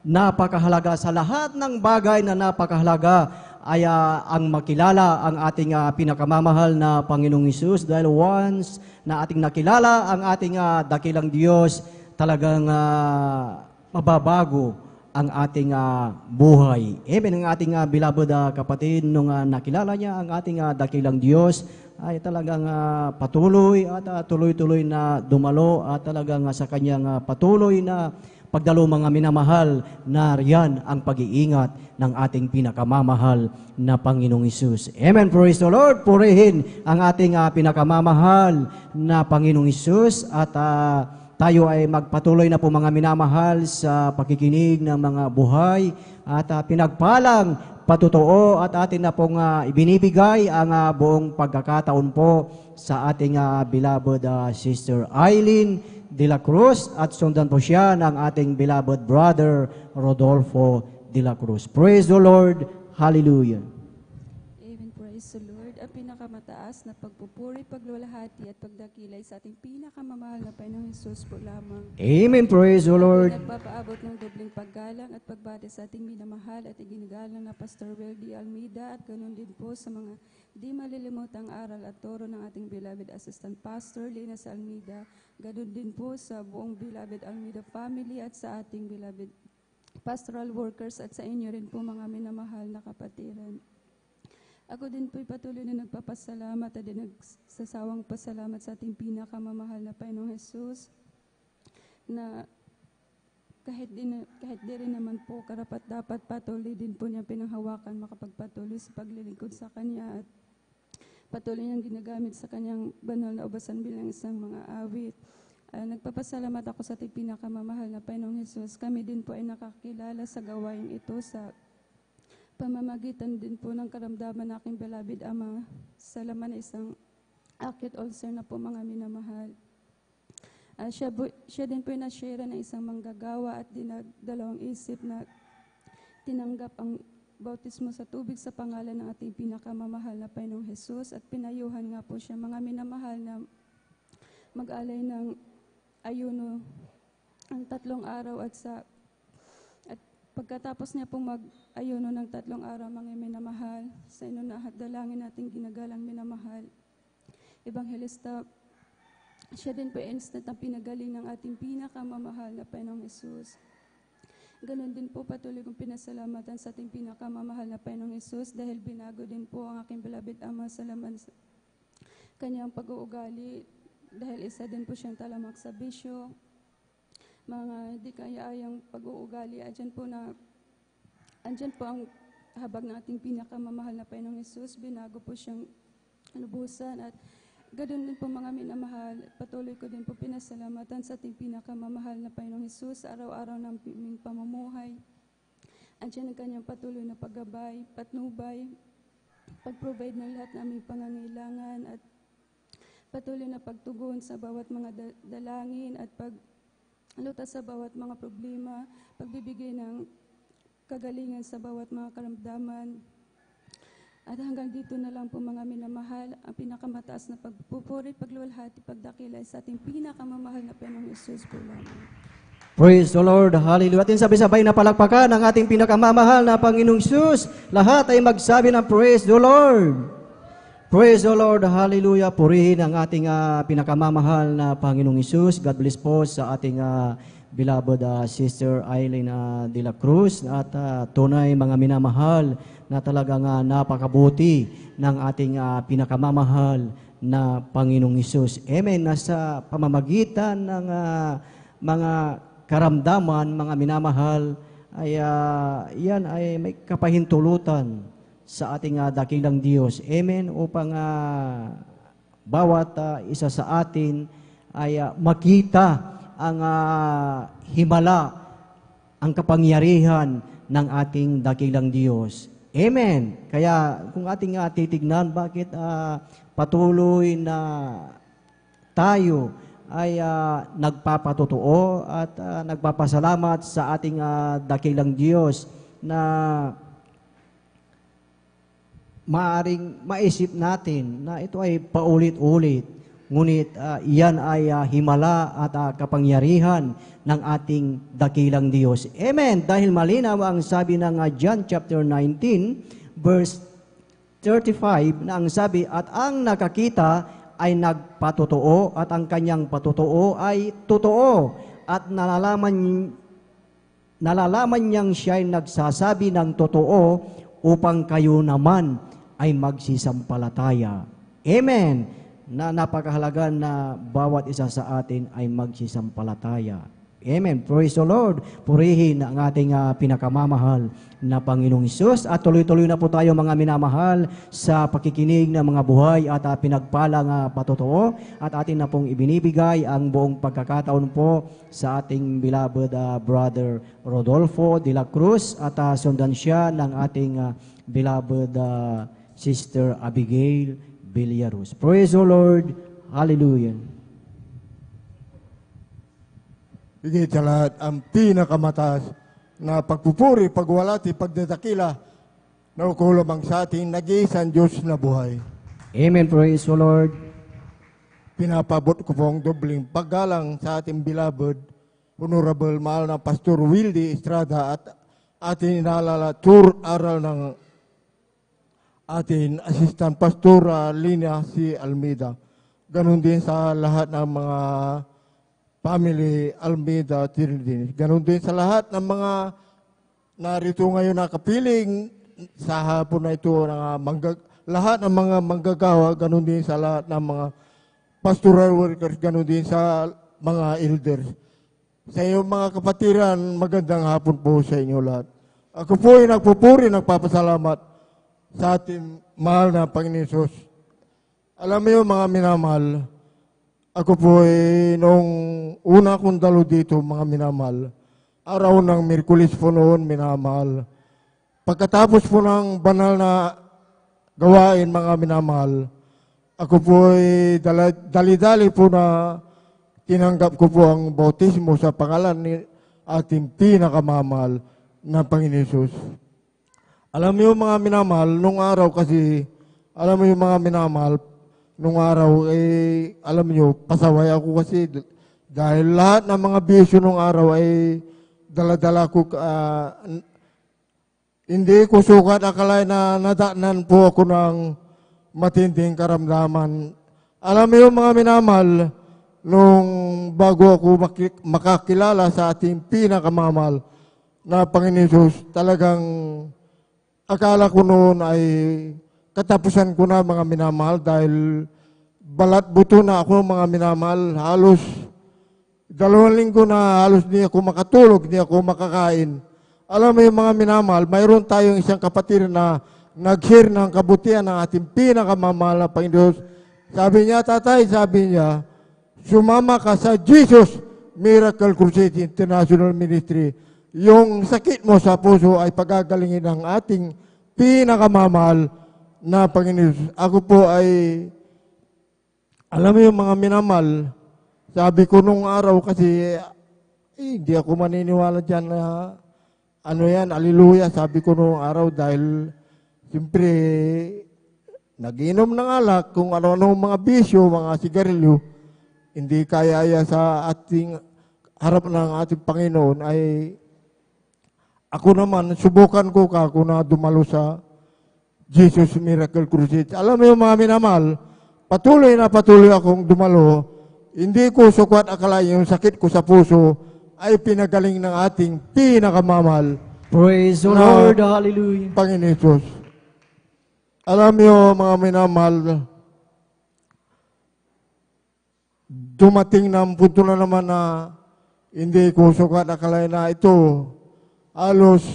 napakahalaga sa lahat ng bagay na napakahalaga ay ang makilala ang ating pinakamamahal na Panginoong Hesus, dahil once na ating nakilala ang ating dakilang Diyos, talagang mababago ang ating buhay. Amen. Ang ating beloved kapatid, nung nakilala niya ang ating dakilang Diyos, ay talagang patuloy at tuloy-tuloy na dumalo at talagang sa kanyang patuloy na pagdalo, mga minamahal, na riyan ang pag-iingat ng ating pinakamamahal na Panginoong Hesus. Amen. Praise the Lord. Purihin ang ating pinakamamahal na Panginoong Hesus at tayo ay magpatuloy na po, mga minamahal, sa pakikinig ng mga buhay at pinagpalang patotoo at atin na pong ibinibigay ang buong pagkakataon po sa ating beloved Sister Eileen de la Cruz, at sundan po siya ng ating beloved brother Rodolfo de la Cruz. Praise the Lord. Hallelujah. Amen. Praise the Lord. Ang pinakamataas na pagpupuri, paglulahati at pagdakilay sa ating pinakamamahal na Panginoong Hesus po lamang. Amen. Praise the Lord. Nagpapaabot ng dobling paggalang at pagbati sa ating minamahal at iginagalang na Pastor Weldy Almeida, at ganoon din po sa mga di malilimutang aral at turo ng ating beloved Assistant Pastor Linas Almeida, ganoon din po sa buong beloved Almeida family at sa ating beloved pastoral workers at sa inyo rin po, mga minamahal na kapatiran. Ako din po'y patuloy na nagpapasalamat at nagsasawang pasalamat sa ating pinakamamahal na Panginoong Hesus, na kahit di rin naman po karapat dapat, patuloy din po niya pinanghawakan makapagpatuloy sa paglilingkod sa Kanya, at patuloy niyang ginagamit sa Kanyang banal na ubasan bilang isang mga awit. Nagpapasalamat ako sa ating pinakamamahal na Panginoong Hesus. Kami din po ay nakakilala sa gawain ito sa pamamagitan din po ng karamdaman ng aking beloved ama sa laman na isang acute ulcer na po, mga minamahal. Siya din po ay na-share ng isang manggagawa at dinagdalawang isip na tinanggap ang bautismo sa tubig sa pangalan ng ating pinakamamahal na Panginoong Hesus, at pinayuhan nga po siya, mga minamahal, na mag-alay ng ayuno ang 3 araw, at pagkatapos niya pong mag-ayuno ng 3 araw, mga minamahal, sa inunahat dalangin nating ginagalang minamahal, Evangelista Siya din po ay instant ang pinagaling ng ating pinakamamahal na Panginoong Hesus. Ganon din po patuloy kong pinasalamatan sa ating pinakamamahal na Panginoong Hesus dahil binago din po ang aking beloved Ama sa laman sa kanyang pag-uugali dahil isa din po siyang talamak sa bisyo. Mga hindi kaya-ayang pag-uugali, andyan po ang habag ng ating pinakamamahal na Panginoong Hesus, binago po siyang lubusan at ganoon din po mga minamahal, patuloy ko din po pinasalamatan sa ating pinakamamahal na Panginoong Hesus sa araw-araw ng aming pamumuhay. Andiyan ang kanyang patuloy na paggabay, patnubay, pag-provide ng lahat ng aming pangangailangan at patuloy na pagtugon sa bawat mga dalangin at paglutas sa bawat mga problema, pagbibigay ng kagalingan sa bawat mga karamdaman. At hanggang dito na lang po mga minamahal, ang pinakamataas na pagpupuri, pagluwalhati, pagdakilay sa ating pinakamamahal na Panginoong Hesus po lamang. Praise the Lord. Hallelujah. Atin sabay-sabay na palakpakan ang ating pinakamamahal na Panginoong Hesus. Lahat ay magsabi ng praise the Lord. Praise the Lord. Hallelujah. Purihin ang ating pinakamamahal na Panginoong Hesus. God bless po sa ating beloved Sister Eileen de la Cruz at tunay mga minamahal na talagang napakabuti ng ating pinakamamahal na Panginoong Hesus. Amen. Nasa pamamagitan ng mga karamdaman, mga minamahal, ay yan ay may kapahintulutan sa ating dakilang Diyos. Amen. Upang bawat isa sa atin ay makita ang himala, ang kapangyarihan ng ating dakilang Diyos. Amen. Kaya kung ating titignan, bakit patuloy na tayo ay nagpapatotoo at nagpapasalamat sa ating dakilang Diyos na maaring maisip natin na ito ay paulit-ulit. Ngunit iyan ay himala at kapangyarihan ng ating dakilang Diyos. Amen. Dahil malinaw ang sabi ng John chapter 19, verse 35, na ang sabi, at ang nakakita ay nagpatotoo at ang kanyang patotoo ay totoo. At nalalaman niyang siya ay nagsasabi ng totoo upang kayo naman ay magsisampalataya. Amen. Na napakahalaga na bawat isa sa atin ay magsisampalataya. Amen. Praise the Lord. Purihin ang ating pinakamamahal na Panginoong Hesus. At tuloy-tuloy na po tayo mga minamahal sa pakikinig ng mga buhay at pinagpalang patotoo. At atin na pong ibinibigay ang buong pagkakataon po sa ating beloved Brother Rodolfo de la Cruz. At sundan siya ng ating beloved Sister Abigail Villaruz. Praise the Lord. Hallelujah. Higit sa lahat, ang pinakamataas na pagpupuri, pagwalati, pagdadakila na ukulabang sa ating nag-iisang Diyos na buhay. Amen. Praise the Lord. Pinapabot ko po ang dobling paggalang sa ating beloved, honorable, mahal na Pastor Wildy Estrada at ating inaalala tour aral ng ating Assistant Pastor Lina C. Almeida. Ganon din sa lahat ng mga family Almeida Trinidad. Ganon din sa lahat ng mga narito ngayon na kapiling sa hapon na ito, lahat ng mga manggagawa, ganon din sa lahat ng mga pastoral workers, ganon din sa mga elders. Sa iyong mga kapatiran, magandang hapon po sa inyo lahat. Ako po ay nagpupuri, nagpapasalamat sa ating mahal na Panginoon Hesus. Alam mo mga minamahal, ako po ay noong una kong dalo dito mga minamahal, araw ng Miyerkules po noon minamahal. Pagkatapos po ng banal na gawain mga minamahal, ako po ay dali-dali po na tinanggap ko po ang bautismo sa pangalan ni ating pinakamamahal na Panginoon Hesus. Alam mo yung mga minamahal, nung araw kasi, alam mo yung mga minamahal, nung araw, alam nyo, pasaway ako kasi dahil lahat ng mga bisyo nung araw ay dala-dala ko, hindi ko sukat akalain na nadaanan po ako ng matinding karamdaman. Alam mo yung mga minamahal, nung bago ako makakilala sa ating pinakamamahal na Panginoon Hesus, talagang akala ko noon ay katapusan ko na mga minamahal dahil balat buto na ako mga minamahal. Halos 2 linggo na halos di ako makatulog, di ako makakain. Alam mo yung mga minamahal, mayroon tayong isang kapatid na nag-share ng kabutihan ng ating pinakamamahal na Panginoon. Sabi niya, tatay, sabi niya, sumama ka sa Jesus Miracle Crusade International Ministry. Yung sakit mo sa puso ay pagagalingin ng ating pinakamamahal na Panginoon. Ako po ay, alam mo yung mga minamahal, sabi ko nung araw kasi, hindi ako maniniwala dyan na, ano yan, hallelujah, sabi ko nung araw dahil, siyempre, nag-inom ng alak, kung ano-ano mga bisyo, mga sigarilyo, hindi kaya sa ating harap ng ating Panginoon ay ako naman, subukan ko ako na dumalo sa Jesus Miracle Crusade. Alam mo yung mga minamahal, patuloy na patuloy akong dumalo, hindi ko sukat akalain yung sakit ko sa puso ay pinagaling ng ating pinakamamahal. Praise the Lord, hallelujah. Panginoon Jesus. Alam niyo mga minamahal, dumating na punto na naman na hindi ko sukat akalain na ito. Halos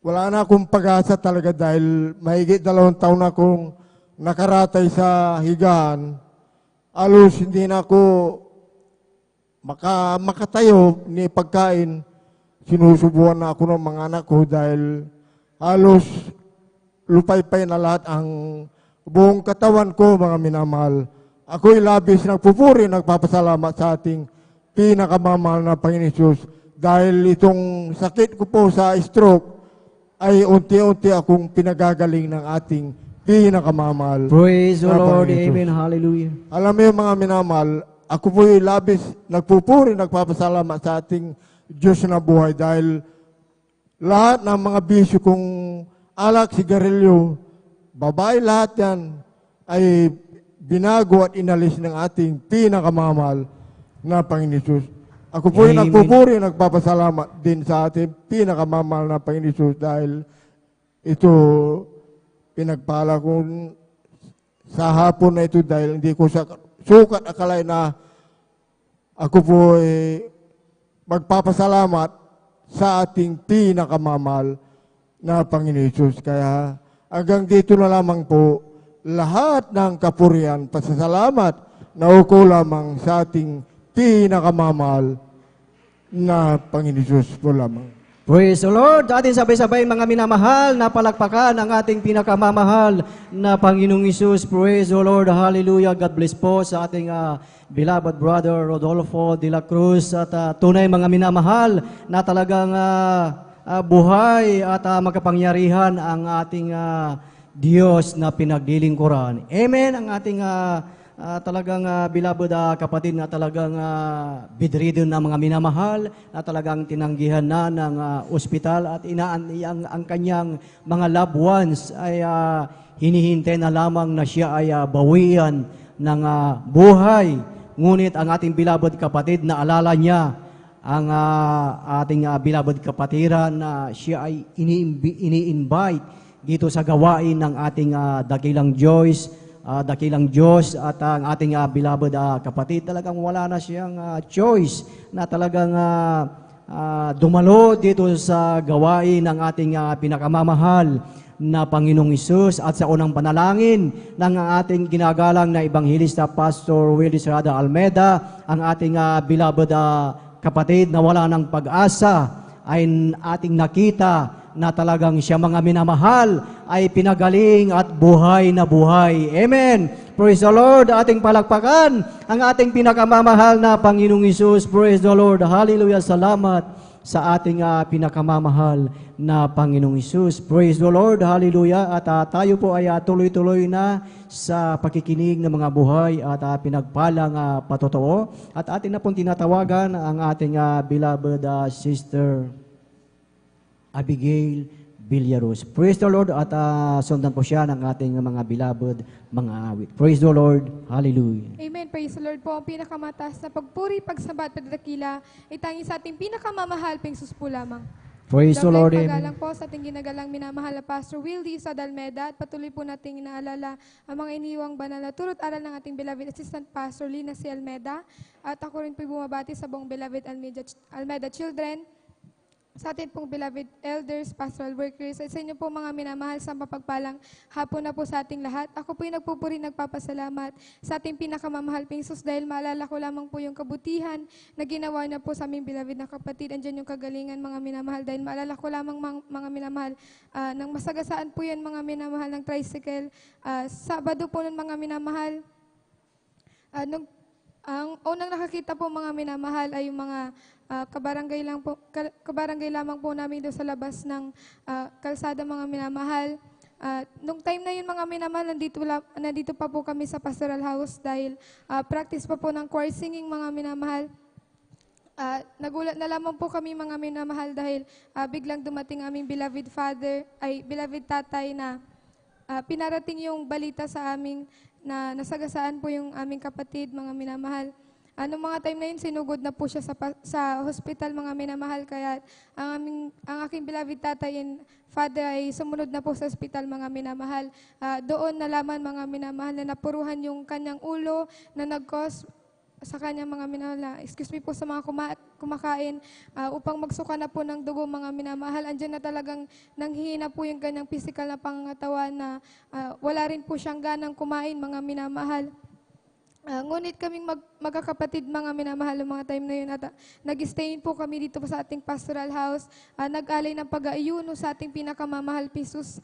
wala na akong pag-asa talaga dahil mahigit 2 taon na akong nakaratay sa higaan. Halos hindi na ako makatayo ni pagkain. Sinusubuan na ako ng mga anak ko dahil halos lupay-pay na lahat ang buong katawan ko, mga minamahal. Ako'y labis nagpupuri, nagpapasalamat sa ating pinakamamahal na Panginoon Hesus dahil itong sakit ko po sa stroke ay unti-unti akong pinagagaling ng ating pinakamamahal. Praise the na Lord, Panginoon amen, Hesus. hallelujah. Alam mo yung mga minamahal, ako po'y labis nagpupuri, nagpapasalamat sa ating Diyos na buhay dahil lahat ng mga bisyo kong alak, sigarilyo, babae, lahat yan ay binago at inalis ng ating pinakamamahal na Panginoon Hesus. Ako po ay Amen. nagpupuri, nagpapasalamat din sa ating pinakamamahal na Panginoon Hesus dahil ito pinagpala ko sa hapon na ito dahil hindi ko sukat akalain na ako po ay magpapasalamat sa ating pinakamamahal na Panginoon Hesus. Kaya hanggang dito na lamang po lahat ng kapurihan, pasasalamat na uko lamang sa ating pinakamamahal na Panginoon Hesus po lamang. Praise the Lord. Atin sabay-sabay mga minamahal na palakpakan ang ating pinakamamahal na Panginoong Hesus. Praise the Lord. Hallelujah. God bless po sa ating beloved brother Rodolfo de la Cruz at tunay mga minamahal na talagang buhay at makapangyarihan ang ating Diyos na pinaglilingkuran. Amen. Ang ating talagang beloved kapatid na talagang bedridden na mga minamahal na talagang tinanggihan na ng ospital at ang kanyang mga loved ones ay hinihintay na lamang na siya ay bawian ng buhay. Ngunit ang ating beloved kapatid na alala niya ang ating beloved kapatiran na siya ay ini-invite dito sa gawain ng ating dakilang Diyos at ang ating beloved kapatid. Talagang wala na siyang choice na talagang dumalo dito sa gawain ng ating pinakamamahal na Panginoong Hesus at sa unang panalangin ng ating ginagalang na Ebanghilista Pastor Willie Serrada Almeda, ang ating beloved kapatid na wala ng pag-asa ay ating nakita na talagang siya mga minamahal ay pinagaling at buhay na buhay. Amen. Praise the Lord. Ating palakpakan ang ating pinakamamahal na Panginoong Hesus. Praise the Lord. Hallelujah. Salamat sa ating pinakamamahal na Panginoong Hesus. Praise the Lord. Hallelujah. At tayo po ay tuloy-tuloy na sa pakikinig ng mga buhay at pinagpalang patotoo. At atin na pong tinatawagan ang ating beloved sister Abigail Villaruz. Praise the Lord at sundan po siya ng ating mga beloved mga awit. Praise the Lord. Hallelujah. Amen. Praise the Lord po. Ang pinakamataas na pagpuri, pagsamba at pagdakila ay tanging sa ating pinakamamahal ping Sus po lamang. Praise the Lord. Double Amen. paggalang po sa ating ginagalang minamahal na Pastor Wildy Sadalmeda at patuloy po nating inaalala ang mga iniwang banal na turot aral ng ating beloved Assistant Pastor Lina C. Almeda at ako rin po bumabati sa buong beloved Almeda Children, sa atin pong beloved elders, pastoral workers, at sa inyo po mga minamahal sa mapagpalang hapon na po sa ating lahat. Ako po yung nagpupuri, nagpapasalamat sa ating pinakamamahal ping Sus dahil maalala ko lamang po yung kabutihan na ginawa niya po sa aming beloved na kapatid. Andyan yung kagalingan mga minamahal dahil maalala ko lamang mga minamahal nang masagasaan po yan mga minamahal ng tricycle. Sabado po nun mga minamahal, ang unang nakakita po mga minamahal ay yung mga kabarangay lamang po namin doon sa labas ng kalsada mga minamahal. Nung time na yun mga minamahal, nandito pa po kami sa pastoral house dahil practice pa po ng choir singing mga minamahal. Nagulat na lamang po kami mga minamahal dahil biglang dumating aming beloved tatay na pinarating yung balita sa amin na nasagasaan po yung aming kapatid mga minamahal. Noong mga time na yun, sinugod na po siya sa hospital mga minamahal, kaya ang aking beloved tatay and father ay sumunod na po sa hospital mga minamahal. Doon nalaman mga minamahal na napuruhan yung kanyang ulo na nag-cause sa kanyang mga minamahal, excuse me po sa mga kumakain, upang magsuka na po ng dugo mga minamahal. Andyan na talagang nanghihina po yung kanyang physical na pangangatawan na wala rin po siyang ganang kumain mga minamahal. Ngunit kaming magkakapatid mga minamahal ng mga time na yun at nag-stay po kami dito sa ating pastoral house, nag-alay ng pag-aayuno sa ating pinakamamahal Sus,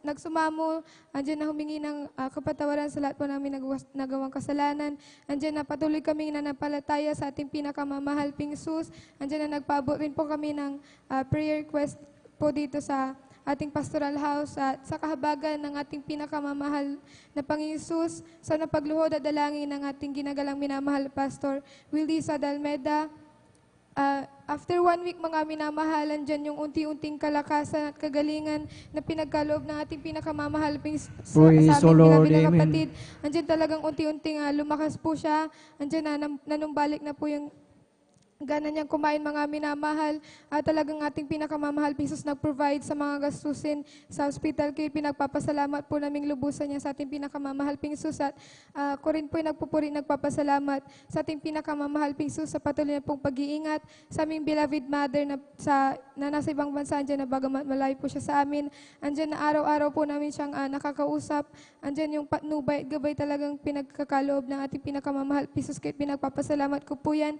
nagsumamo, andyan na humingi ng kapatawaran sa lahat po namin nagawang kasalanan, andyan na patuloy kaming nanampalataya sa ating pinakamamahal Sus, andyan na nagpaabot rin po kami ng prayer request po dito sa ating pastoral house at sa kahabagan ng ating pinakamamahal na Panginoon Sus, sa napagluhod at dalangin ng ating ginagalang minamahal Pastor Wildy Sadalmeda. After 1 week mga minamahalan dyan yung unti-unting kalakasan at kagalingan na pinagkaloob ng ating pinakamamahal sa aming pinakapatid. Andyan talagang unti-unting lumakas po siya. Andyan na nanumbalik na po yung gana niyang kumain mga minamahal at talagang ating pinakamamahal Sus nag-provide sa mga gastusin sa hospital. Kaya pinagpapasalamat po naming lubusan niya sa ating pinakamamahal Sus at ko rin po nagpupuri, nagpapasalamat sa ating pinakamamahal Sus sa patuloy na pong pag-iingat sa aming beloved mother na nasa ibang bansa. Andyan na bagamat malayo po siya sa amin. Andyan na araw-araw po namin siyang nakakausap. Andyan yung patnubay at gabay talagang pinagkakaloob ng ating pinakamamahal Sus. Kaya pinagpapasalamat ko po yan.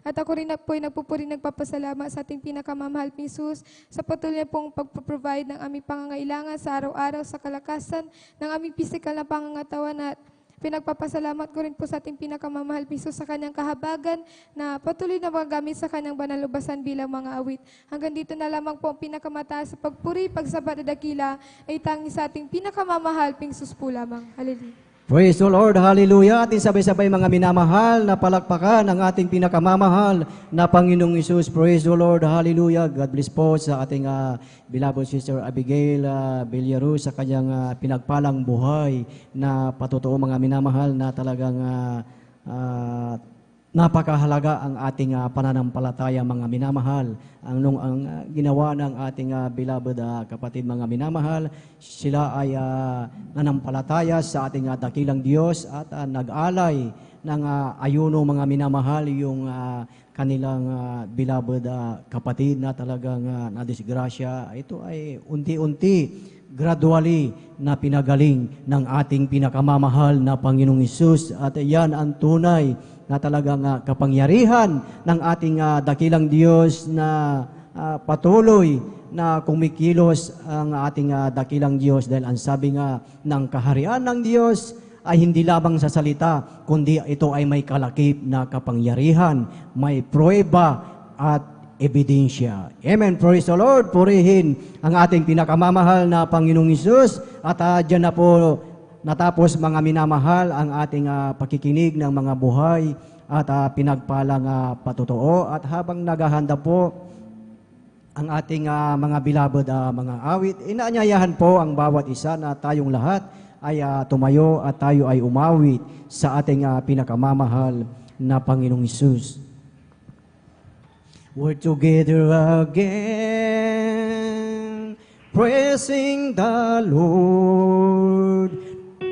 At ako rin po ay nagpupuri, nagpapasalamat sa ating pinakamamahal Sus sa patuloy pong pagpaprovide ng aming pangangailangan sa araw-araw sa kalakasan ng aming physical na pangangatawan at pinagpapasalamat ko rin po sa ating pinakamamahal Sus sa kanyang kahabagan na patuloy na magagamit sa kanyang banal lubasan bilang mga awit. Hanggang dito na lamang po ang pinakamataas sa pagpuri, pagsabat at dakila ay tanging sa ating pinakamamahal Sus po lamang. Hallelujah. Praise the Lord, hallelujah. Atin sabay-sabay mga minamahal na palakpakan ang ating pinakamamahal na Panginoong Isus. Praise the Lord, hallelujah. God bless po sa ating beloved Sister Abigail Villaruz sa kanyang pinagpalang buhay na patotoo mga minamahal na talagang napakahalaga ang ating pananampalataya mga minamahal. Ang ginawa ng ating beloved kapatid mga minamahal, sila ay nanampalataya sa ating dakilang Diyos at nag-alay ng ayuno mga minamahal yung kanilang beloved kapatid na talagang nadisgrasya. Ito ay unti-unti, gradually na pinagaling ng ating pinakamamahal na Panginoong Hesus. At yan ang tunay na talagang kapangyarihan ng ating dakilang Diyos na patuloy na kumikilos ang ating dakilang Diyos dahil ang sabi nga ng kaharian ng Diyos ay hindi lamang sa salita, kundi ito ay may kalakip na kapangyarihan, may pruweba at ebidensya. Amen. Praise the Lord. Purihin ang ating pinakamamahal na Panginoong Hesus. At dyan na po natapos mga minamahal ang ating pakikinig ng mga buhay at pinagpalang patotoo. At habang naghahanda po ang ating mga bilabod mga awit. Inaanyayahan po ang bawat isa na tayong lahat ay tumayo at tayo ay umawit sa ating pinakamamahal na Panginoong Hesus. We're together again, praising the Lord.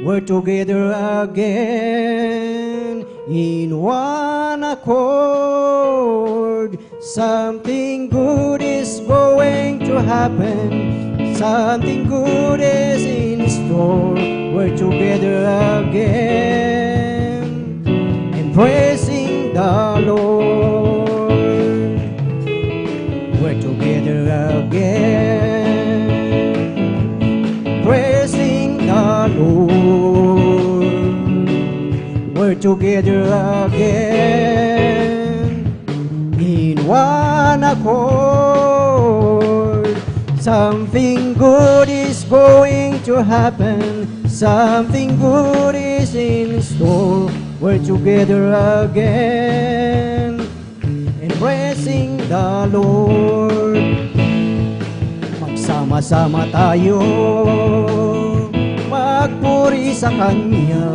We're together again in one accord. Something good is going to happen. Something good is in store. We're together again and praising the Lord. We're together again, praising the Lord. We're together again in one accord. Something good is going to happen. Something good is in store. We're together again and praising the Lord. Magsama-sama tayo, magpuri sa Kanya.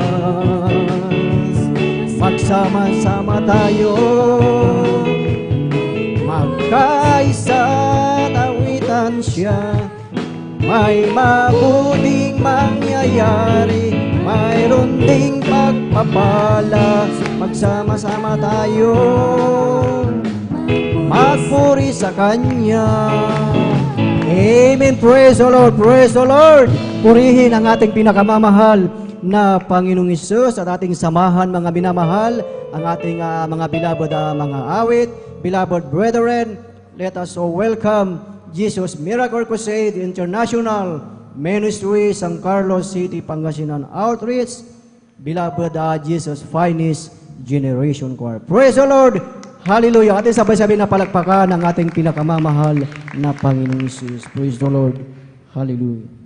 Magsama-sama tayo, magkaisa at awitan siya. May mabuting mangyayari, mayroon ding pagpapala. Magsama-sama tayo, magpuri sa Kanya. Amen. Praise the Lord. Praise the Lord. Purihin ang ating pinakamamahal na Panginoong Hesus at ating samahan mga minamahal, ang ating mga beloved mga awit. Beloved brethren, let us so welcome Jesus Miracle Crusade International Ministry, San Carlos City, Pangasinan Outreach, beloved Jesus Finest Generation Choir. Praise the Lord! Hallelujah! Ating sabay-sabay na palakpakan ang ating pinakamamahal na Panginoong Hesus. Praise the Lord! Hallelujah!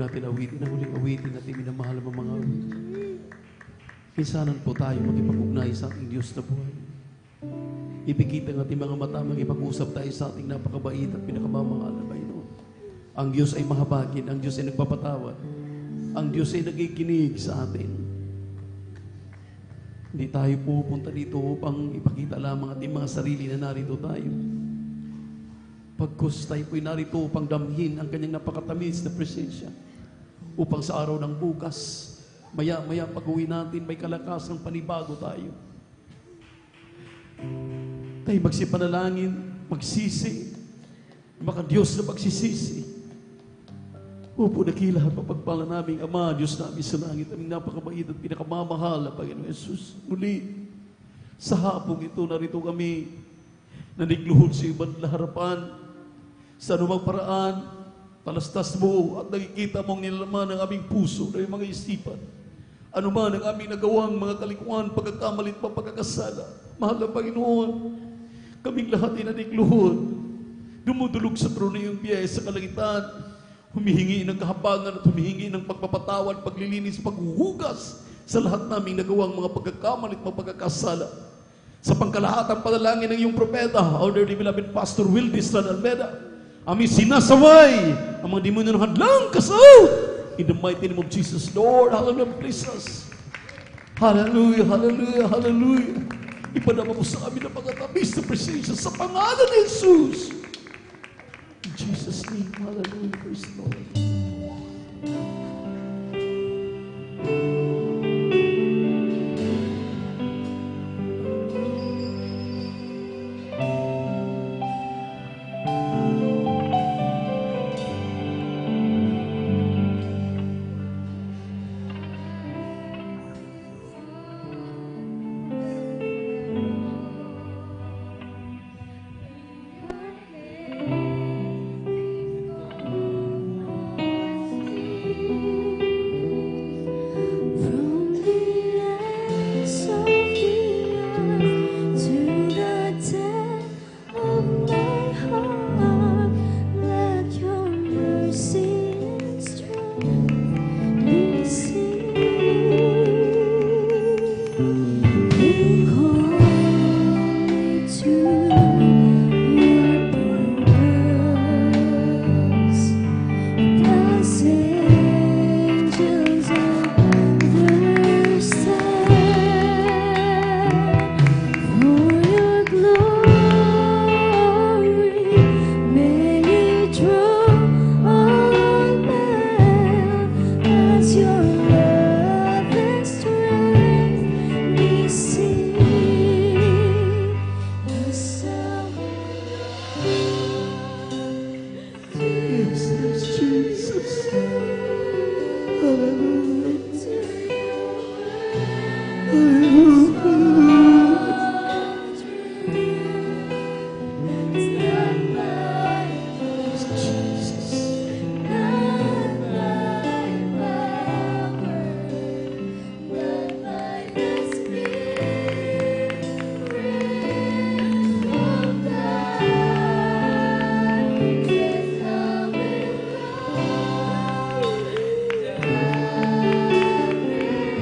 natin awitin ang huling awitin natin minamahal ang mga awitin. Minsanan po tayo makipag-ugnay sa ating Diyos na buhay. Ipikita ng ating mga mata, makipag-usap tayo sa ating napakabait at pinakamamahal na Panginoon. Ang Diyos ay mahabagin, ang Diyos ay nagpapatawad, ang Diyos ay nakikinig sa atin. Hindi tayo pupunta dito upang ipakita lamang ating mga sarili na narito tayo. Pagkus tayo po'y narito upang damhin ang kanyang napakatamis na presensya. Upang sa araw ng bukas, maya-maya pag-uwi natin, may kalakasang panibago tayo. Tayo magsipanalangin, magsisi, maka Diyos na magsisisi. Upo dakila at papagpala naming Ama, Diyos namin sa langit, aming napakabait at pinakamamahal na Panginoon Jesus. Muli, sa hapong ito, narito kami, nanigluhod sa ibang harapan, sa anumang paraan, talastas mo at nakikita mong nilalaman ng aming puso na yung mga isipan. Ano man ang aming nagawang mga kalikuan, pagkakamalit pa, pagkakasala. Mahal na Panginoon, kaming lahat ay nanigluhod, dumudulog sa trono yung biyaya sa kalangitan, humihingi ng kahabangan at humihingi ng pagpapatawad, paglilinis, paghuhugas sa lahat naming nagawang mga pagkakamalit, mga pagkakasala. Sa pangkalahatang panalangin ng iyong propeta, our dearly beloved Pastor Wildis Almeda, aming sinasaway ang mga demonyo ng hadlang kasaw. In the mighty name of Jesus, Lord, hallelujah, please us. Hallelujah, hallelujah, hallelujah. Ipadama mo sa amin ang pagkatamis na presensya sa pangalan ni Jesus. In Jesus' name, hallelujah, praise the Lord.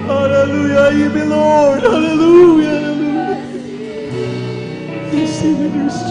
Hallelujah, you be Lord. Hallelujah, hallelujah. Yes, Jesus.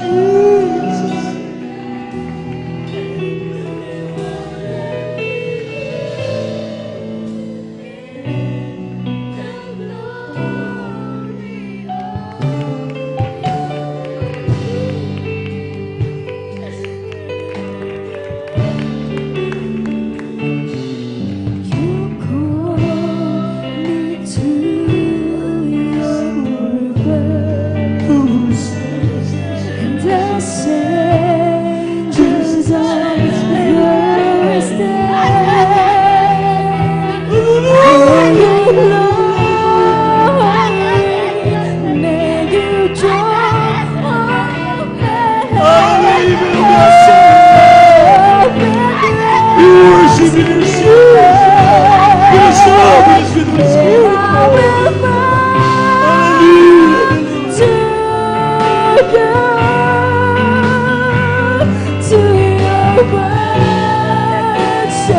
To your word, so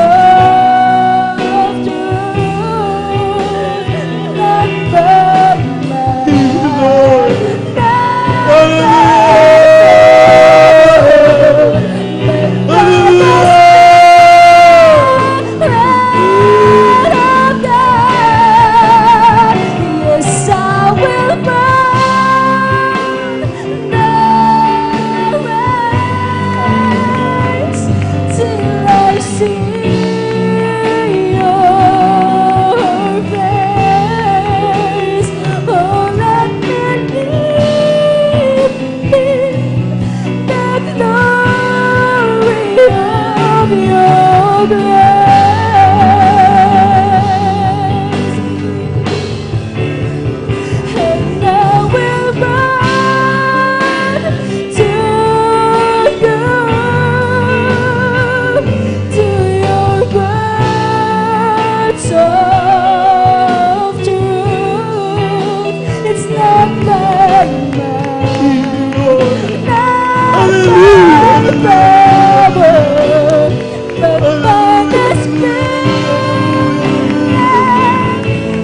glory of your grace. And I will run to you, to your words of truth. It's not by might, not by power, but by the Spirit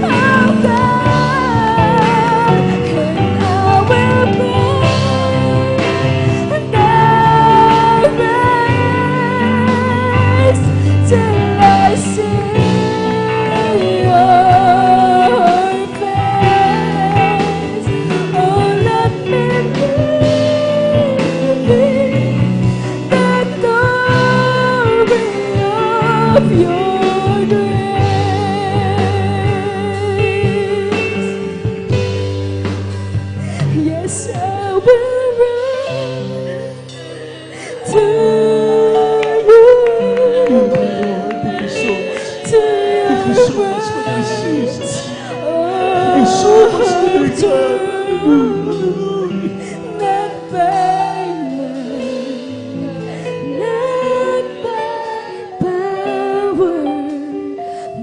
of God. And I will bring thy race till I see your face. Oh, let me live the glory of your grace. Yes, I will run to you, to your words of truth. Not by might, not by power,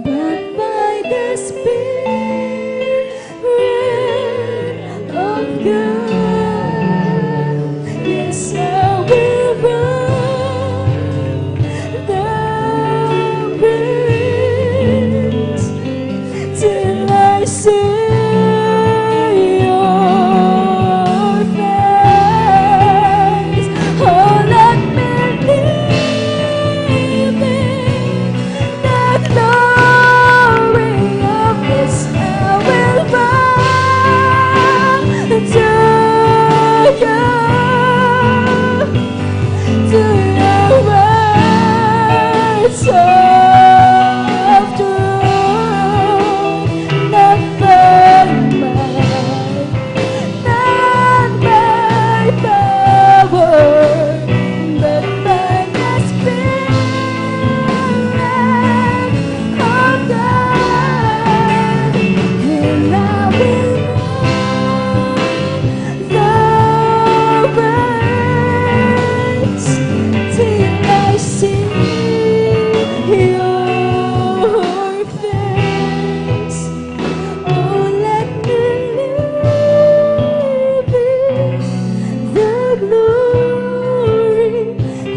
but by the Spirit of God. Yes, I will run the race till I see your face. Oh, let me live in the glory of this. I will run to you, to your words of truth. Not by might, not by power, but by the Spirit of God. And I will run the race till I see your face. Oh, let me live in the glory.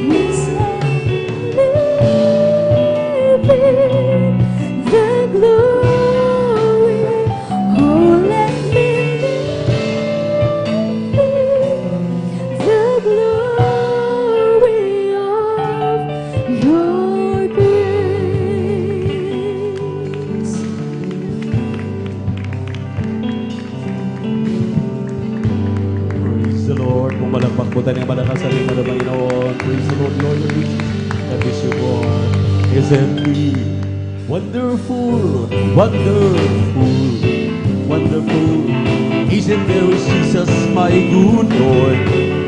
Yes, I live in the glory. Oh, let me live the glory of your grace. Praise the Lord. Kung malagpak po tayo ng malakas sa ating mga Panginoon. Praise the Lord, Lord of Jesus. God bless you all. Isn't He wonderful, wonderful, wonderful? Isn't there Jesus, my good Lord?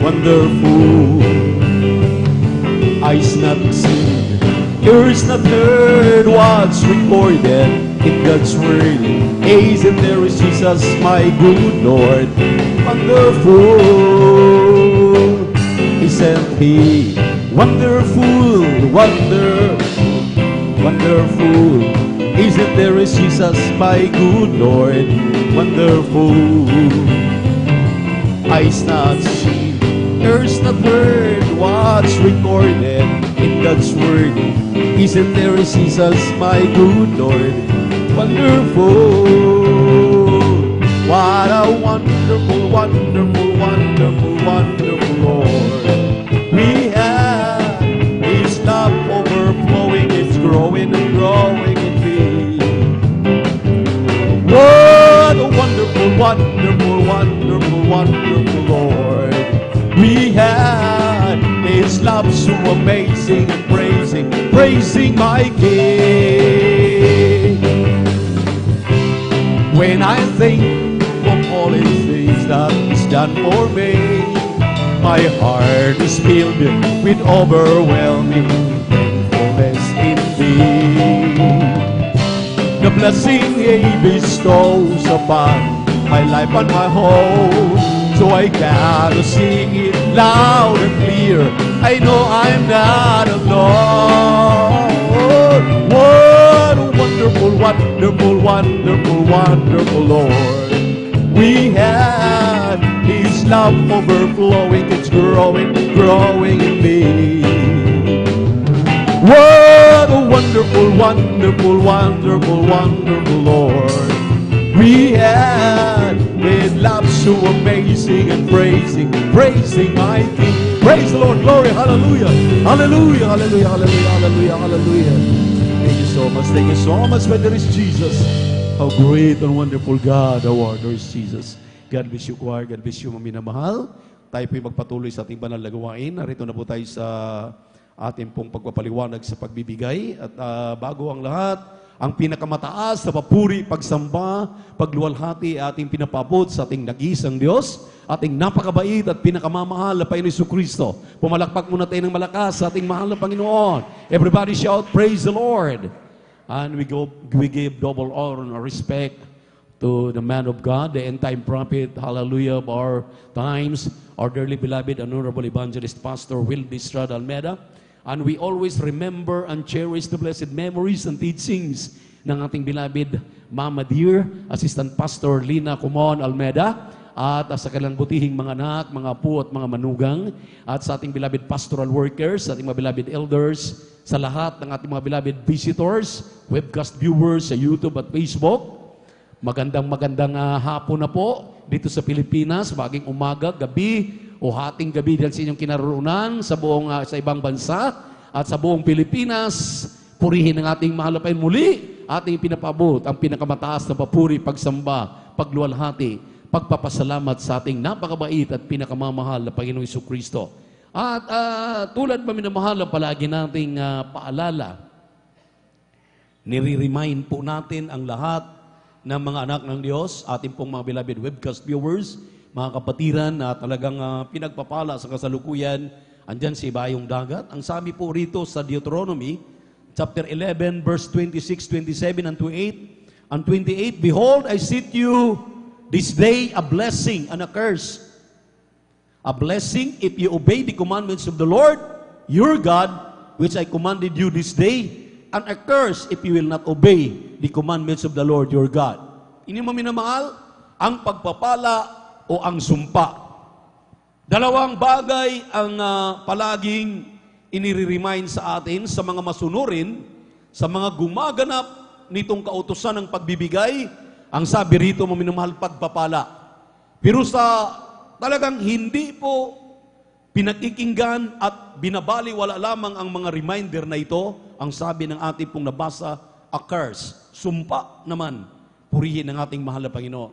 Wonderful. Eyes not seen, ears not heard, what's recorded in God's word. Isn't there Jesus, my good Lord? Wonderful. Isn't He wonderful, wonderful, wonderful? Isn't there Jesus, my good Lord? Wonderful. Eyes not seen, ears not heard, what's recorded in God's word. Isn't there Jesus, my good Lord? Wonderful. What a wonderful, wonderful, wonderful, wonderful Lord we have. His love overflowing, it's growing and growing in me. What a wonderful, wonderful, wonderful, wonderful Lord we had. His love so amazing and praising, praising my King. When I think of all His things that He's done for me, my heart is filled with overwhelming thankfulness in thee. The blessing He bestows upon my life and my home, so I gotta sing it loud and clear. I know I'm not alone. What a wonderful, wonderful, wonderful, wonderful Lord we have. His love overflowing, it's growing, growing in me. What a wonderful, wonderful, wonderful, wonderful Lord we have, with love so amazing and praising my King. Praise the Lord, glory, hallelujah, hallelujah, hallelujah, hallelujah, hallelujah, hallelujah. Thank you so much, thank you so much. When there is Jesus, how great and wonderful God our Lord is Jesus. God bless you, choir. God bless you, mga minamahal. Tayo po'y magpatuloy sa ating banal na gawain. Narito na po tayo sa ating pong pagpapaliwanag sa pagbibigay. At bago ang lahat, ang pinakamataas na papuri, pagsamba, pagluwalhati, ating pinapabot sa ating nag-iisang Diyos, ating napakabait at pinakamamahal na Panginoon Jesucristo. Pumalakpak muna tayo ng malakas sa ating mahal na Panginoon. Everybody shout, praise the Lord. And we give double honor and respect to the man of God, the end-time prophet, hallelujah, of our times, our dearly beloved, honorable evangelist, Pastor Wildy Estrada Almeda. And we always remember and cherish the blessed memories and teachings ng ating beloved Mama Dear, Assistant Pastor Lina Kumon Almeda, at sa kanilang butihing mga anak, mga apo at mga manugang, at sa ating beloved pastoral workers, sa ating mga beloved elders, sa lahat ng ating mga beloved visitors, webcast viewers sa YouTube at Facebook. Magandang hapon na po dito sa Pilipinas, baging umaga, gabi, o hating gabi dahil sa inyong kinaroonan sa ibang bansa at sa buong Pilipinas. Purihin ang ating mahal na Panginoon muli, ating pinapabot ang pinakamataas na papuri, pagsamba, pagluwalhati, pagpapasalamat sa ating napakabait at pinakamamahal na Panginoong Jesucristo. At tulad pa minamahal ang palagi nating paalala, nire-remind po natin ang lahat ng mga anak ng Diyos, ating pong mga beloved webcast viewers, mga kapatiran na talagang pinagpapala sa kasalukuyan, andyan sa ibayong dagat. Ang sabi po rito sa Deuteronomy, chapter 11, verse 26, 27, and 28, and 28, Behold, I set you this day a blessing and a curse. A blessing if you obey the commandments of the Lord, your God, which I commanded you this day, and a curse if you will not obey the commandments of the Lord, your God. Ini mo minamahal, ang pagpapala o ang sumpa. Dalawang bagay ang palaging inire-remind sa atin, sa mga masunurin, sa mga gumaganap nitong kautusan ng pagbibigay. Ang sabi rito, mga minamahal, pagpapala. Pero sa talagang hindi po pinakikinggan at binabaliwala lamang ang mga reminder na ito, ang sabi ng ating pong nabasa, a curse. Sumpa naman. Purihin ang ating mahal na Panginoon.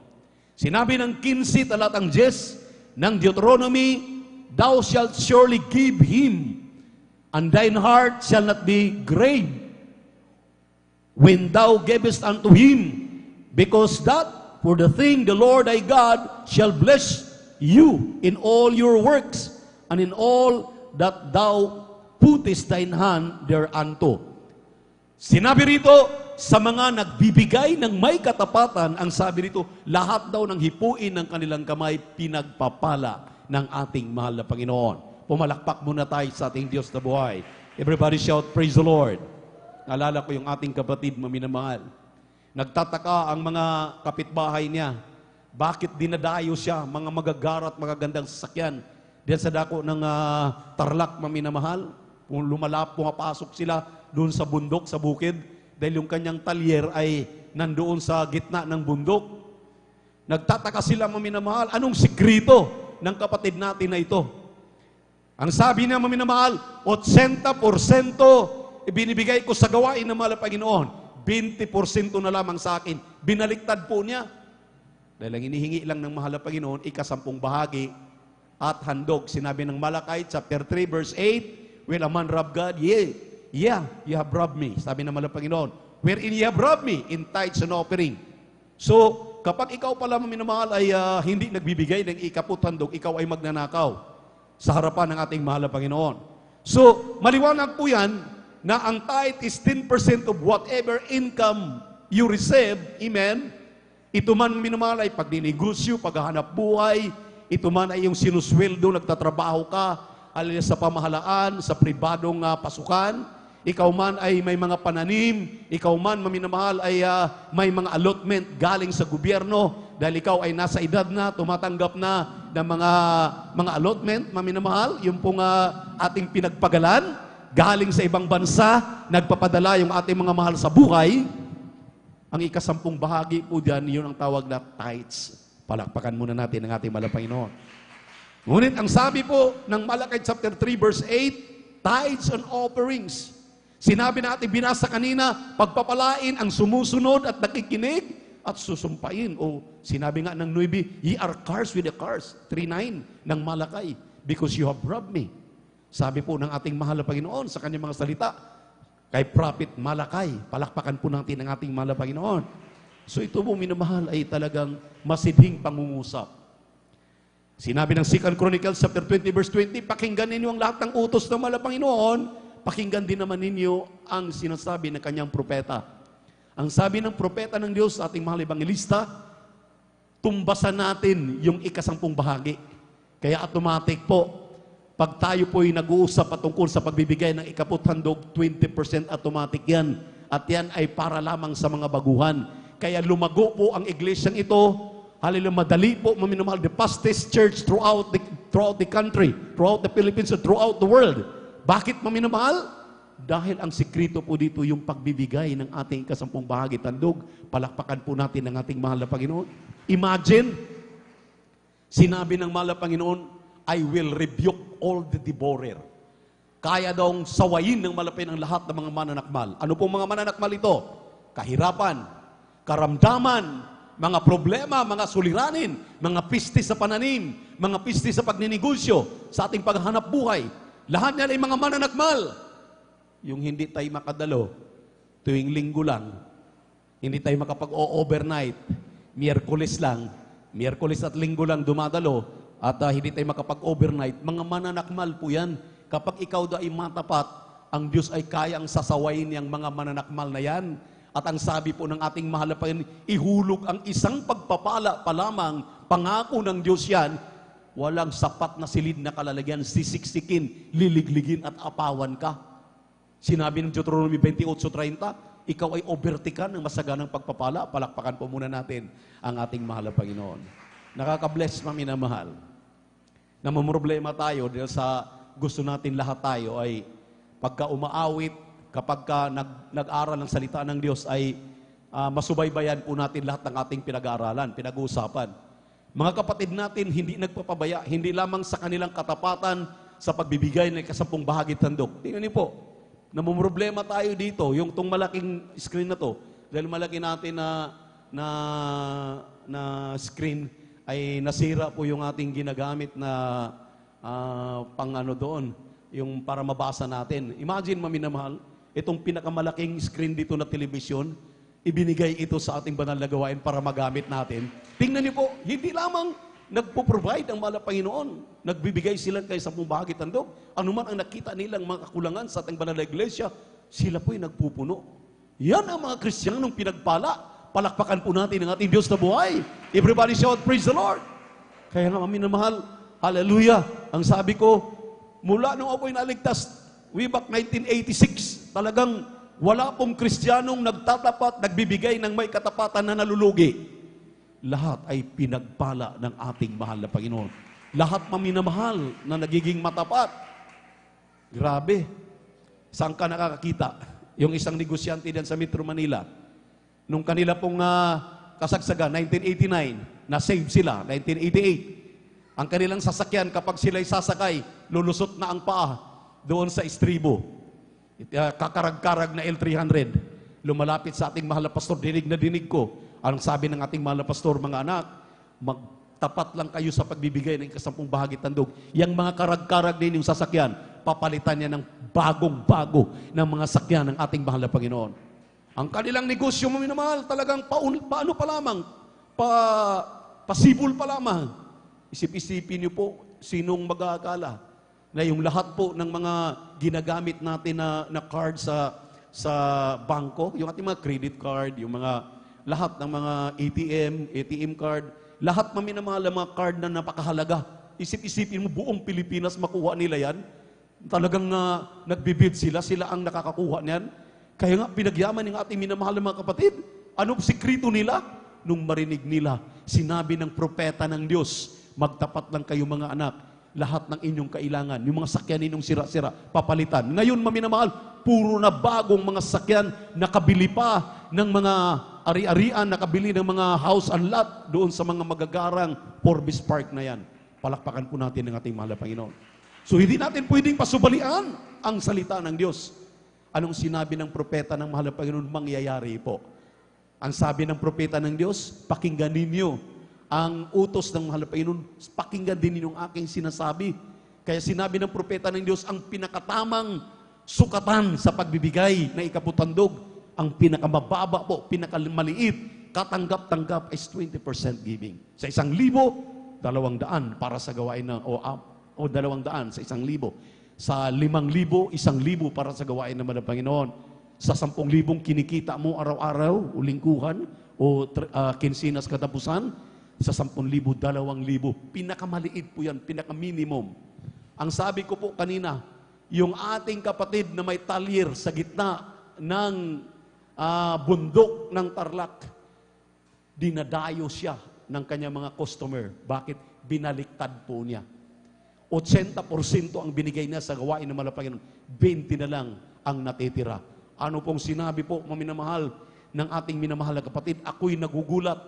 Sinabi ng 15 talatang 10 ng Deuteronomy, Thou shalt surely give him, and thine heart shall not be grave when thou givest unto him, because that for the thing the Lord thy God shall bless you in all your works, and in all that thou puttest thine hand thereunto. Sinabi rito, sa mga nagbibigay ng may katapatan, ang sabi rito, lahat daw ng hipuin ng kanilang kamay, pinagpapala ng ating mahal na Panginoon. Pumalakpak muna tayo sa ating Diyos na buhay. Everybody shout, praise the Lord. Naalala ko yung ating kapatid, maminamahal. Nagtataka ang mga kapitbahay niya. Bakit dinadayo siya, mga magagarat, magagandang sasakyan, diyan sa dako ng Tarlac, maminamahal. Kung pumapasok sila doon sa bundok, sa bukid, dahil yung kanyang talyer ay nandoon sa gitna ng bundok. Nagtataka sila, maminamahal, anong sikrito ng kapatid natin na ito? Ang sabi niya, maminamahal, 80% ibinibigay ko sa gawain ng mahal na Panginoon. 20% na lamang sa akin. Binaliktad po niya. Dahil ang inihingi lang ng mahal na Panginoon, ika-10 bahagi at handog. Sinabi ng Malakay, chapter 3, verse 8, Will a man rob God? Yeah, you have robbed me. Sabi ng mahal na Panginoon, wherein you have robbed me in tithes and offering. So, kapag ikaw pala, minamahal, ay hindi nagbibigay ng ikaput handog, ikaw ay magnanakaw. sa harapan ng ating mahal na Panginoon. So, maliwanag po yan na ang tithe is 10% of whatever income you receive. Amen? Ito man minamahal ay pagdinegosyo, paghahanap buhay, ito man ay yung sinusweldo, nagtatrabaho ka, alin sa pamahalaan, sa pribadong pasukan, ikaw man ay may mga pananim, ikaw man maminamahal ay may mga allotment galing sa gobyerno, dahil ikaw ay nasa edad na, tumatanggap na ng mga allotment, maminamahal, yung pong ating pinagpagalan, galing sa ibang bansa, nagpapadala yung ating mga mahal sa buhay. Ang ikasampung bahagi po dyan, yun ang tawag na tithes. Palakpakan muna natin ang ating mahal na Panginoon. Ngunit ang sabi po ng Malakay chapter 3 verse 8, tithes and offerings. Sinabi natin, binasa kanina, pagpapalain ang sumusunod at nakikinig at susumpain. O sinabi nga ng 9, ye are cursed with a curse. 3:9 ng Malakay, because you have robbed me. Sabi po ng ating mahal na Panginoon sa kanyang mga salita, kay Prophet Malakay, palakpakan po natin ang ating mahal na Panginoon. So ito po minamahal ay talagang masidhing pangungusap. Sinabi ng 2 Chronicles chapter 20 verse 20, pakinggan ninyo ang lahat ng utos ng mahal na Panginoon, pakinggan din naman ninyo ang sinasabi ng kanyang propeta. Ang sabi ng propeta ng Diyos sa ating mahal evangelista, tumbasan natin yung ikasampung bahagi. Kaya automatic po, pag tayo po'y nag-uusap patungkol sa pagbibigay ng ikaputhandog, 20% automatic yan. At yan ay para lamang sa mga baguhan. Kaya lumago po ang iglesyang ito. Hallelujah, madali po maminamahal, the fastest church throughout the country, throughout the Philippines, and throughout the world. Bakit maminamahal? Dahil ang sikreto po dito yung pagbibigay ng ating ikasampung bahagi tandog. Palakpakan po natin ang ating mahal na Panginoon. Imagine, sinabi ng mahal na Panginoon, I will rebuke all the devourer. Kaya daw sawayin ng malapin ang lahat ng mga mananakmal. Ano pong mga mananakmal ito? Kahirapan, karamdaman, mga problema, mga suliranin, mga piste sa pananim, mga piste sa pagninegosyo, sa ating paghanap buhay. Lahat niyan ay mga mananakmal. Yung hindi tayo makadalo, tuwing linggo lang, hindi tayo makapag-overnight, Miyerkules lang, Miyerkules at linggo lang dumadalo, at hindi tayo makapag-overnight, mga mananakmal po yan. Kapag ikaw daw ay matapat, ang Diyos ay kayang sasawayin yung mga mananakmal na yan. At ang sabi po ng ating mahal na Panginoon, ihulog ang isang pagpapala pa lamang, pangako ng Diyos yan, walang sapat na silid na kalalagyan, sisiksikin, liligligin at apawan ka. Sinabi ng Deuteronomy 28:30, ikaw ay overtikan ng masaganang pagpapala. Palakpakan po muna natin ang ating mahal na Panginoon. Nakaka-bless, maminamahal. Namamroblema tayo dahil sa gusto natin lahat tayo ay pagka umaawit, kapag nag-aral ng salita ng Diyos ay masubaybayan po natin lahat ng ating pinag-aaralan, pinag-uusapan. Mga kapatid natin hindi nagpapabaya, hindi lamang sa kanilang katapatan sa pagbibigay ng ikasampung bahagi tandog. Tingnan niyo po, namumroblema tayo dito, yung tong malaking screen na to, dahil malaki natin na screen ay nasira po yung ating ginagamit na pang ano doon, yung para mabasa natin. Imagine, maminamahal, itong pinakamalaking screen dito na telebisyon, ibinigay ito sa ating banal na gawain para magamit natin. Tingnan niyo po, hindi lamang nagpo-provide ang mahal na Panginoon. Nagbibigay sila kay 10 bahagi tandog. Ano man ang nakita nilang mga kakulangan sa ating banal na iglesia, sila po'y nagpupuno. Yan ang mga Kristiyanong pinagpala. Palakpakan po natin ang ating Diyos na buhay. Everybody shout, praise the Lord. Kaya nga, minamahal, hallelujah. Ang sabi ko, mula nung ako'y naligtas, way back 1986, talagang wala pong Kristiyanong nagtatapat, nagbibigay ng may katapatan na nalulugi. Lahat ay pinagpala ng ating mahal na Panginoon. Lahat maminamahal na nagiging matapat. Grabe. Saan ka nakakakita? Yung isang negosyante diyan sa Metro Manila, nung kanila pong kasagsagan, 1989, na-save sila, 1988. Ang kanilang sasakyan, kapag sila'y sasakay, lulusot na ang paa doon sa estribo. Kakarag-karag na L300. Lumalapit sa ating mahal na pastor, dinig na dinig ko. Ang sabi ng ating mahal na pastor, mga anak, magtapat lang kayo sa pagbibigay ng ikasampung bahagi tandog. Yang mga karag-karag din yung sasakyan, papalitan niya ng bagong-bago ng mga sakyan ng ating mahal na Panginoon. Ang kanilang negosyo, maminamahal, talagang paano pa lamang, pasibol pa lamang. Isip-isipin niyo po, sinong mag-aakala na yung lahat po ng mga ginagamit natin na card sa bangko, yung ating mga credit card, yung mga lahat ng mga ATM card, lahat maminamahal ang mga card na napakahalaga. Isip-isipin mo, buong Pilipinas makuha nila yan. Talagang nagbibid sila ang nakakakuha niyan. Kaya nga, pinagyaman ng ating minamahal ng mga kapatid. Anong sikrito nila? Nung marinig nila, sinabi ng propeta ng Diyos, magtapat lang kayo mga anak, lahat ng inyong kailangan, yung mga sakyan ninyong sira-sira, papalitan. Ngayon, maminamahal, puro na bagong mga sakyan, nakabili pa ng mga ari-arian, nakabili ng mga house and lot doon sa mga magagarang Forbes Park na yan. Palakpakan po natin ng ating mahal na Panginoon. So, hindi natin pwedeng pasubalian ang salita ng Diyos. Anong sinabi ng propeta ng mahal na Panginoon? Mangyayari po. Ang sabi ng propeta ng Diyos, pakinggan ninyo ang utos ng mahal na Panginoon, pakinggan din ninyo ang aking sinasabi. Kaya sinabi ng propeta ng Diyos, ang pinakatamang sukatan sa pagbibigay na ikaputandog, ang pinakamababa po, pinakamaliit, katanggap-tanggap is 20% giving. Sa 1,000, 200 para sa gawain o 200 sa 1,000. Sa 5,000, 1,000 para sa gawain naman ng Panginoon. Sa 10,000 kinikita mo araw-araw, o lingkuhan, o kinsinas katapusan, sa 10,000, 2,000. Pinakamaliit po yan, pinakaminimum. Ang sabi ko po kanina, yung ating kapatid na may talyer sa gitna ng bundok ng Tarlac, dinadayo siya ng kanyang mga customer. Bakit? Binaliktad po niya. 80% ang binigay niya sa gawain ng Panginoon. 20 na lang ang natitira. Ano pong sinabi po, maminamahal, ng ating minamahal na kapatid? Ako'y nagugulat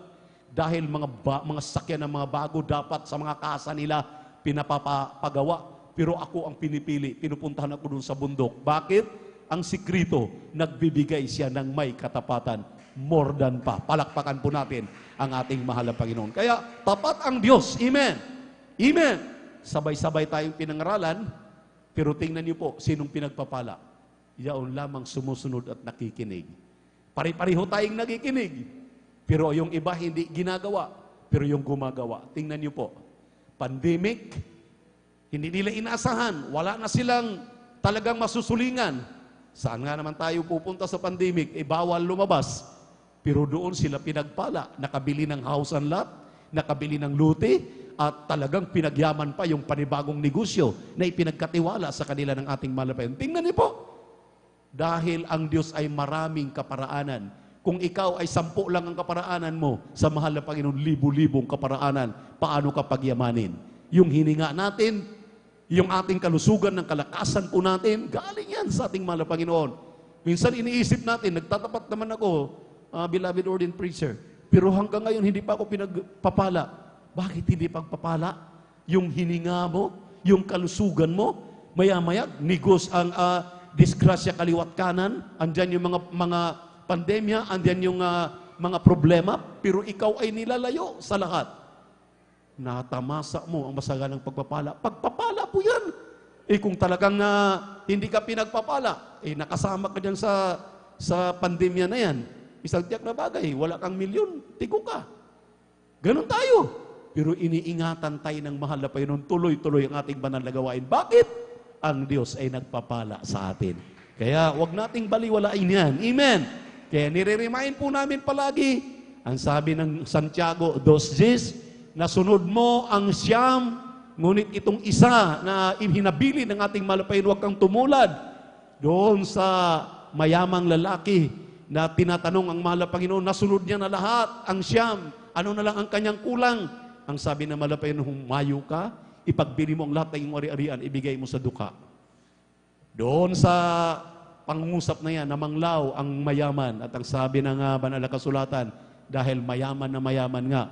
dahil mga sakyan ng mga bago dapat sa mga kasa nila pinapapagawa. Pero ako ang pinipili, pinupuntahan ako doon sa bundok. Bakit? Ang sikrito, nagbibigay siya ng may katapatan. More than pa. Palakpakan po natin ang ating mahal na Panginoon. Kaya, tapat ang Diyos. Amen. Amen. Sabay-sabay tayong pinangaralan, pero tingnan niyo po, sinong pinagpapala? Yaon lamang sumusunod at nakikinig. Pare-pareho tayong nakikinig. Pero yung iba hindi ginagawa. Pero yung gumagawa, tingnan niyo po. Pandemic, hindi nila inaasahan. Wala na silang talagang masusulingan. Saan nga naman tayo pupunta sa pandemic? Bawal lumabas. Pero doon sila pinagpala. Nakabili ng house and lot, nakabili ng luti, at talagang pinagyaman pa yung panibagong negosyo na ipinagkatiwala sa kanila ng ating malapayan. Tingnan niyo po. Dahil ang Diyos ay maraming kaparaanan. Kung ikaw ay 10 lang ang kaparaanan mo, sa mahal na Panginoon, 1,000-libong kaparaanan, paano ka pagyamanin? Yung hininga natin, yung ating kalusugan ng kalakasan po natin, galing yan sa ating mahal na Panginoon. Minsan iniisip natin, nagtatapat naman ako, beloved ordained preacher, pero hanggang ngayon hindi pa ako pinagpapala. Bakit hindi pagpapala? Yung hininga mo, yung kalusugan mo, maya-maya, nigos ang disgrasya kaliwat kanan, andyan yung mga pandemya, andyan yung mga problema, pero ikaw ay nilalayo sa lahat. Natamasa mo ang masagalang pagpapala. Pagpapala po yan. Kung talagang hindi ka pinagpapala, nakasama ka dyan sa pandemya na yan, isang tiyak na bagay, wala kang milyon, tigo ka. Ganon tayo. Pero iniingatan tayo ng mahal na Panginoon, tuloy-tuloy ang ating banal na gawain. Bakit? Ang Diyos ay nagpapala sa atin. Kaya huwag nating baliwalain yan. Amen. Kaya nire-remind po namin palagi, ang sabi ng Santiago 2:10, nasunod mo ang siyam, ngunit itong isa na hinabili ng ating mahal na Panginoon, huwag kang tumulad doon sa mayamang lalaki na tinatanong ang mahal na Panginoon, nasunod niya na lahat ang siyam. Ano na lang ang kanyang kulang? Ang sabi ng mahal na Panginoon, humayo ka, ipagbili mo ang lahat ng iyong ari-arian, ibigay mo sa duka. Doon sa pangungusap na yan, namanglaw ang mayaman. At ang sabi ng banal na kasulatan, dahil mayaman na mayaman nga,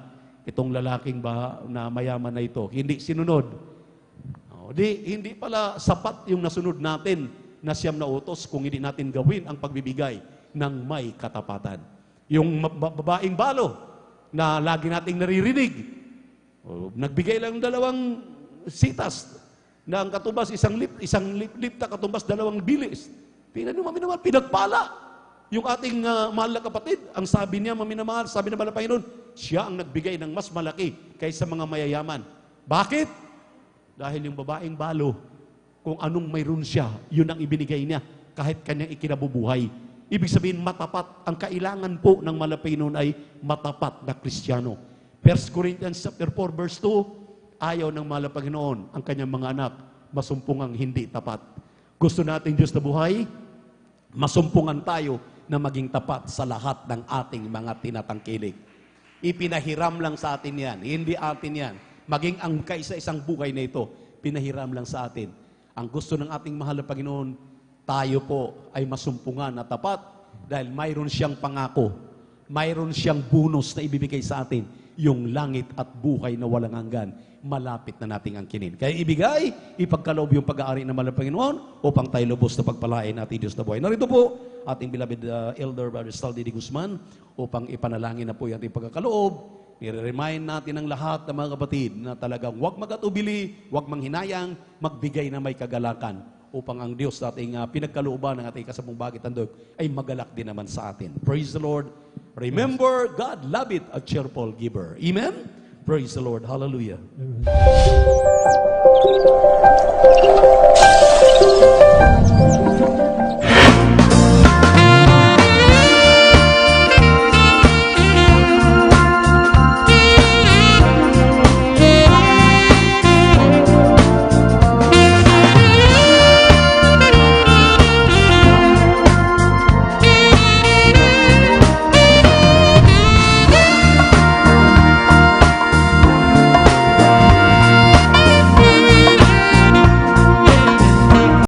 itong lalaking na mayaman na ito, hindi sinunod. Hindi pala sapat yung nasunod natin na siyam na utos kung hindi natin gawin ang pagbibigay ng may katapatan. Yung babaeng balo na lagi nating naririnig, nagbigay lang 2 sitas na ang katubas isang lipta katubas 2 bilis. Tingnan niyo, maminamahal, pinagpala yung ating mahal na kapatid. Ang sabi niya, maminamahal, sabi ng Panginoon, siya ang nagbigay ng mas malaki kaysa mga mayayaman. Bakit? Dahil yung babaeng balo, kung anong mayroon siya, yun ang ibinigay niya kahit kanyang ikinabubuhay. Ibig sabihin, matapat. Ang kailangan po ng malapay noon ay matapat na Kristiyano. 1 Corinthians chapter 4 verse 2, ayaw ng mahal na Panginoon ang kanyang mga anak masumpungang hindi tapat. Gusto natin Diyos na buhay, masumpungan tayo na maging tapat sa lahat ng ating mga tinatangkilik. Ipinahiram lang sa atin yan, hindi atin yan. Maging ang kaisa-isang buhay na ito, pinahiram lang sa atin. Ang gusto ng ating mahal na Panginoon, tayo po ay masumpungan na tapat dahil mayroon siyang pangako, mayroon siyang bonus na ibibigay sa atin, yung langit at buhay na walang hanggan, malapit na nating angkinin. Kaya ibigay, ipagkaloob yung pag-aari ng mahal na Panginoon upang tayo lubos na pagpalain ating Diyos na buhay. Narito po, ating beloved Elder Brother Staldi de Guzman upang ipanalangin na po yung ating pagkakaloob. I-remind natin ang lahat ng mga kapatid na talagang huwag magatubili, huwag manghinayang, magbigay na may kagalakan upang ang Diyos na ating pinagkalooban ng ating kasabong bagit handog ay magalak din naman sa atin. Praise the Lord. Remember, God loveth a cheerful giver. Amen? Praise the Lord. Hallelujah. Amen.